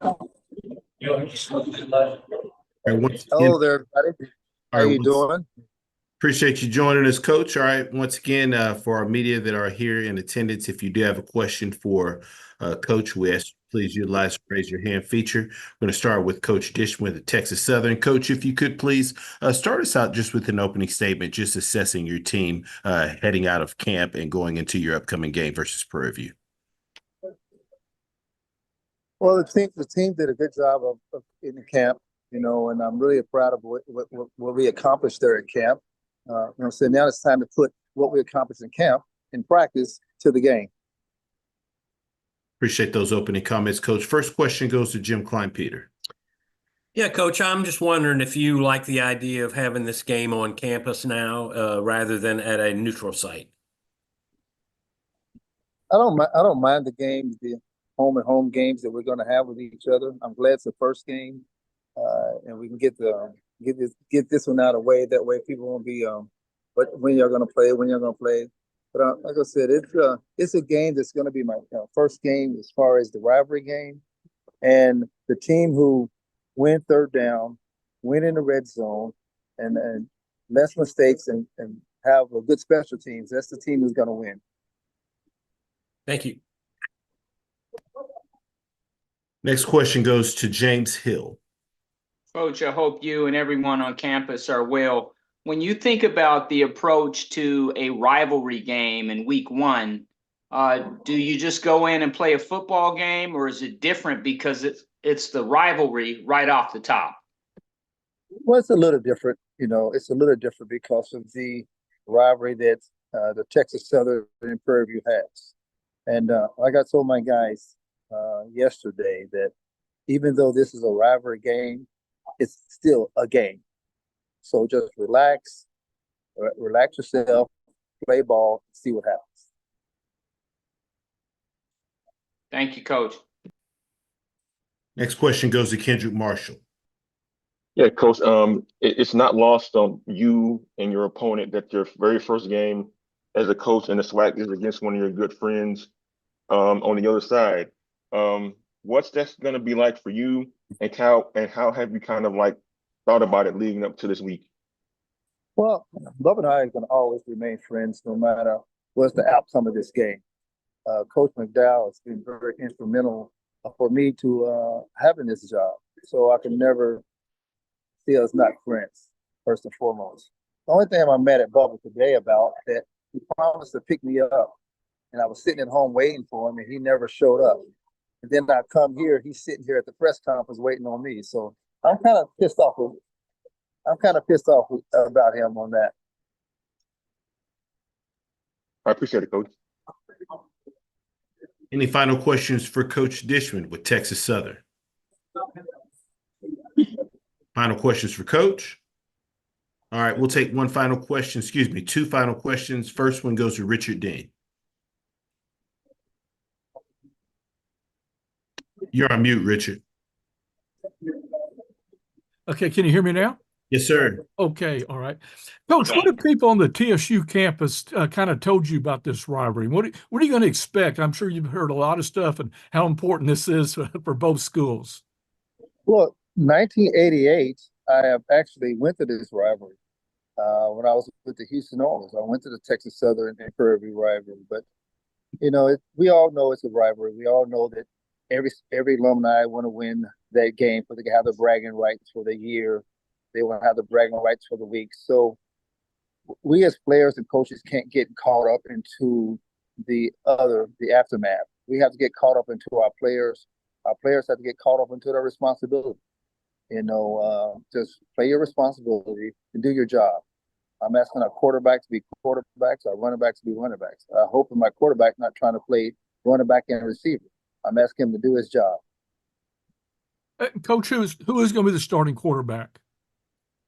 And once again, Hello there, everybody. How you once- doing? Appreciate you joining us, Coach. All right. Once again, for our media that are here in attendance, if you do have a question for Coach, we ask you please utilize the raise your hand feature. We're going to start with Coach Dishman at Texas Southern. Coach, if you could please start us out just with an opening statement, just assessing your team heading out of camp and going into your upcoming game versus Prairie View. Well, the team did a good job of in the camp, you know, and I'm really proud of what we accomplished there at camp. So now it's time to put what we accomplished in camp in practice to the game. Appreciate those opening comments, Coach. First question goes to Jim Klein-Peter. Yeah, Coach, I'm just wondering if you like the idea of having this game on campus now rather than at a neutral site. I don't mind the games, the home games that we're going to have with each other. I'm glad it's the first game, and we can get this one out of the way. That way, people won't be but when you're going to play, But like I said, it's a game that's going to be my first game as far as the rivalry game, and the team who win third down, win in the red zone, and less mistakes and have a good special teams. That's the team who's going to win. Thank you. Next question goes to James Hill. Coach, I hope you and everyone on campus are well. When you think about the approach to a rivalry game in week one, do you just go in and play a football game, or is it different because it's the rivalry right off the top? Well, it's a little different. You know, it's a little different because of the rivalry that the Texas Southern and Prairie View has. And like I told my guys yesterday, that even though this is a rivalry game, it's still a game. So just relax yourself, play ball, see what happens. Thank you, Coach. Next question goes to Kendrick Marshall. Yeah, Coach, it's not lost on you and your opponent that your very first game as a coach in the SWAC is against one of your good friends on the other side. What's that going to be like for you, and how have you kind of like thought about it leading up to this week? Well, Bluff and I are going to always remain friends no matter what's the outcome of this game. Coach McDowell has been very instrumental for me to having this job, so I can never see us not friends, first and foremost. The only thing I'm mad at Bubba today about that he promised to pick me up, and I was sitting at home waiting for him, and he never showed up. And then I come here, he's sitting here at the press conference waiting on me. So I'm kind of pissed off about him on that. I appreciate it, Coach. Any final questions for Coach Dishman with Texas Southern? Final questions for Coach? All right, we'll take two final questions. First one goes to Richard Dean. You're on mute, Richard. Okay, can you hear me now? Yes, sir. Okay, all right. Coach, what have people on the TSU campus kind of told you about this rivalry? What are you going to expect? I'm sure you've heard a lot of stuff and how important this is for both schools. Well, 1988, I have actually went to this rivalry when I was with the Houston Oilers. I went to the Texas Southern and Prairie View rivalry. But, you know, we all know it's a rivalry. We all know that every alumni want to win that game so they can have the bragging rights for the year. They want to have the bragging rights for the week. So we as players and coaches can't get caught up into the aftermath. We have to get caught up into our players. Our players have to get caught up into their responsibility. You know, just play your responsibility and do your job. I'm asking our quarterbacks to be quarterbacks, our running backs to be running backs. I hope my quarterback's not trying to play running back and receiver. I'm asking him to do his job. Coach, who is going to be the starting quarterback?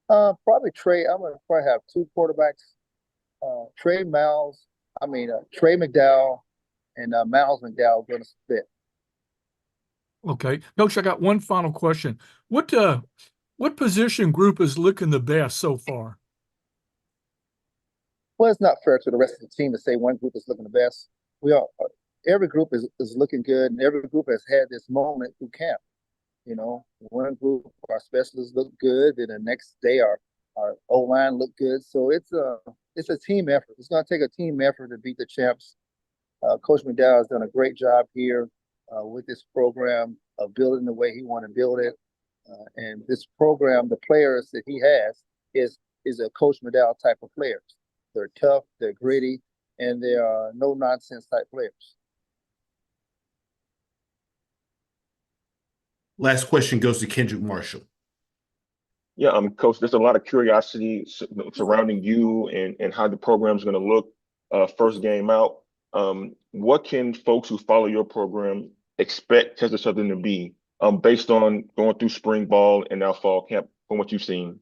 Probably Trey. I'm going to probably have two quarterbacks. Trey McDowell and Miles McDowell going to split. Okay. Coach, I got one final question. What position group is looking the best so far? Well, it's not fair to the rest of the team to say one group is looking the best. Every group is looking good, and every group has had this moment through camp. One group our specialists look good, then the next day our O line look good. So it's a team effort. It's going to take a team effort to beat the champs. Coach McDowell has done a great job here with this program of building the way he want to build it. And this program, the players that he has is a Coach McDowell type of players. They're tough, they're gritty, and they are no nonsense type players. Last question goes to Kendrick Marshall. Yeah, Coach, there's a lot of curiosity surrounding you and how the program's going to look first game out. What can folks who follow your program expect Texas Southern to be based on going through spring ball and now fall camp from what you've seen?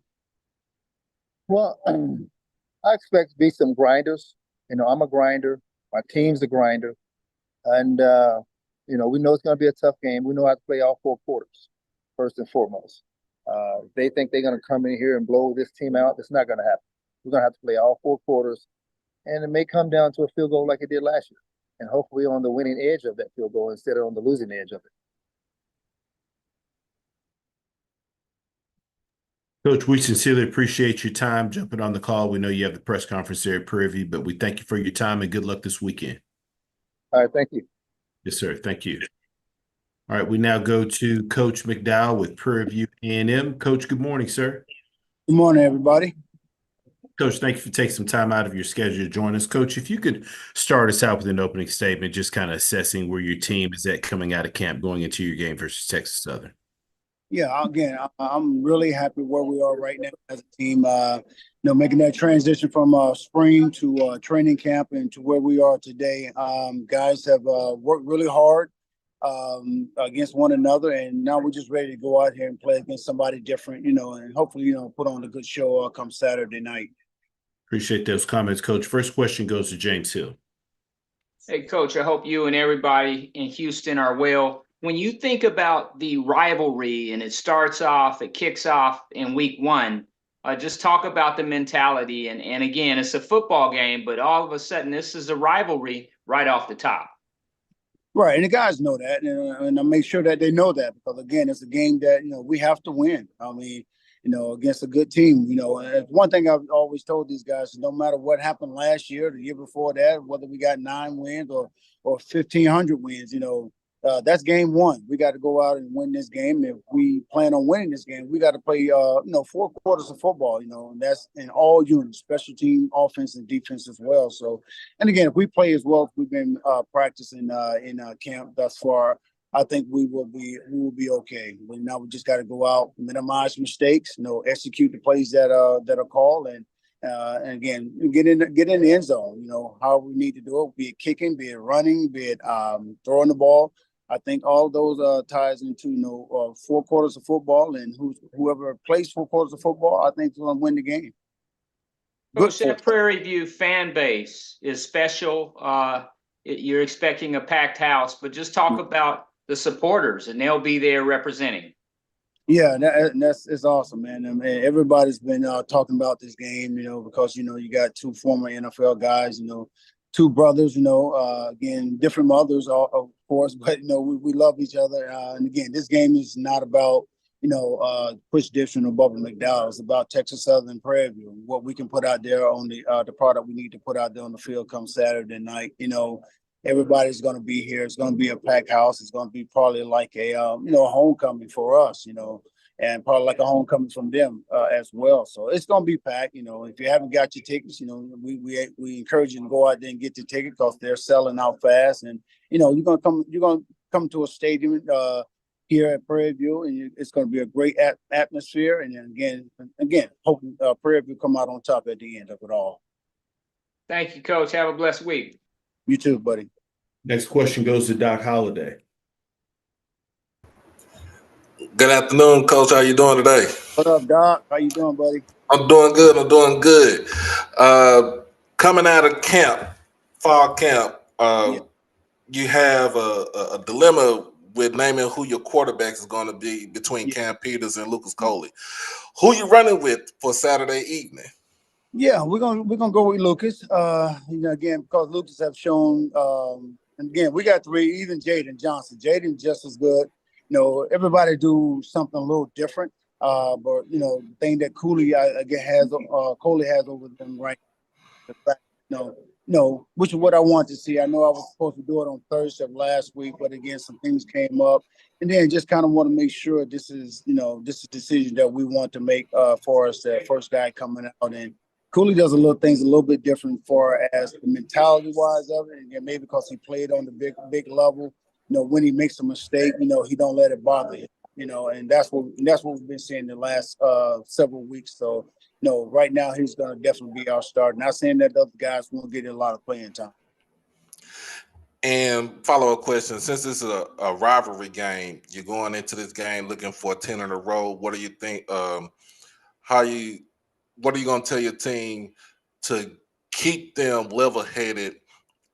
Well, I expect to be some grinders. I'm a grinder. My team's a grinder. And, we know it's going to be a tough game. We know how to play all 4 quarters, first and foremost. If they think they're going to come in here and blow this team out, it's not going to happen. We're going to have to play all 4 quarters. And it may come down to a field goal like it did last year. And hopefully on the winning edge of that field goal instead of on the losing edge of it. Coach, we sincerely appreciate your time jumping on the call. We know you have the press conference there at Prairie View, but we thank you for your time and good luck this weekend. All right, thank you. Yes, sir. Thank you. All right, we now go to Coach McDowell with Prairie View A&M. Coach, good morning, sir. Good morning, everybody. Coach, thank you for taking some time out of your schedule to join us. Coach, if you could start us out with an opening statement, just kind of assessing where your team is at coming out of camp going into your game versus Texas Southern. Yeah, again, I'm really happy where we are right now as a team. Making that transition from spring to training camp and to where we are today. Guys have worked really hard against one another, and now we're just ready to go out here and play against somebody different, and hopefully, put on a good show come Saturday night. Appreciate those comments, Coach. First question goes to James Hill. Hey, Coach, I hope you and everybody in Houston are well. When you think about the rivalry and it kicks off in week 1, just talk about the mentality. And again, it's a football game, but all of a sudden this is a rivalry right off the top. Right, and the guys know that, and I make sure that they know that because, again, it's a game that, we have to win. I mean, against a good team, and one thing I've always told these guys, no matter what happened last year, the year before that, whether we got 9 wins or 1,500 wins, that's game 1. We got to go out and win this game. If we plan on winning this game, we got to play, 4 quarters of football, and that's in all units, special team, offense, and defense as well. So, and again, if we play as well as we've been practicing in camp thus far, I think we will be okay. But now we just got to go out, minimize mistakes, execute the plays that are called, and again, get in the end zone. How we need to do it, be it kicking, be it running, be it throwing the ball. I think all those ties into 4 quarters of football, and whoever plays 4 quarters of football, I think is going to win the game. Coach, that Prairie View fan base is special. You're expecting a packed house, but just talk about the supporters, and they'll be there representing. Yeah, it's awesome, man. I mean, everybody's been talking about this game, because you got 2 former NFL guys, 2 brothers, again, different mothers, of course, but we love each other. And again, this game is not about push Dixon or Bubba McDowell. It's about Texas Southern Prairie View, what we can put out there on the product we need to put out there on the field come Saturday night. Everybody's going to be here. It's going to be a packed house. It's going to be probably like a homecoming for us, and probably like a homecoming from them as well. So it's going to be packed. If you haven't got your tickets, we encourage you to go out there and get your ticket because they're selling out fast. And you're going to come to a stadium here at Prairie View, and it's going to be a great atmosphere. And then again, hoping Prairie View come out on top at the end of it all. Thank you, Coach. Have a blessed week. You too, buddy. Next question goes to Doc Holliday. Good afternoon, Coach. How you doing today? What up, Doc? How you doing, buddy? I'm doing good. Coming out of camp, fall camp, you have a dilemma with naming who your quarterback is going to be between Cam Peters and Lucas Coley. Who you running with for Saturday evening? Yeah, we're gonna go with Lucas. Again, because Lucas have shown. And again, we got 3. Even Jaden Johnson. Jaden just as good. everybody do something a little different. But the thing that Cooley again has, Coley has over them right, the fact, which is what I want to see. I know I was supposed to do it on Thursday of last week, but again, some things came up, and then just kind of want to make sure this is a decision that we want to make for us. That first guy coming out, and Cooley does things a little bit different for as the mentality wise of it, and maybe because he played on the big level. When he makes a mistake, he don't let it bother him. And that's what we've been seeing the last several weeks. So, right now he's going to definitely be our starter. Not saying that the other guys won't get a lot of playing time. And follow-up question: since this is a rivalry game, you're going into this game looking for 10 in a row. What do you think? What are you going to tell your team to keep them level-headed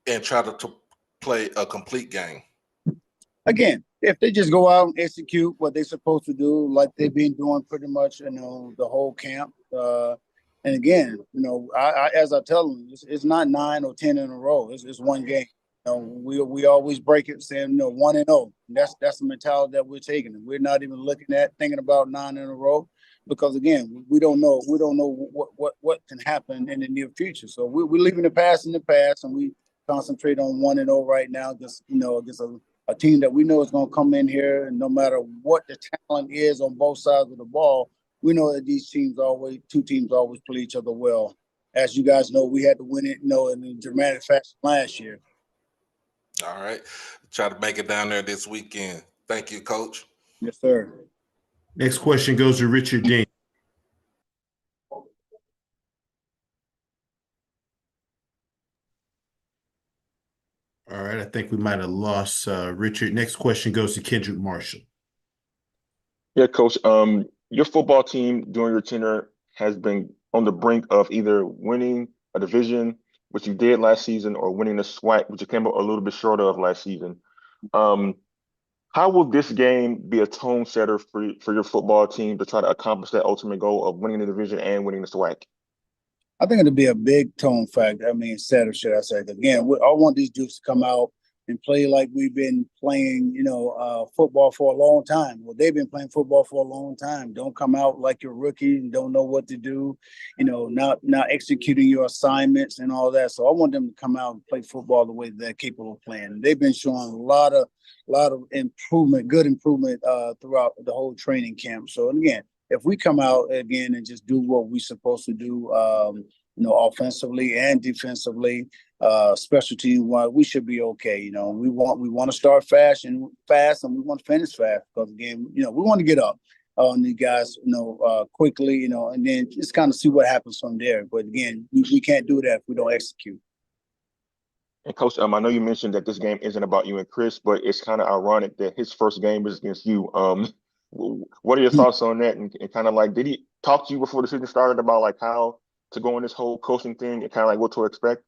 and try to play a complete game? Again, if they just go out and execute what they're supposed to do, like they've been doing pretty much, the whole camp. And again, I as I tell them, it's not 9 or 10 in a row. It's one game. We always break it saying 1-0. That's the mentality that we're taking. We're not even thinking about 9 in a row, because again, we don't know what can happen in the near future. So we're leaving the past in the past, and we concentrate on 1-0 right now. Just against a team that we know is going to come in here, and no matter what the talent is on both sides of the ball, we know that two teams always play each other well. As you guys know, we had to win it, in a dramatic fashion last year. All right. Try to make it down there this weekend. Thank you, Coach. Yes, sir. Next question goes to Richard Dean. All right, I think we might have lost Richard. Next question goes to Kendrick Marshall. Yeah, Coach. Your football team during your tenure has been on the brink of either winning a division, which you did last season, or winning the SWAC, which you came up a little bit short of last season. How will this game be a tone setter for your football team to try to accomplish that ultimate goal of winning the division and winning the SWAC? I think it'll be a big tone factor. Setter, should I say? Again, I want these dudes to come out and play like we've been playing, football for a long time. Well, they've been playing football for a long time. Don't come out like you're rookie and don't know what to do, not executing your assignments and all that. So I want them to come out and play football the way they're capable of playing. They've been showing a lot of improvement, good improvement throughout the whole training camp. So, and again, if we come out again and just do what we're supposed to do, offensively and defensively, special team wise, we should be okay. We want to start fast, and we want to finish fast, because again, we want to get up on the guys, quickly, and then just kind of see what happens from there. But again, we can't do that if we don't execute. And Coach, I know you mentioned that this game isn't about you and Chris, but it's kind of ironic that his first game is against you. What are your thoughts on that? And kind of like, did he talk to you before the season started about like how to go in this whole coaching thing and kind of like what to expect?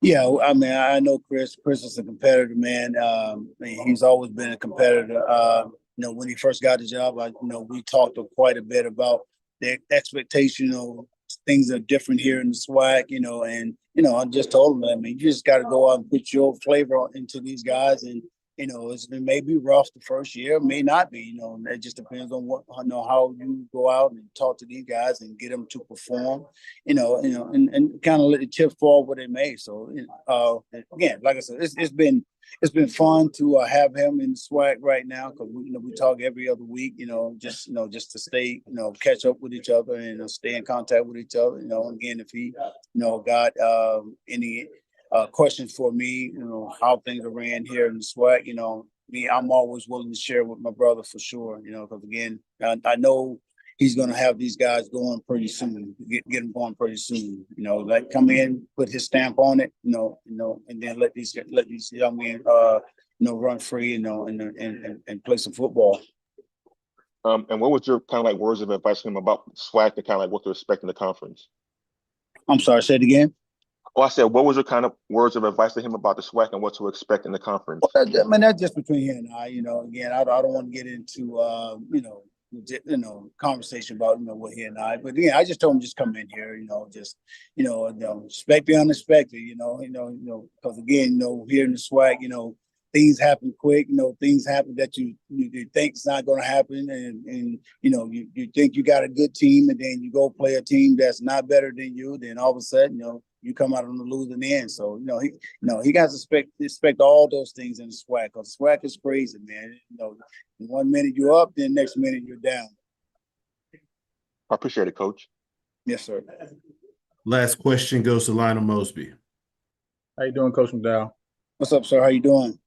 Yeah, I know Chris. Chris is a competitor, man. He's always been a competitor. When he first got the job, we talked quite a bit about the expectation. Things are different here in the SWAC, and I just told him, you just got to go out and put your flavor into these guys, and it may be rough the first year, may not be. It just depends on how you go out and talk to these guys and get them to perform. And kind of let the chips fall where they may. So again, like I said, it's been fun to have him in SWAC right now, because we talk every other week. Just to stay catch up with each other and stay in contact with each other. Again, if he got any questions for me, how things are ran here in the SWAC, I'm always willing to share with my brother for sure, because again, I know he's going to have these guys going pretty soon, get them going pretty soon, like come in, put his stamp on it, and then let these young men, run free, and play some football. And what was your kind of like words of advice to him about SWAC and kind of like what to expect in the conference? I'm sorry, say it again. Oh, I said, what was your kind of words of advice to him about the SWAC and what to expect in the conference? Well, that's just between him and I. Again, I don't want to get into conversation about what he and I. But yeah, I just told him just come in here. Just expect the unexpected. Because again, here in the SWAC, things happen quick. Things happen that you think it's not going to happen, and you think you got a good team, and then you go play a team that's not better than you. Then all of a sudden, you come out on the losing end. So he got to expect all those things in the SWAC. Because the SWAC is crazy, man. One minute you're up, then next minute you're down. I appreciate it, Coach. Yes, sir. Last question goes to Lionel Mosby. How you doing, Coach McDowell? What's up, sir? How you doing?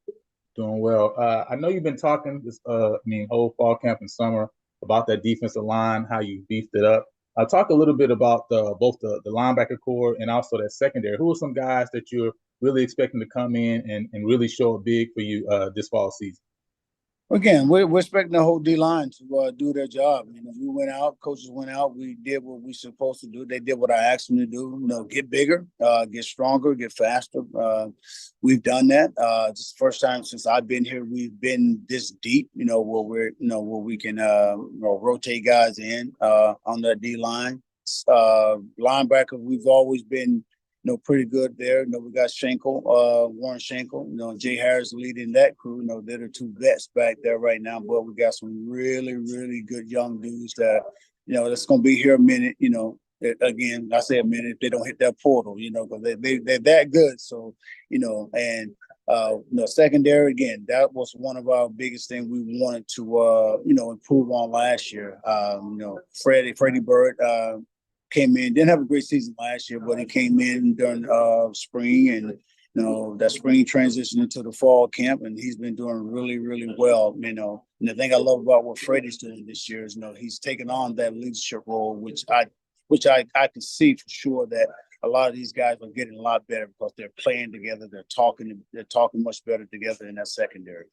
Doing well. I know you've been talking this, whole fall camp and summer about that defensive line, how you beefed it up. Talk a little bit about both the linebacker core and also that secondary. Who are some guys that you're really expecting to come in and really show up big for you this fall season? Again, we're expecting the whole D line to do their job. We went out, coaches went out, we did what we supposed to do. They did what I asked them to do. Get bigger, get stronger, get faster. We've done that. It's the first time since I've been here we've been this deep. Where we can rotate guys in on that D line. Linebacker, we've always been pretty good there. We got Schenkel, Warren Schenkel, Jay Harris leading that crew. They're the two vets back there right now, but we got some really, really good young dudes that, that's going to be here a minute, again, I say a minute if they don't hit that portal, because they're that good. So, secondary, again, that was one of our biggest things we wanted to, improve on last year. Freddie Bird, came in, didn't have a great season last year, but he came in during spring, and that spring transition into the fall camp, and he's been doing really, really well. And the thing I love about what Freddie's doing this year is he's taken on that leadership role, which I can see for sure that a lot of these guys are getting a lot better because they're playing together, they're talking much better together in that secondary.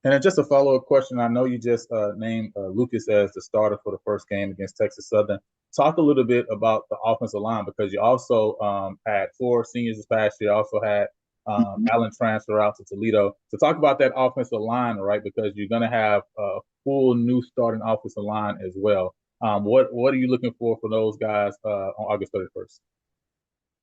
And just a follow-up question. I know you just named Lucas as the starter for the first game against Texas Southern. Talk a little bit about the offensive line, because you also had 4 seniors this past year. Also had Allen transfer out to Toledo. So talk about that offensive line, right? Because you're going to have a full new starting offensive line as well. What are you looking for those guys on August 31st?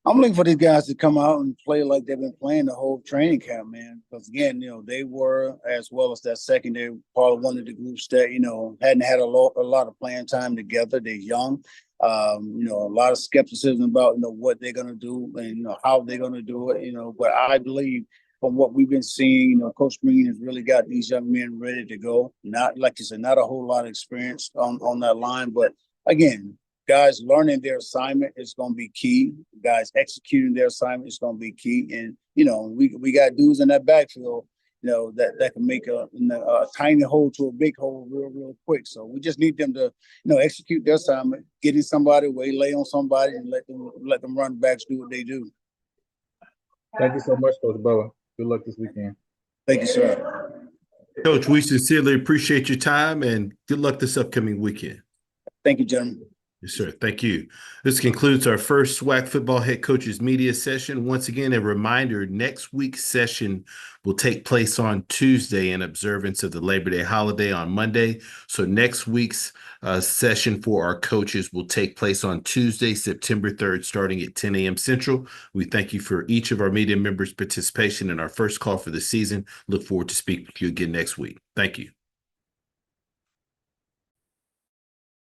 I'm looking for these guys to come out and play like they've been playing the whole training camp, man. Because again, they were, as well as that secondary, part of one of the groups that hadn't had a lot of playing time together. They're young, a lot of skepticism about what they're gonna do and how they're gonna do it. But I believe from what we've been seeing, Coach Green has really got these young men ready to go. Not like you said, not a whole lot of experience on that line, but again, guys learning their assignment is going to be key. Guys executing their assignment is going to be key. And, we got dudes in that backfield, that can make a tiny hole to a big hole real quick. So we just need them to, execute their assignment, getting somebody away, lay on somebody, and let them run backs do what they do. Thank you so much, Coach Bowen. Good luck this weekend. Thank you, sir. Coach, we sincerely appreciate your time, and good luck this upcoming weekend. Thank you, gentlemen. Yes, sir. Thank you. This concludes our first SWAC football head coaches media session. Once again, a reminder, next week's session will take place on Tuesday in observance of the Labor Day holiday on Monday. So next week's session for our coaches will take place on Tuesday, September 3rd, starting at 10 a.m. Central. We thank you for each of our media members' participation in our first call for the season. Look forward to speaking with you again next week. Thank you.